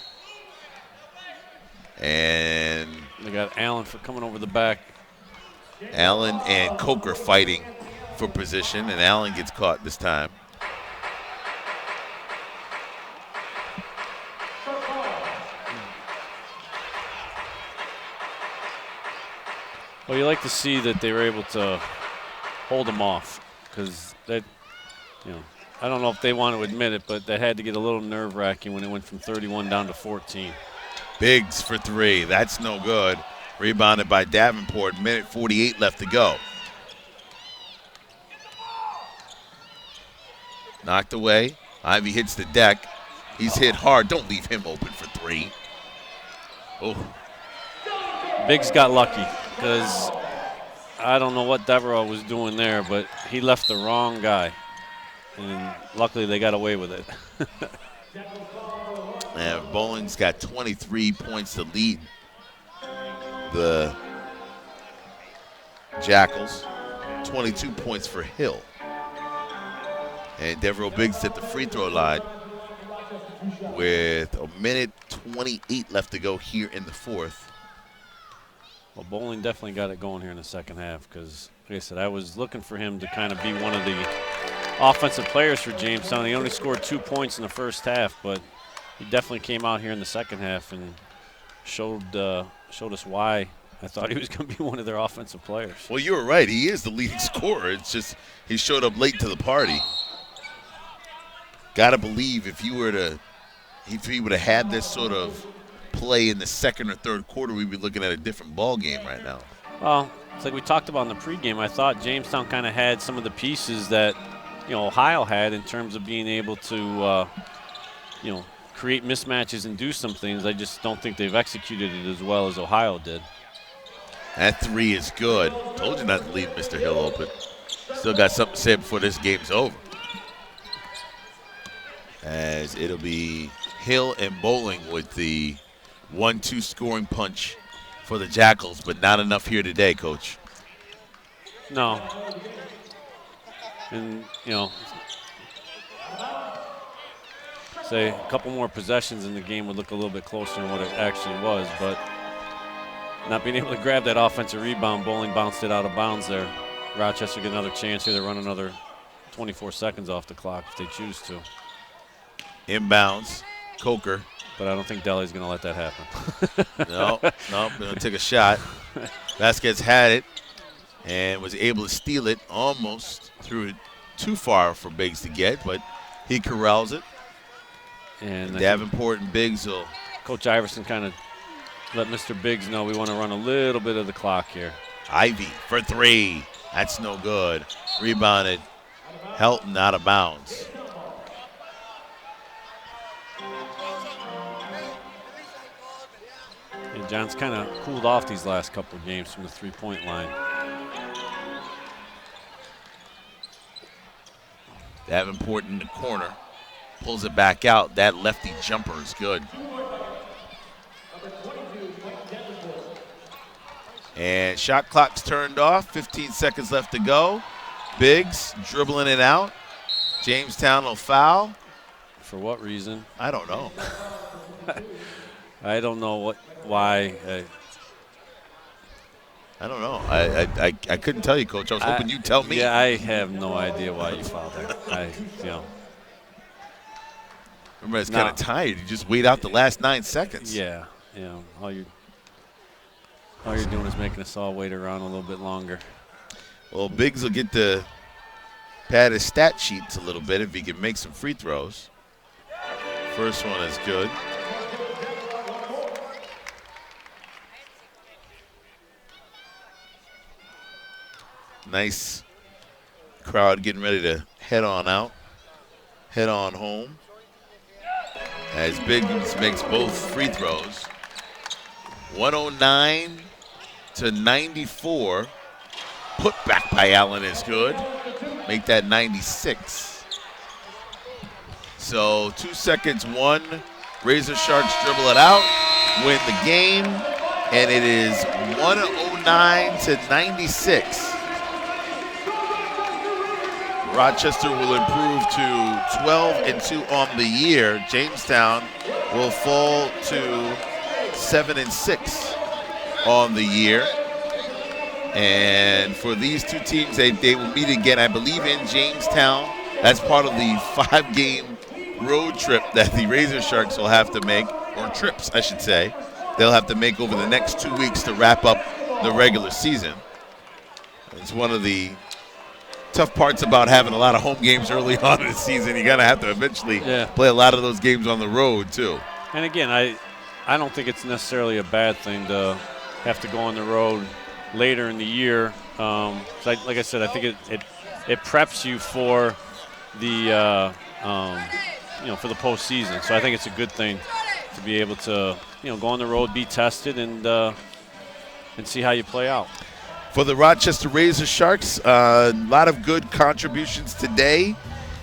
And they got Allen for coming over the back. Allen and Coker fighting for position, and Allen gets caught this time. Well, you like to see that they were able to hold them off, because that, I don't know if they want to admit it, but that had to get a little nerve-wracking when it went from 31 down to 14. Biggs for 3. That's no good. Rebounded by Davenport. Minute 48 left to go. Knocked away. Ivy hits the deck. He's hit hard. Don't leave him open for 3. Oh. Biggs got lucky, because I don't know what Devereaux was doing there, but he left the wrong guy. And luckily they got away with it. And Bowling's got 23 points to lead the Jackals. 22 points for Hill. And Devereaux Biggs at the free throw line with a minute 28 left to go here in the fourth. Well, Bowling definitely got it going here in the second half, because, like I said, I was looking for him to kind of be one of the offensive players for Jamestown. He only scored 2 points in the first half, but he definitely came out here in the second half and showed us why I thought he was going to be one of their offensive players. Well, you were right. He is the leading scorer. It's just he showed up late to the party. Got to believe if he would have had this sort of play in the second or third quarter, we'd be looking at a different ball game right now. Well, it's like we talked about in the pregame. I thought Jamestown kind of had some of the pieces that Ohio had in terms of being able to create mismatches and do some things. I just don't think they've executed it as well as Ohio did. That 3 is good. Told you not to leave Mr. Hill open. Still got something to say before this game's over. As it'll be Hill and Bowling with the 1-2 scoring punch for the Jackals, but not enough here today, Coach. No. And, say a couple more possessions in the game would look a little bit closer than what it actually was, but not being able to grab that offensive rebound, Bowling bounced it out of bounds there. Rochester get another chance here to run another 24 seconds off the clock if they choose to. Inbounds, Coker. But I don't think Delhi's going to let that happen. No, going to take a shot. Vasquez had it and was able to steal it, almost threw it too far for Biggs to get, but he corrals it. And Davenport and Biggs will. Coach Iverson kind of let Mr. Biggs know we want to run a little bit of the clock here. Ivy for 3. That's no good. Rebounded. Helton out of bounds. And John's kind of cooled off these last couple of games from the three-point line. Davenport in the corner. Pulls it back out. That lefty jumper is good. And shot clock's turned off. 15 seconds left to go. Biggs dribbling it out. Jamestown will foul. For what reason? I don't know. I don't know why. I don't know. I couldn't tell you, Coach. I was hoping you'd tell me. Yeah, I have no idea why you fouled that. Remember, it's kind of tight. You just wait out the last 9 seconds. Yeah. you know, all you're doing is making us all wait around a little bit longer. Well, Biggs will get to pad his stat sheets a little bit if he can make some free throws. First one is good. Nice crowd getting ready to head on out, head on home. As Biggs makes both free throws. 109-94. Put back by Allen is good. Make that 96. So 2 seconds, one. Razor Sharks dribble it out, win the game, and it is 109-96. Rochester will improve to 12-2 on the year. Jamestown will fall to 7-6 on the year. And for these two teams, they will meet again, I believe, in Jamestown. That's part of the 5-game road trip that the Razor Sharks will have to make, or trips, I should say. They'll have to make over the next 2 weeks to wrap up the regular season. It's one of the tough parts about having a lot of home games early on in the season. You're going to have to eventually play a lot of those games on the road, too. And again, I don't think it's necessarily a bad thing to have to go on the road later in the year. Like I said, I think it preps you for the for the postseason. So I think it's a good thing to be able to go on the road, be tested, and see how you play out. For the Rochester Razor Sharks, a lot of good contributions today,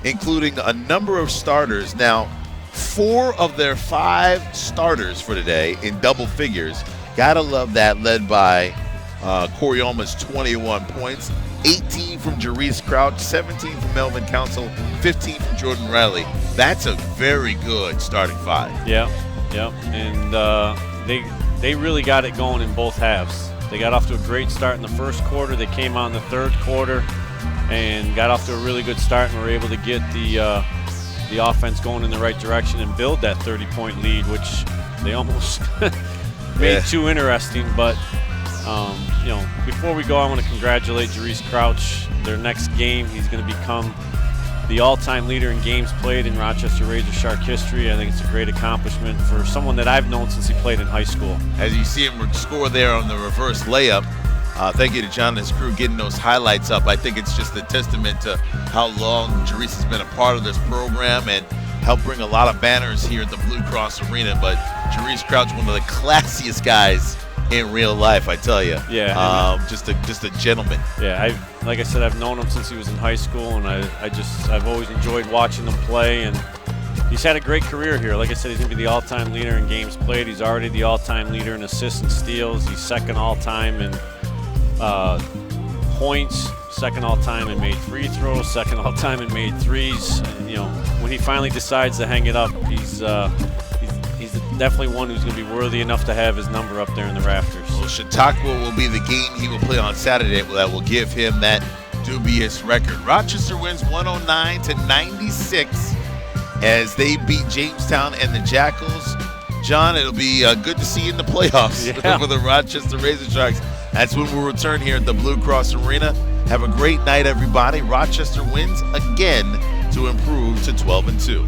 including a number of starters. Now, 4 of their 5 starters for today in double figures. Gotta love that, led by Corey Alma's 21 points, 18 from Jerice Crouch, 17 from Melvin Council, 15 from Jordan Riley. That's a very good starting 5. Yeah, and they really got it going in both halves. They got off to a great start in the first quarter. They came out in the third quarter and got off to a really good start and were able to get the offense going in the right direction and build that 30-point lead, which they almost made too interesting. But before we go, I want to congratulate Jerice Crouch. Their next game, he's going to become the all-time leader in games played in Rochester Razor Shark history. I think it's a great accomplishment for someone that I've known since he played in high school. As you see him score there on the reverse layup, thank you to John and his crew getting those highlights up. I think it's just a testament to how long Jerice has been a part of this program and helped bring a lot of banners here at the Blue Cross Arena. But Jerice Crouch, one of the classiest guys in real life, I tell you. Yeah. Just a gentleman. Yeah, like I said, I've known him since he was in high school, and I've always enjoyed watching him play, and he's had a great career here. Like I said, he's going to be the all-time leader in games played. He's already the all-time leader in assists and steals. He's second all-time in points, second all-time in made free throws, second all-time in made threes. And, when he finally decides to hang it up, he's definitely one who's going to be worthy enough to have his number up there in the rafters. Well, Chautauqua will be the game he will play on Saturday that will give him that dubious record. Rochester wins 109-96 as they beat Jamestown and the Jackals. John, it'll be good to see you in the playoffs for the Rochester Razor Sharks. That's when we'll return here at the Blue Cross Arena. Have a great night, everybody. Rochester wins again to improve to 12-2.